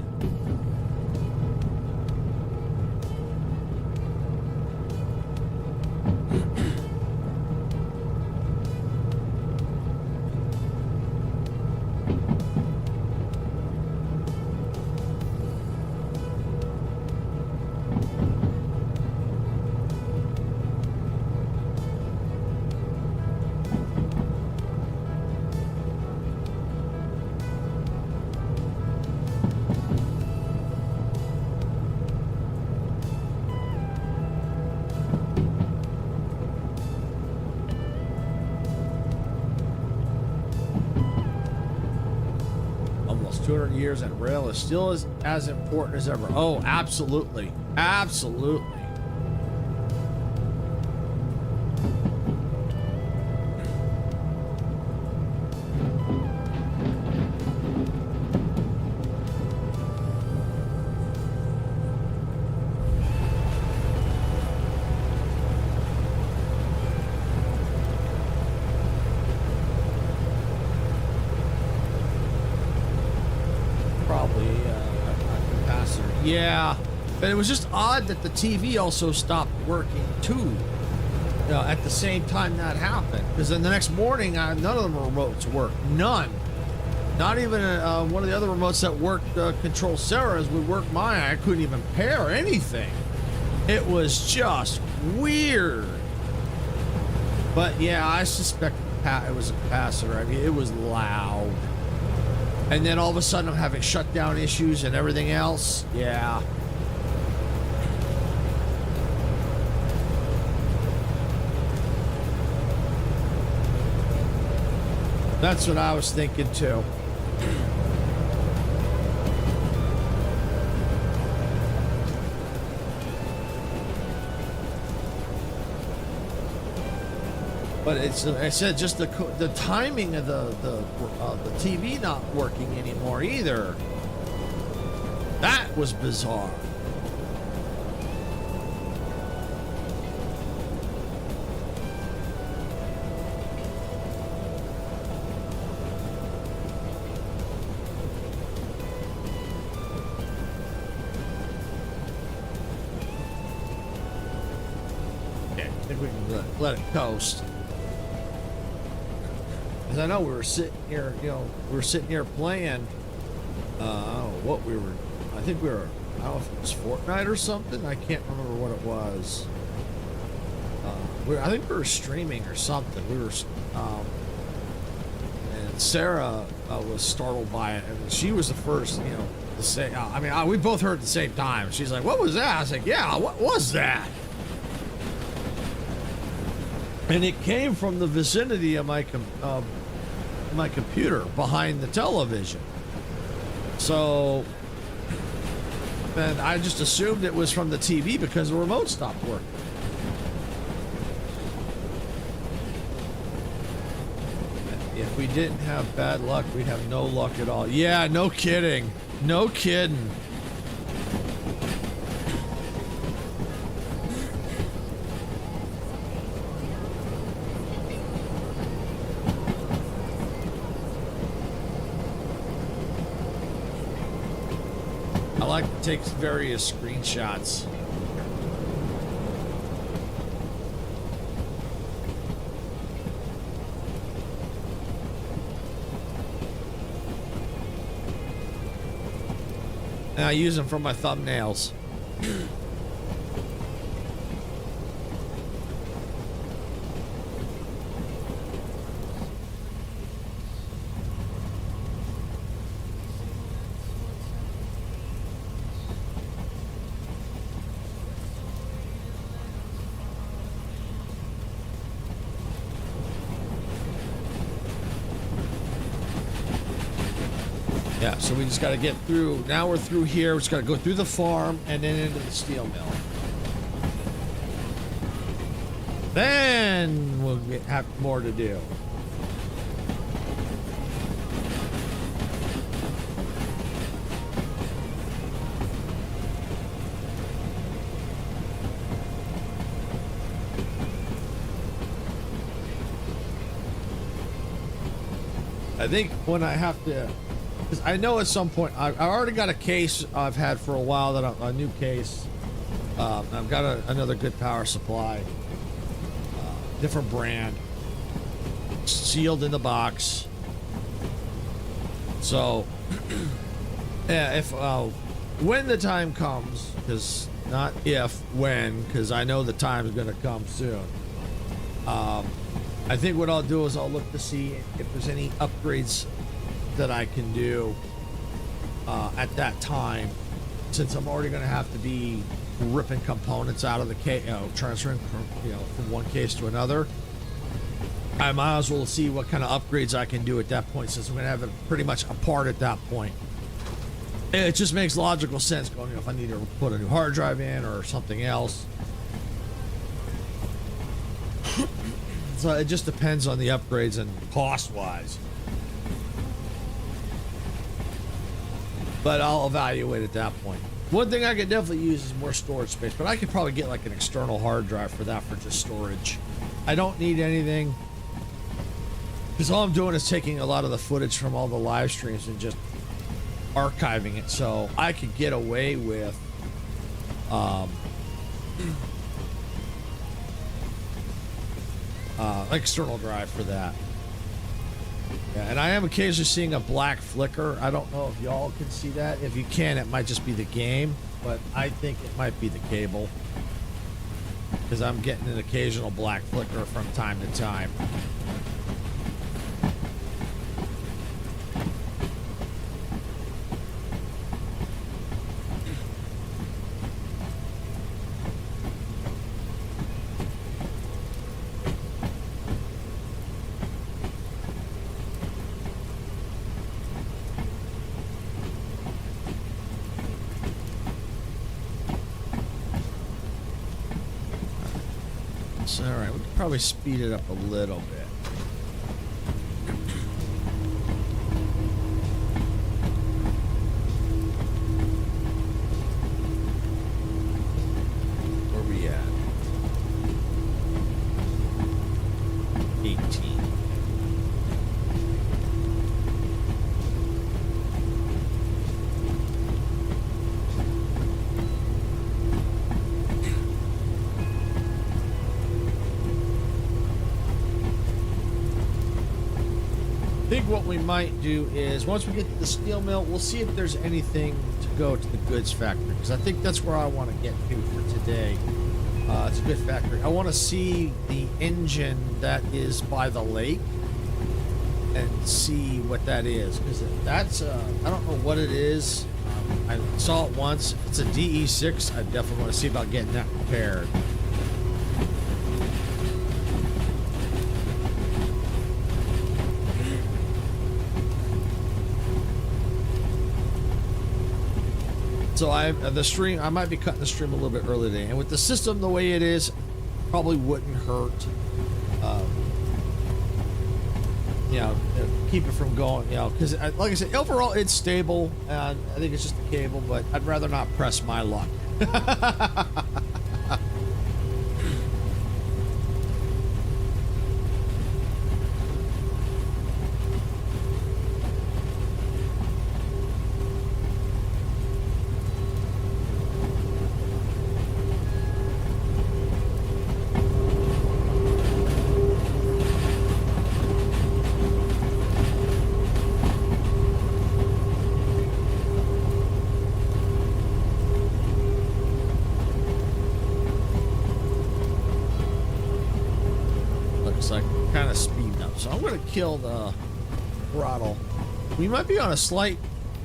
Almost 200 years and rail is still as important as ever. Oh, absolutely. Absolutely. Yeah, but it was just odd that the TV also stopped working too. At the same time that happened, because then the next morning, none of the remotes worked. None. Not even one of the other remotes that worked control Sarah's would work mine. I couldn't even pair anything. It was just weird. But yeah, I suspect it was a capacitor. I mean, it was loud. And then all of a sudden I'm having shutdown issues and everything else. Yeah. That's what I was thinking too. But I said just the timing of the TV not working anymore either. That was bizarre. Yeah, I think we can let it coast. I know we were sitting here, playing, what we were, I think we were, I don't know if it was Fortnite or something. I can't remember what it was. I think we were streaming or something. We were, and Sarah was startled by it, and she was the first, to say, we both heard at the same time. She's like, "What was that?" I was like, "Yeah, what was that?" And it came from the vicinity of my computer behind the television. So then I just assumed it was from the TV because the remote stopped working. If we didn't have bad luck, we'd have no luck at all. Yeah, no kidding. No kidding. I like to take various screenshots. And I use them for my thumbnails. Yeah, so we just got to get through. Now we're through here. We just got to go through the farm and then into the steel mill. Then we'll have more to do. I think when I have to, because I know at some point I already got a case I've had for a while, that a new case. I've got another good power supply, different brand, sealed in the box. So yeah, if when the time comes, because not if, when, because I know the time is going to come soon. I think what I'll do is I'll look to see if there's any upgrades that I can do at that time, since I'm already going to have to be ripping components out of the case, transferring from one case to another. I might as well see what kind of upgrades I can do at that point, since I'm going to have it pretty much apart at that point. It just makes logical sense going, if I need to put a new hard drive in or something else. So it just depends on the upgrades and cost-wise. But I'll evaluate at that point. One thing I could definitely use is more storage space, but I could probably get like an external hard drive for that, for just storage. I don't need anything, because all I'm doing is taking a lot of the footage from all the live streams and just archiving it, so I could get away with external drive for that. Yeah, and I am occasionally seeing a black flicker. I don't know if y'all can see that. If you can, it might just be the game, but I think it might be the cable, because I'm getting an occasional black flicker from time to time. All right, we could probably speed it up a little bit. Where we at? 18. I think what we might do is, once we get to the steel mill, we'll see if there's anything to go to the goods factory, because I think that's where I want to get to for today. It's a good factory. I want to see the engine that is by the lake and see what that is, because that's I don't know what it is. I saw it once. If it's a DE6, I definitely want to see about getting that repaired. So I might be cutting the stream a little bit early today, and with the system the way it is, probably wouldn't hurt. Keep it from going. Because like I said, overall it's stable, and I think it's just the cable. But I'd rather not press my luck. Yep, so I'm going to kill the throttle. We might be on a slight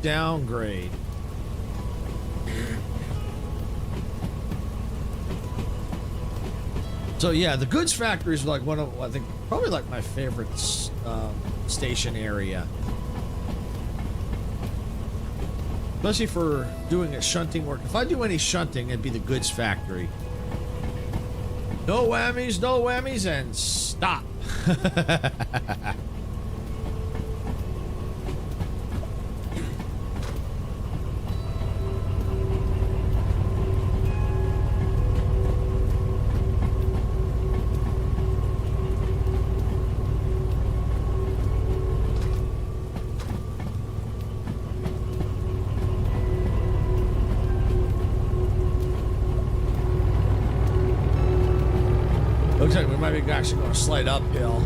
downgrade. So yeah, the goods factory is like one of, I think, probably like my favorite station area. Especially for doing a shunting work. If I do any shunting, it'd be the goods factory. No whammies, and stop. Looks like we might be actually going to slide uphill.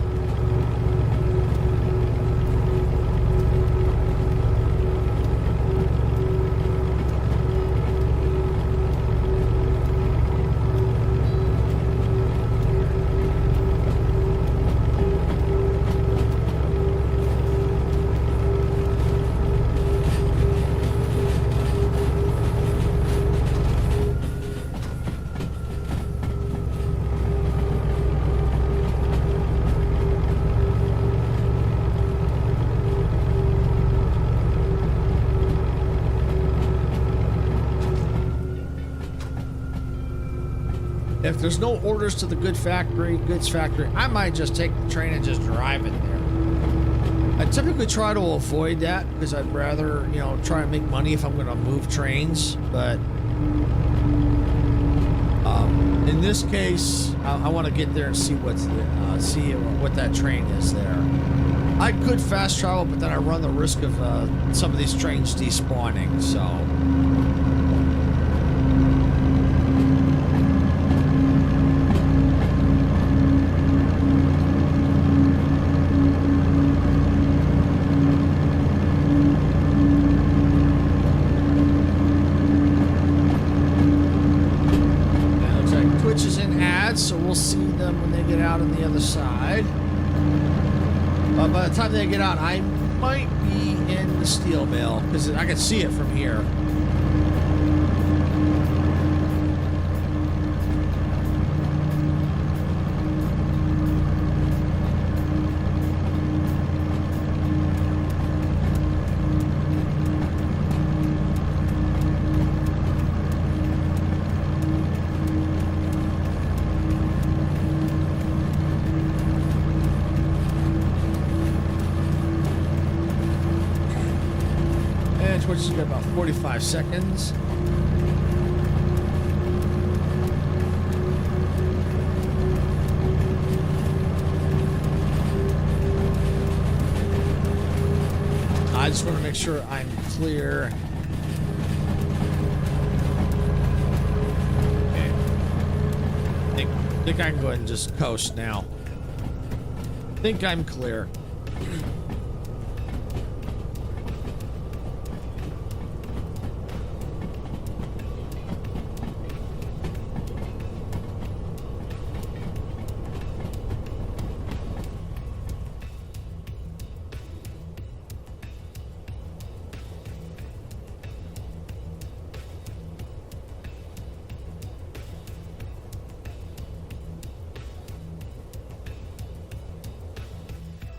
If there's no orders to the goods factory, I might just take the train and just drive it there. I typically try to avoid that because I'd rather, you know, try and make money if I'm going to move trains. But in this case, I want to get there and see what's see what that train is there. I could fast travel, but then I run the risk of some of these trains despawning. So. So we'll see them when they get out on the other side. By the time they get out, I might be in the steel mill because I can see it from here. Which is about 45 seconds. I just want to make sure I'm clear. Okay. I think I can go ahead and just coast now. I think I'm clear.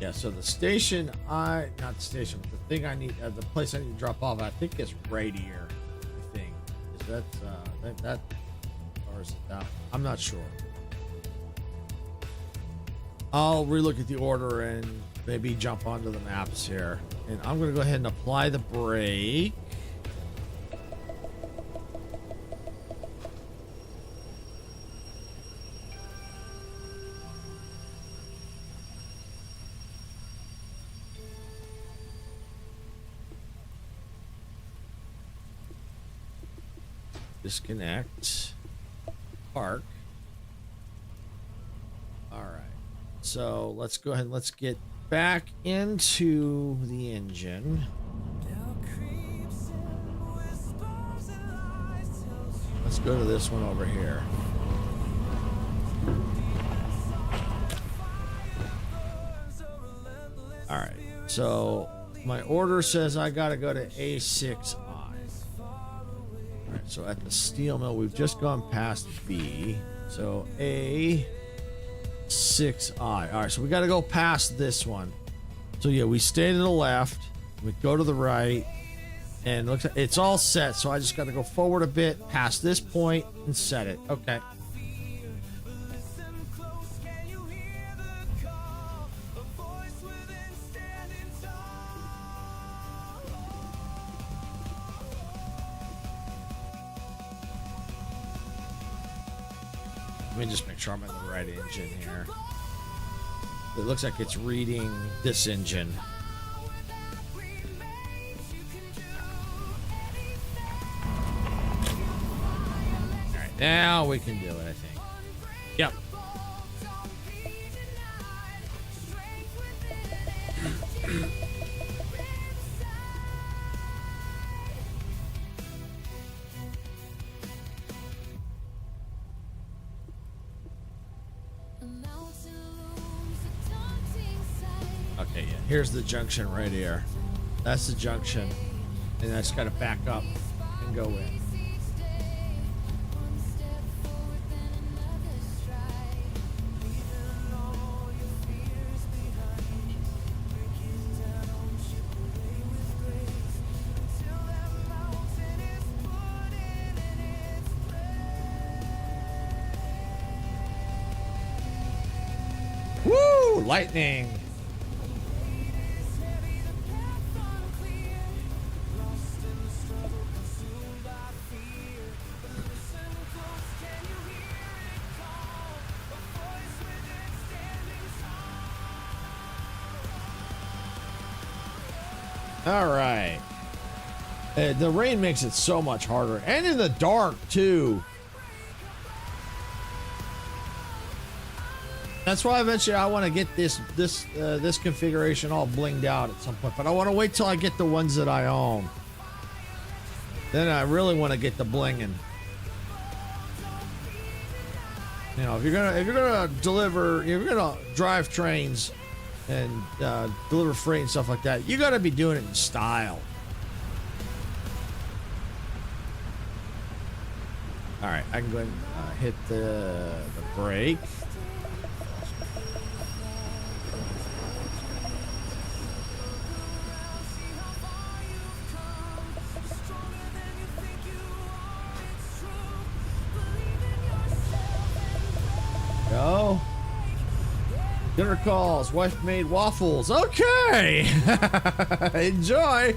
Yeah, so the station, not the station, but the thing I need, the place I need to drop off, I think it's right here. I think is that, or is it that? I'm not sure. I'll relook at the order and maybe jump onto the maps here, and I'm gonna go ahead and apply the brake. Disconnect. Park. All right. So let's go ahead and let's get back into the engine. Let's go to this one over here. All right. So my order says I got to go to A6I. All right. So at the steel mill, we've just gone past B. So A6I. All right. So we got to go past this one. So yeah, we stay to the left. We go to the right. And it looks like it's all set. So I just got to go forward a bit past this point and set it. Okay. Let me just make sure I'm in the right engine here. It looks like it's reading this engine. Alright, now we can do it, I think. Yep. Okay, yeah. Here's the junction right here. That's the junction. And I just got to back up and go in. Woo! Lightning! All right. The rain makes it so much harder, and in the dark too. That's why eventually I want to get this configuration all blinged out at some point, but I want to wait till I get the ones that I own. Then I really want to get the blinging. You know, if you're gonna drive trains and deliver freight and stuff like that, you got to be doing it in style. All right, I can go ahead and hit the brake. Go. Dinner calls. Wife made waffles. Okay. Enjoy.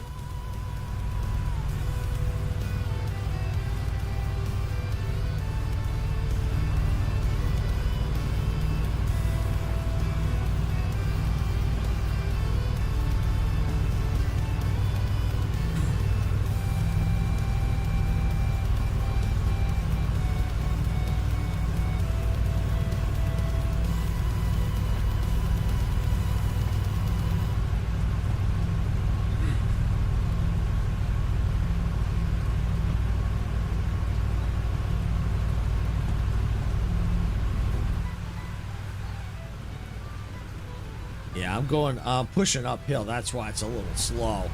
Yeah, I'm pushing uphill. That's why it's a little slow.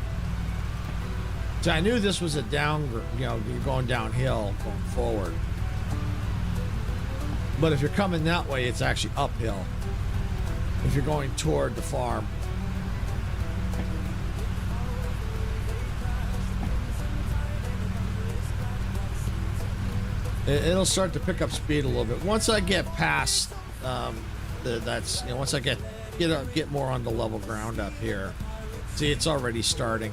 So I knew this was a down, you're going downhill, going forward. But if you're coming that way, it's actually uphill. If you're going toward the farm. It'll start to pick up speed a little bit. Once I get past, once I get more on the level ground up here. See, it's already starting.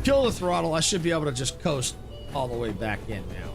Kill the throttle. I should be able to just coast all the way back in now.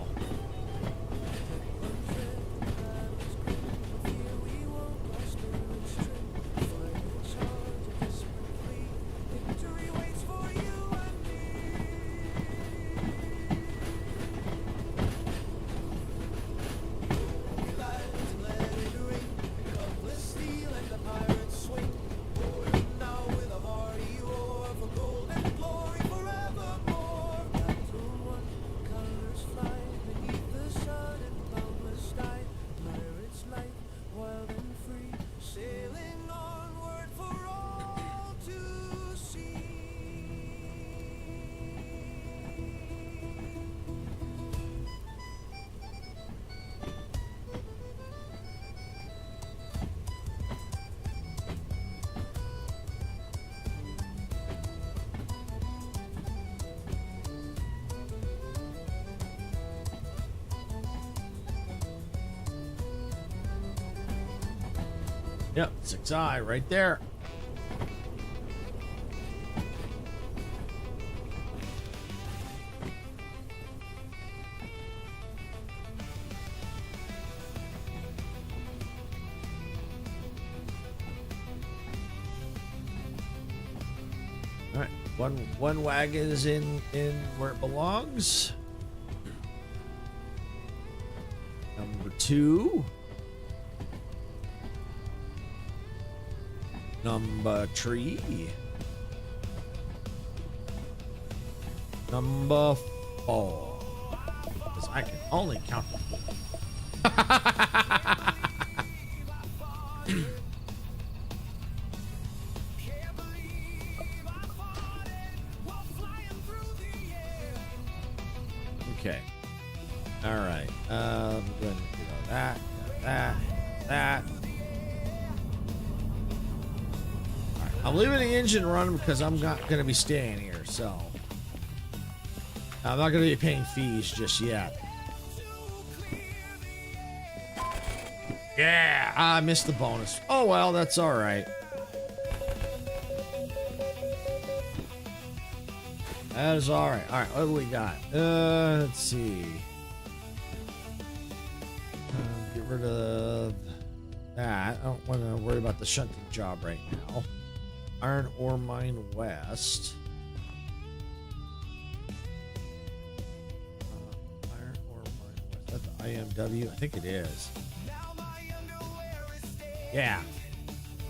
Yep, 6i right there. All right, one wagon is in where it belongs. Number 2. Number 3. Number 4. Because I can only count to 4. Okay. All right. Go ahead and do all that. That. All right. I'm leaving the engine running because I'm not going to be staying here, so I'm not going to be paying fees just yet. Yeah, I missed the bonus. Oh well, that's all right. That is all right. All right, what do we got? Let's see. Get rid of that. I don't want to worry about the shunting job right now. Iron Ore Mine West. Iron Ore Mine West. Is that the IMW? I think it is. Yeah.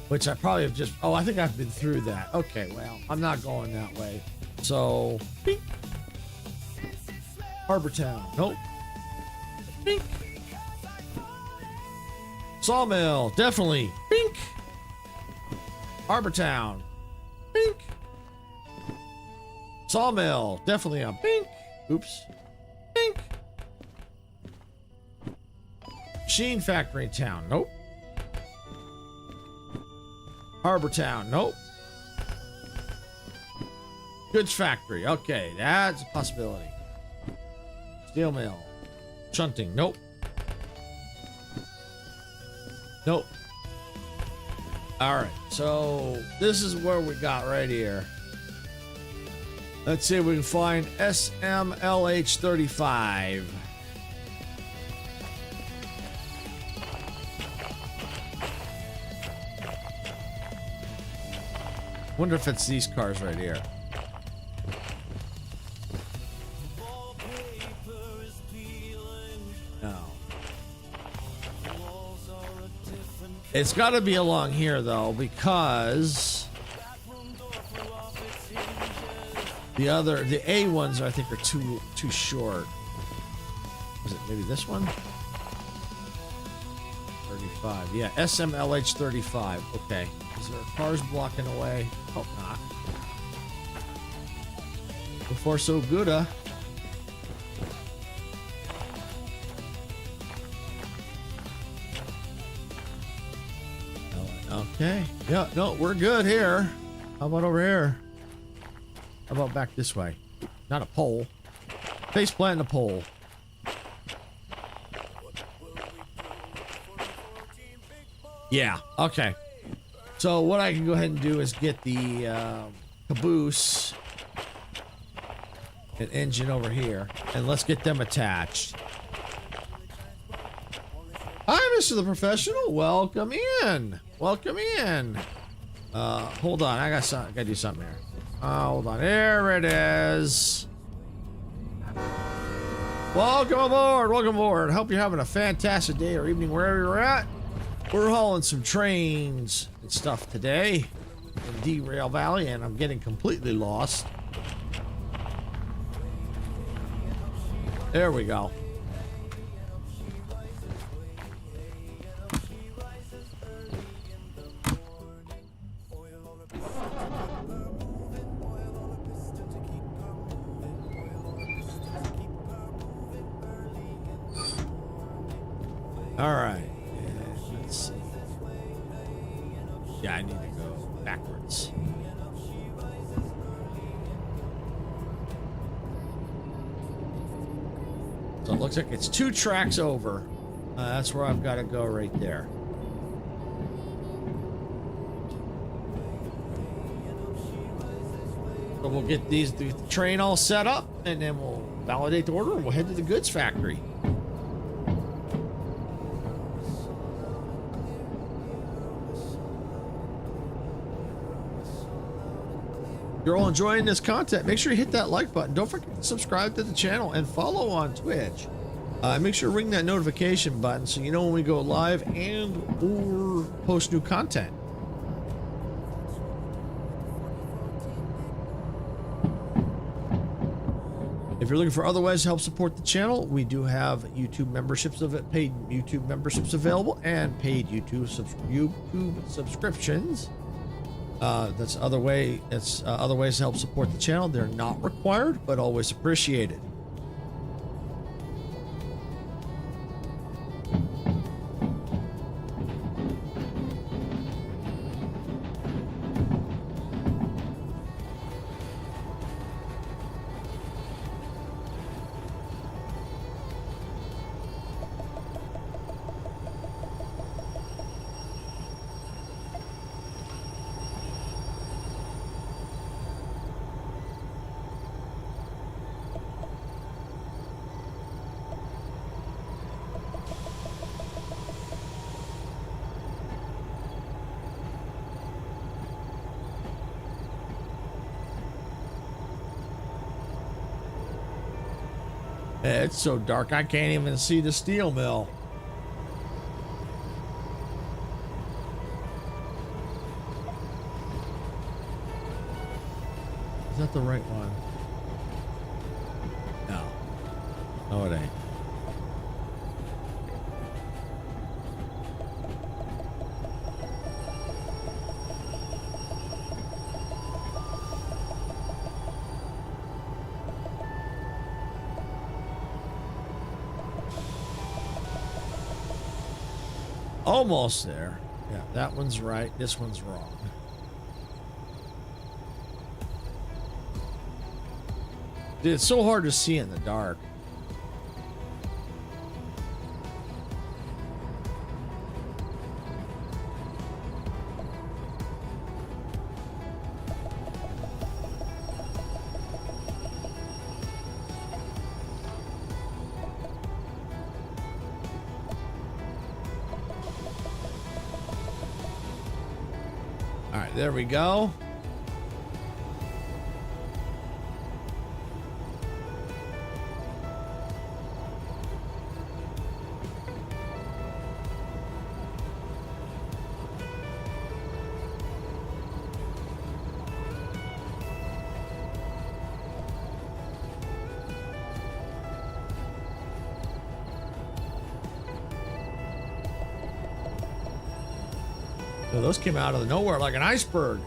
Which I probably have just... Oh, I think I've been through that. Okay, well, I'm not going that way. So, bink. Harbor Town. Nope. Bink. Sawmill. Definitely. Bink. Harbor Town. Bink. Sawmill. Definitely a bink. Oops. Bink. Machine Factory Town. Nope. Harbor Town. Nope. Goods Factory. Okay, that's a possibility. Steel Mill. Shunting. Nope. Nope. All right, so this is where we got right here. Let's see if we can find SMLH35. Wonder if it's these cars right here. No. It's got to be along here though, because the A ones I think are too short. Was it maybe this one? 35. Yeah, SMLH 35. Okay. Is there cars blocking away? Hope not. So far so good, huh? Okay. Yeah, no, we're good here. How about over here? How about back this way? Not a pole. Face plant and a pole. Yeah, okay. So what I can go ahead and do is get the caboose and engine over here, and let's get them attached. Hi, Mr. the Professional. Welcome in. Welcome in. Hold on. I gotta do something here. Hold on. There it is. Welcome aboard. Welcome aboard. Hope you're having a fantastic day or evening wherever you're at. We're hauling some trains and stuff today in Derail Valley, and I'm getting completely lost. There we go. All right. Let's see. Yeah, I need to go backwards. So it looks like it's 2 tracks over. That's where I've got to go right there. So we'll get the train all set up, and then we'll validate the order, and we'll head to the goods factory. If you're all enjoying this content, make sure you hit that like button. Don't forget to subscribe to the channel and follow on Twitch. Make sure to ring that notification button so you know when we go live and or post new content. If you're looking for other ways to help support the channel, we do have YouTube memberships paid YouTube memberships available, and paid YouTube subscriptions. That's other ways to help support the channel. They're not required, but always appreciated. It's so dark I can't even see the steel mill. Is that the right one? No. No, it ain't. Almost there. Yeah, that one's right. This one's wrong. Dude, it's so hard to see in the dark. There we go. So those came out of nowhere like an iceberg.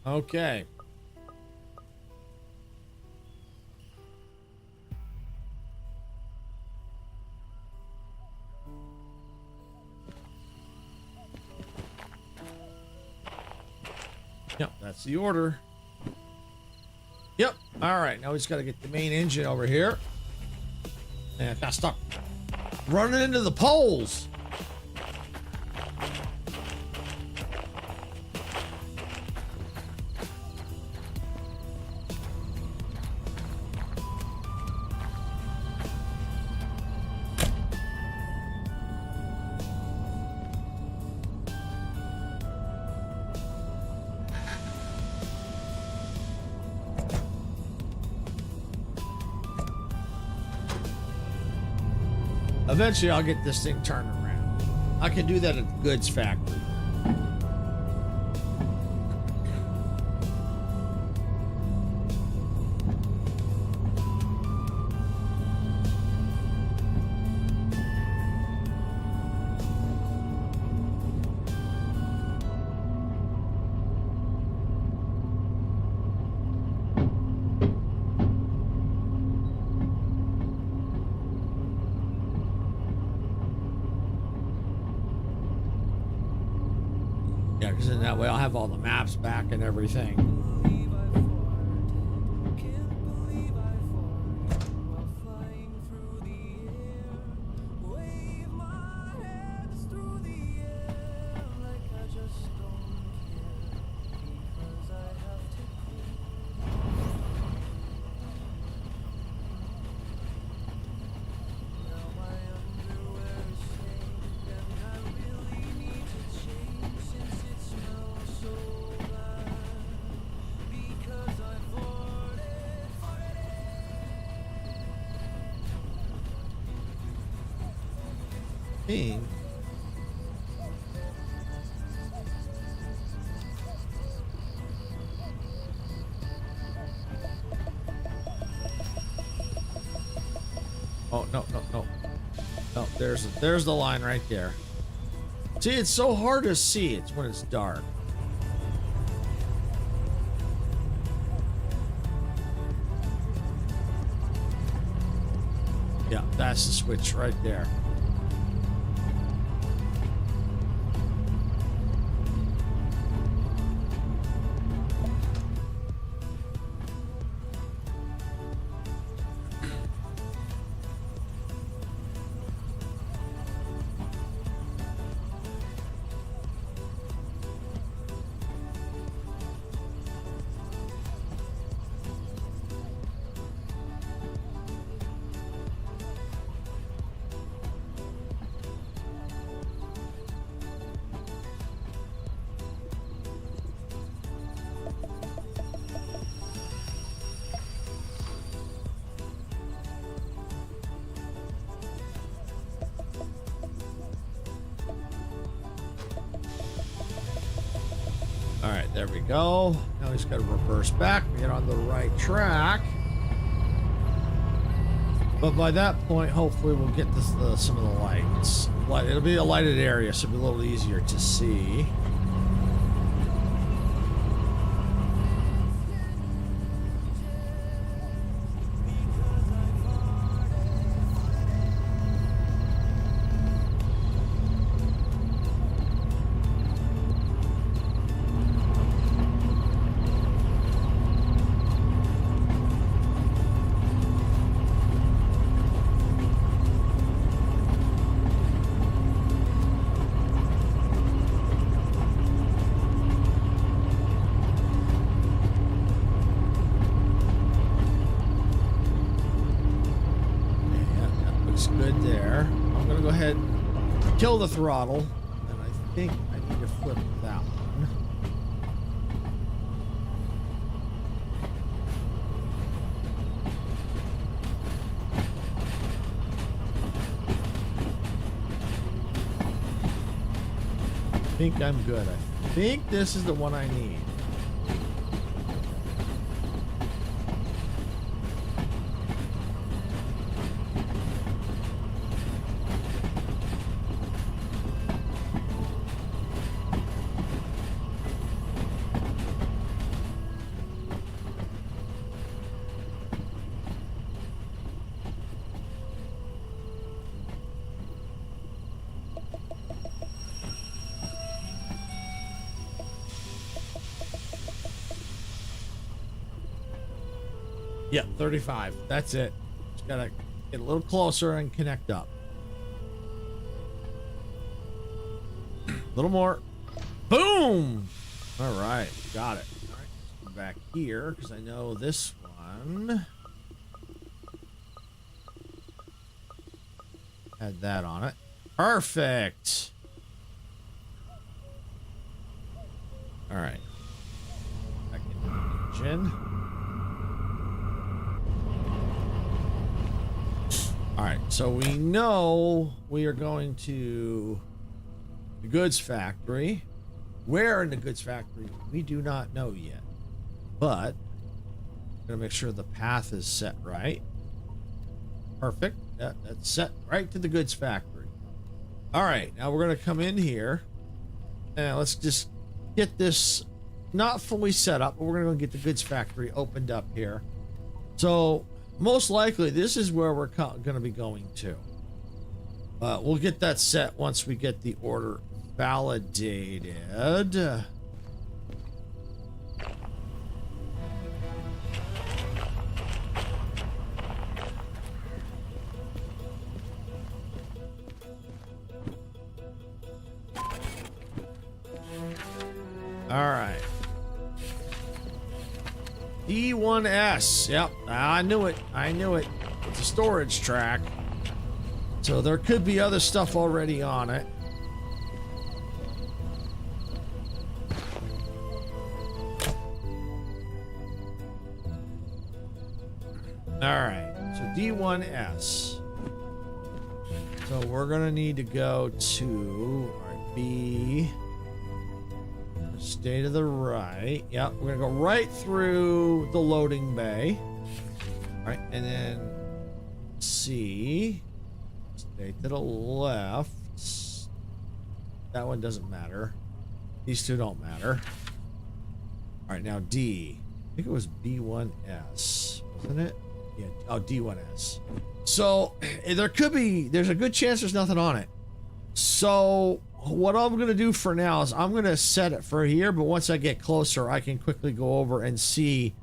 Okay. Yep, that's the order. Yep. All right, now we just got to get the main engine over here. And gotta stop running into the poles. Eventually, I'll get this thing turned around. I can do that at the goods factory. Yeah, because in that way I'll have all the maps back and everything. Oh, no, no, no. No, there's the line right there. See, it's so hard to see. It's when it's dark. Yeah, that's the switch right there. All right, there we go. Now he's got to reverse back, get on the right track. But by that point, hopefully we'll get this, some of the lights. It'll be a lighted area, so it'll be a little easier to see. Good there. I'm gonna go ahead and kill the throttle, and I think I need to flip that one. I think I'm good. I think this is the one I need. Yeah, 35. That's it. Just gotta get a little closer and connect up. A little more. Boom! All right, got it. All right, let's go back here because I know this one had that on it. Perfect. All right. Back in the engine. All right, so we know we are going to the goods factory. Where in the goods factory, we do not know yet. But I'm gonna make sure the path is set right. Perfect. That's set right to the goods factory. All right, now we're gonna come in here and let's just get this not fully set up, but we're gonna go get the goods factory opened up here. So most likely, this is where we're going to be going to. We'll get that set once we get the order validated. All right. D1S. Yep, I knew it. I knew it. It's a storage track. So there could be other stuff already on it. All right. So D1S. So we're going to need to go to B. Stay to the right. Yep, we're gonna go right through the loading bay. All right, and then C. Stay to the left. That one doesn't matter. These two don't matter. All right, now D. I think it was B1S, wasn't it? Yeah. Oh, D1S. So there's a good chance there's nothing on it. So what I'm going to do for now is I'm going to set it for here, but once I get closer, I can quickly go over and see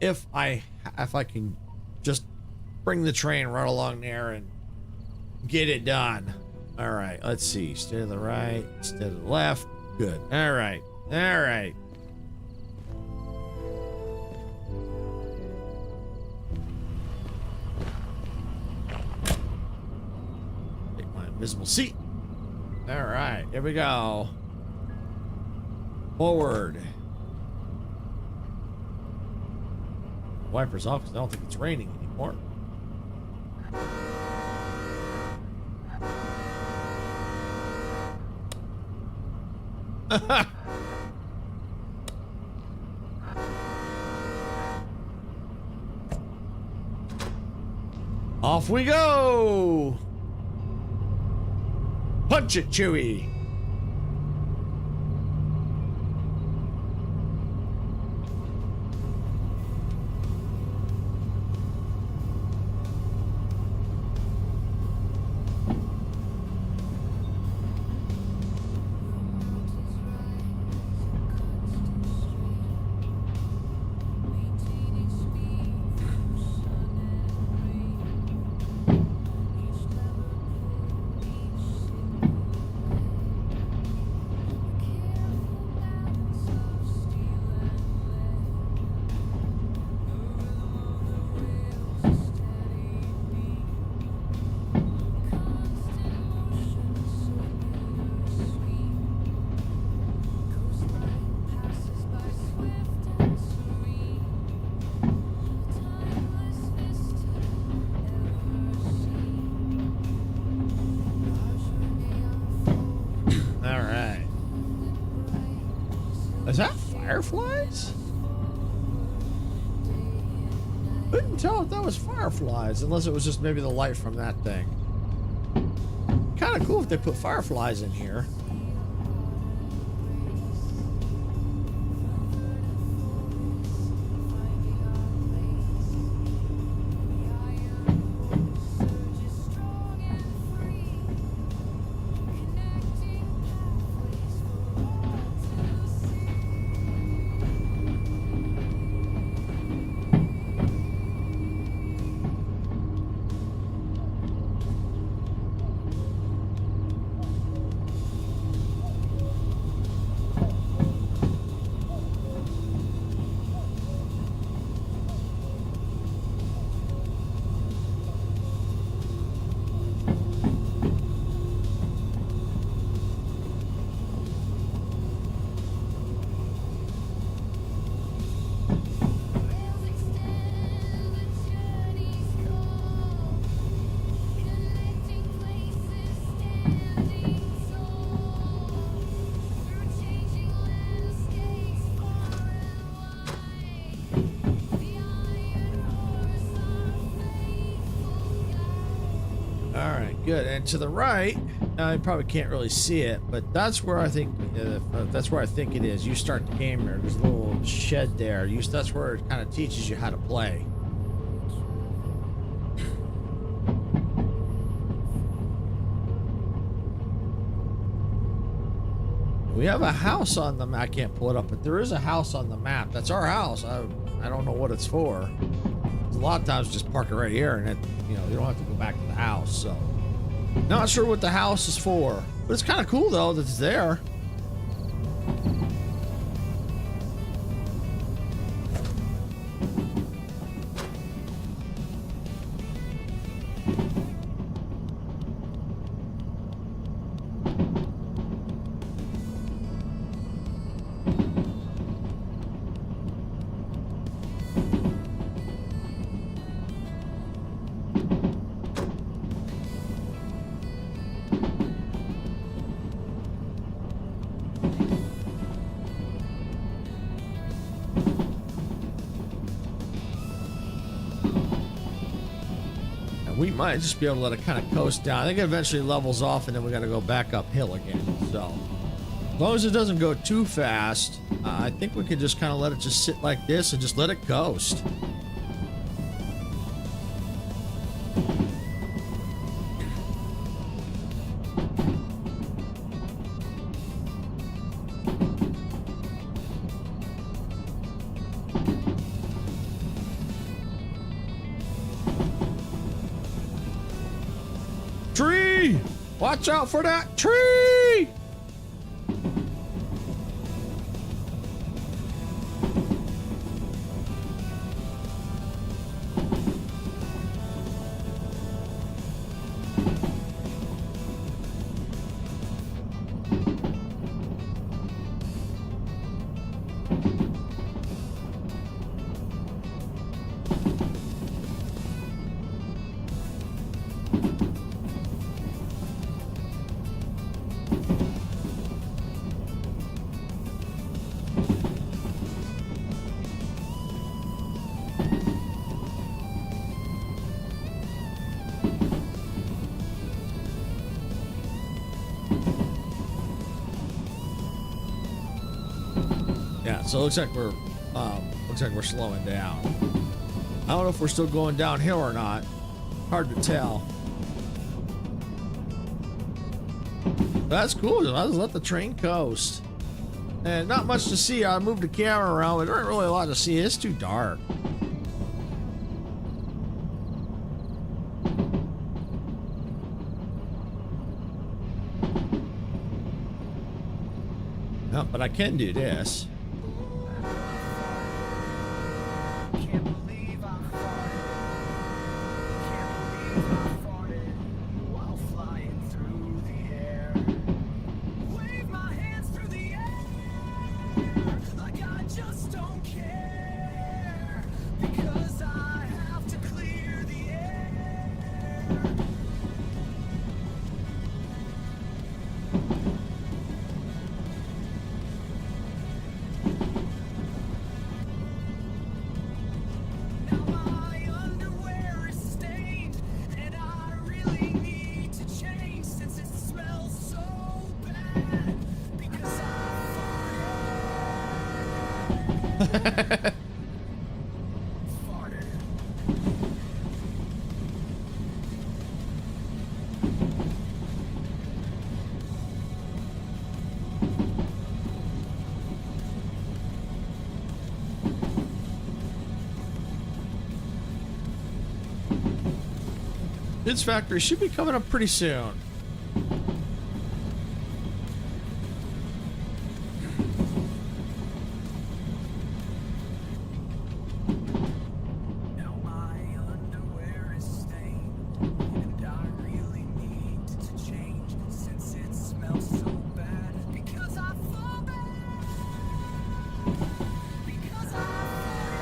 if I can just bring the train right along there and get it done. All right, let's see. Stay to the right, stay to the left. Good. All right. All right. Take my invisible seat. All right, here we go. Forward. Wipers off because I don't think it's raining anymore. Off we go. Punch it, Chewie. Is that fireflies? Couldn't tell if that was fireflies, unless it was just maybe the light from that thing. Kind of cool if they put fireflies in here. Good, and to the right, I probably can't really see it, but that's where I think it is. You start the game there. There's a little shed there. That's where it kind of teaches you how to play. We have a house on the map. I can't pull it up, but there is a house on the map. That's our house. I don't know what it's for. A lot of times just park it right here and it, you know, you don't have to go back to the house. So not sure what the house is for, but it's kind of cool though that it's there. We might just be able to let it kind of coast down. I think it eventually levels off and then we got to go back uphill again. So as long as it doesn't go too fast, I think we could just kind of let it just sit like this and just let it coast. Tree! Watch out for that tree! Yeah, so it looks like we're slowing down. I don't know if we're still going downhill or not. Hard to tell. That's cool. I'll just let the train coast. And not much to see. I moved the camera around, but there ain't really a lot to see. It's too dark. No, but I can do this. Can't believe I farted while flying through the air. Wave my hands through the air like I just don't care, because I have to clear the air. Now my underwear is stained, and I really need to change since it smells so bad, because I farted. Its factory should be coming up pretty soon. Now my underwear is stained, and I really need to change since it smells so bad, because I fall bad, because I farted.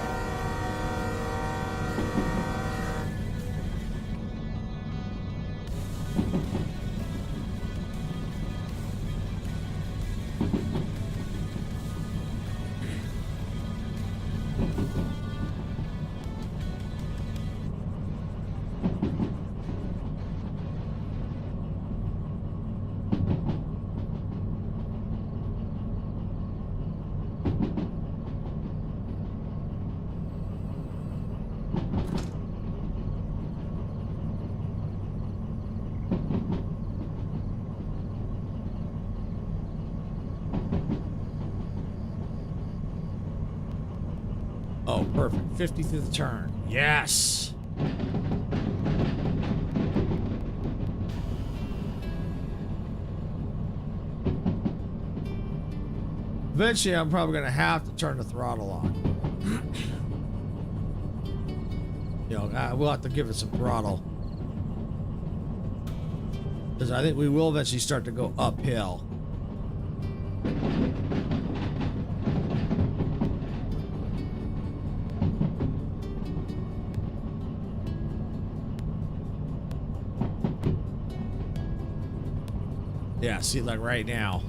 Perfect. 50 through the turn. Yes. Eventually, I'm probably going to have to turn the throttle on. You know, we'll have to give it some throttle. Because I think we will eventually start to go uphill. Yeah, see, like right now.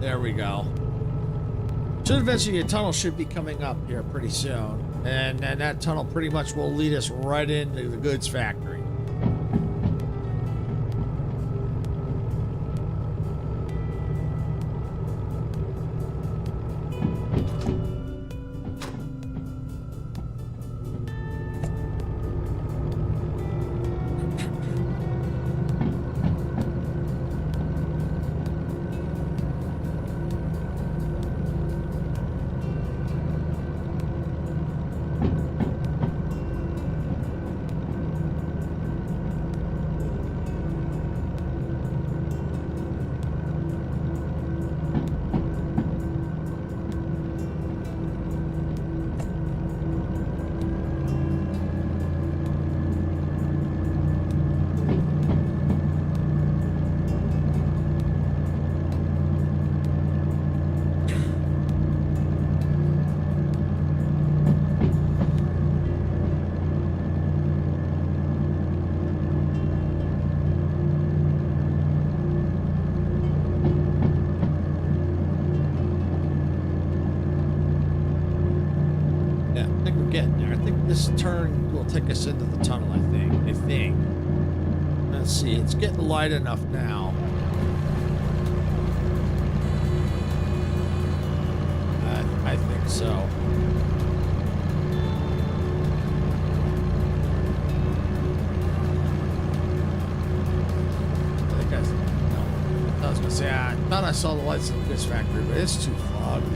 There we go. So eventually a tunnel should be coming up here pretty soon. And then that tunnel pretty much will lead us right into the goods factory. This turn will take us into the tunnel, I think. Let's see, it's getting light enough now. I think so. I was gonna say, I thought I saw the lights in this factory, but it's too foggy.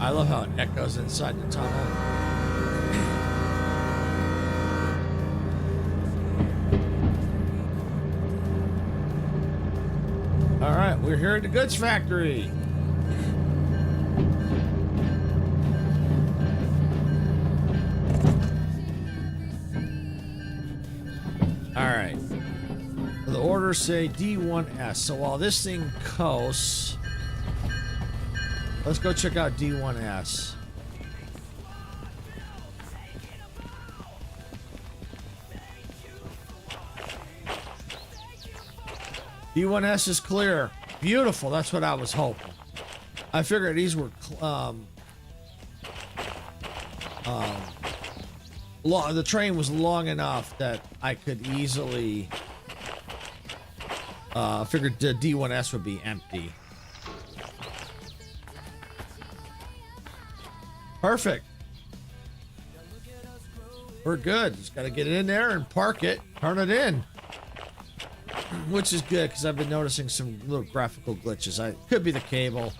I love how it echoes inside the tunnel. All right, we're here at the goods factory. All right. The orders say D1S. So while this thing coasts, let's go check out D1S. D1S is clear. Beautiful. That's what I was hoping. I figured these were The train was long enough that I could easily figured the D1S would be empty. Perfect. We're good. Just got to get it in there and park it, turn it in. Which is good because I've been noticing some little graphical glitches. Could be the cable.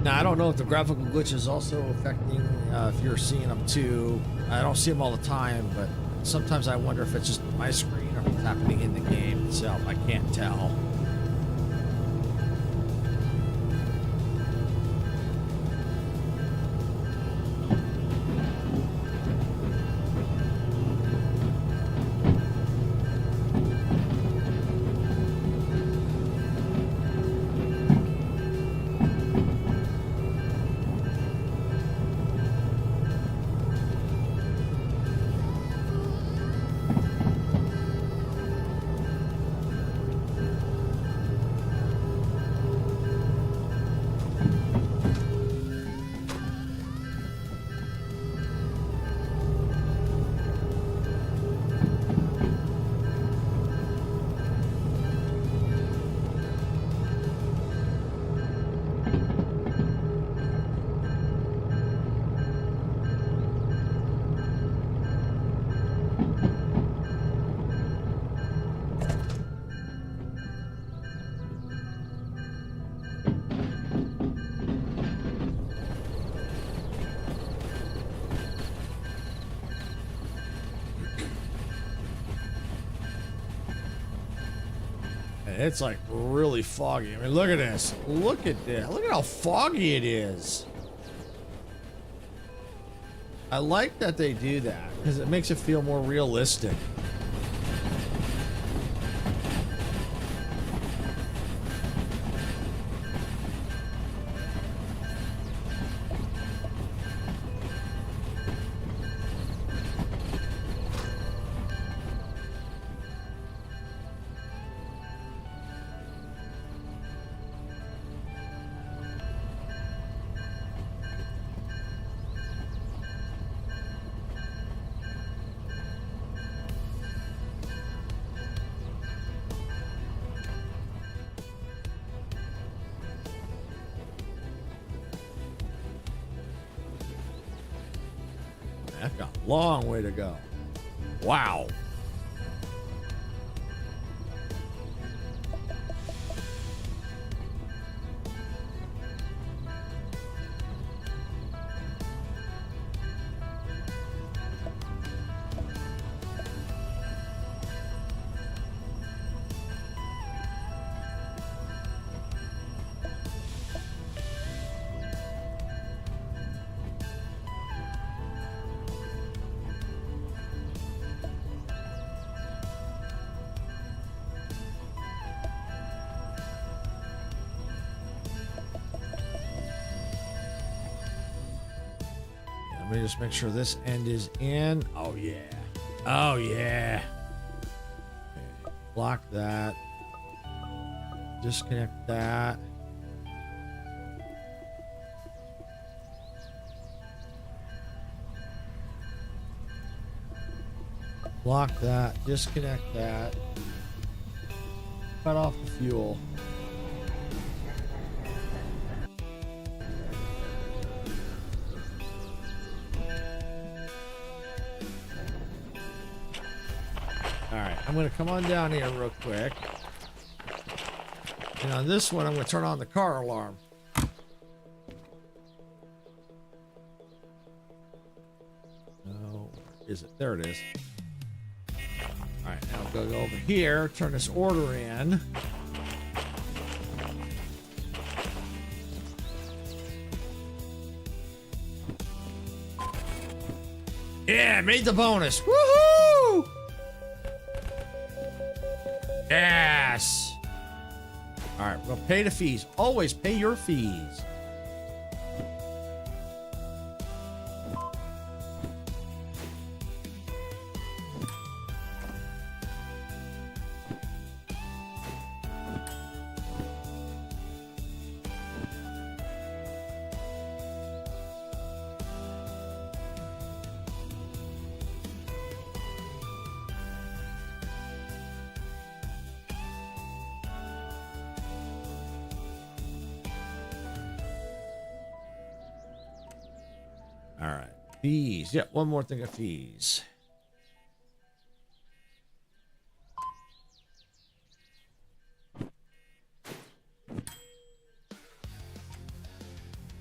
Now, I don't know if the graphical glitch is also affecting if you're seeing them too. I don't see them all the time, but sometimes I wonder if it's just my screen or if it's happening in the game itself. I can't tell. It's like really foggy. I mean, look at this. Look at this. Look at how foggy it is. I like that they do that because it makes it feel more realistic. That's got a long way to go. Wow. Let me just make sure this end is in. Oh, yeah. Oh, yeah. Okay. Block that. Disconnect that. Block that. Disconnect that. Cut off the fuel. Alright, I'm going to come on down here real quick. And on this one, I'm going to turn on the car alarm. No, is it? There it is. All right, now we'll go over here, turn this order in. Yeah, made the bonus. Woohoo! Yes. All right, we'll pay the fees. Always pay your fees. All right, fees. Yeah, one more thing of fees.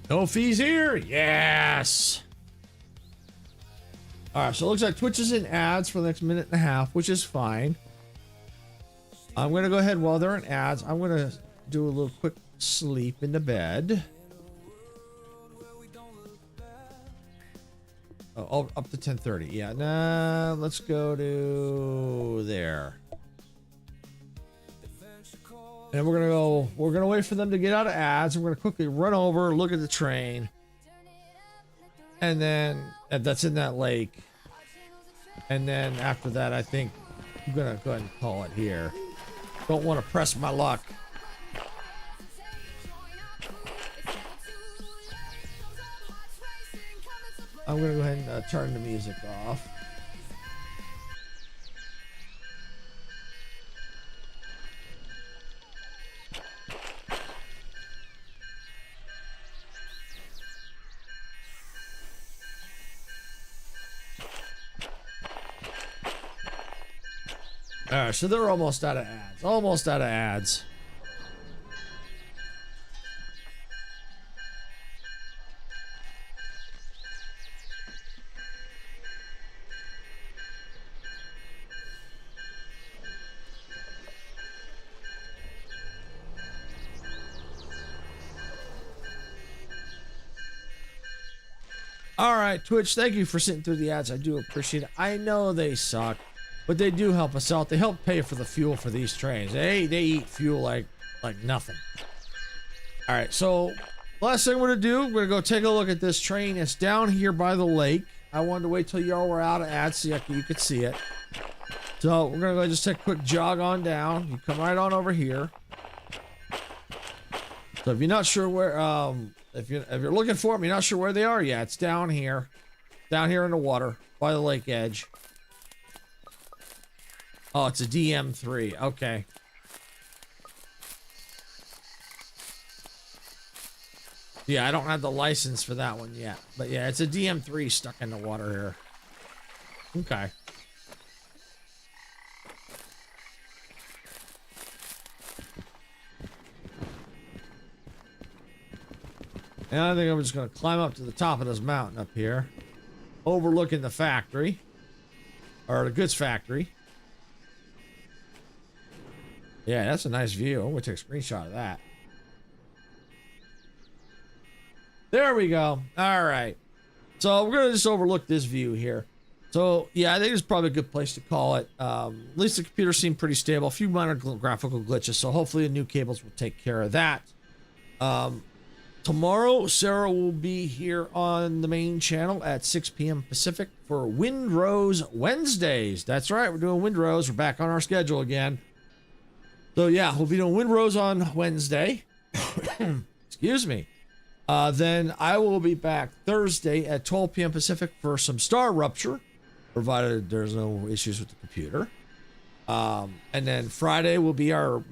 No fees here? Yes. All right, so it looks like Twitch is in ads for the next minute and a half, which is fine. I'm going to go ahead while they're in ads. I'm going to do a little quick sleep in the bed. Oh, up to 10:30. Yeah, nah, let's go to there. And we're going to wait for them to get out of ads. And we're going to quickly run over, look at the train. And then that's in that lake. And then after that, I think I'm going to go ahead and call it here. Don't want to press my luck. I'm going to go ahead and turn the music off. All right, so they're almost out of ads. Almost out of ads. All right, Twitch, thank you for sitting through the ads. I do appreciate it. I know they suck, but they do help us out. They help pay for the fuel for these trains. They eat fuel like nothing. All right, so last thing we're gonna do, we're gonna go take a look at this train. It's down here by the lake. I wanted to wait till y'all were out of ads so you could see it. So we're gonna go just take a quick jog on down. You come right on over here. So if you're not sure where, if you're looking for them, you're not sure where they are yet. It's down here in the water by the lake edge. Oh, it's a DM3. Okay. Yeah, I don't have the license for that one yet, but yeah, it's a DM3 stuck in the water here. Okay. And I think I'm just going to climb up to the top of this mountain up here, overlooking the factory, or the goods factory. Yeah, that's a nice view. I'm going to take a screenshot of that. There we go. All right. So we're going to just overlook this view here. So, yeah, I think it's probably a good place to call it. At least the computer seemed pretty stable. A few minor graphical glitches, so hopefully the new cables will take care of that. Tomorrow, Sarah will be here on the main channel at 6 p.m. Pacific for Windrose Wednesdays. That's right, we're doing Windrose. We're back on our schedule again. So, yeah, we'll be doing Windrose on Wednesday. Excuse me. Then I will be back Thursday at 12 p.m. Pacific for some Star Rupture, provided there's no issues with the computer. And then Friday will be our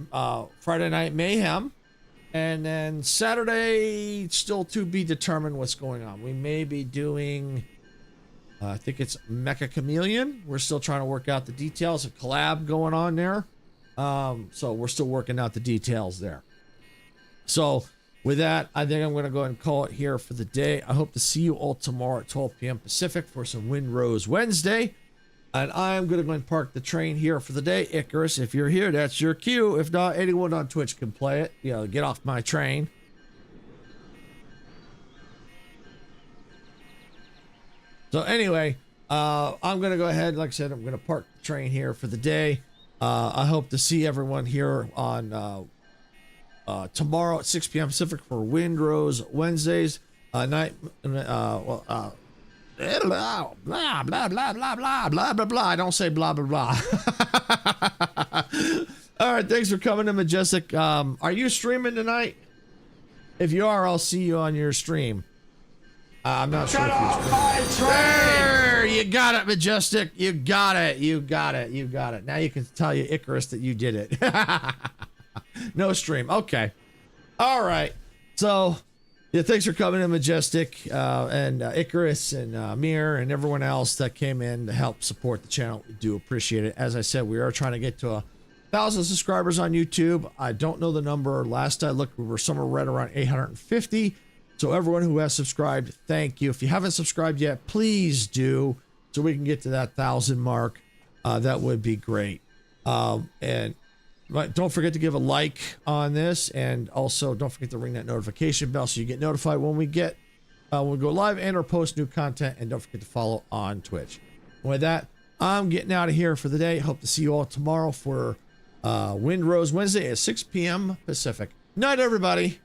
Friday Night Mayhem. And then Saturday, still to be determined what's going on. We may be doing, I think it's Mecha Chameleon. We're still trying to work out the details. A collab going on there. So we're still working out the details there. So with that, I think I'm going to go ahead and call it here for the day. I hope to see you all tomorrow at 12 p.m. Pacific for some Windrose Wednesday. And I'm going to go and park the train here for the day. Icarus, if you're here, that's your cue. If not, anyone on Twitch can play it. You know, get off my train. So anyway, I'm going to go ahead. Like I said, I'm going to park the train here for the day. I hope to see everyone here on tomorrow at 6 p.m. Pacific for Windrose Wednesdays. Night. Blah blah blah blah blah blah blah blah. I don't say blah blah blah. All right, thanks for coming to Majestic. Are you streaming tonight? If you are, I'll see you on your stream. I'm not sure. Shut off my train! There, you got it, Majestic. You got it. You got it. You got it. Now you can tell you Icarus that you did it. No stream. Okay. All right. So. Yeah, thanks for coming in, Majestic, and Icarus and Mir and everyone else that came in to help support the channel. We do appreciate it. As I said, we are trying to get to 1,000 subscribers on YouTube. I don't know the number. Last I looked, we were somewhere right around 850. So everyone who has subscribed, thank you. If you haven't subscribed yet, please do, so we can get to that 1,000 mark. That would be great. But don't forget to give a like on this, and also don't forget to ring that notification bell so you get notified when we go live and or post new content. And don't forget to follow on Twitch. And with that, I'm getting out of here for the day. Hope to see you all tomorrow for Windrose Wednesday at 6 p.m. Pacific. Night, everybody.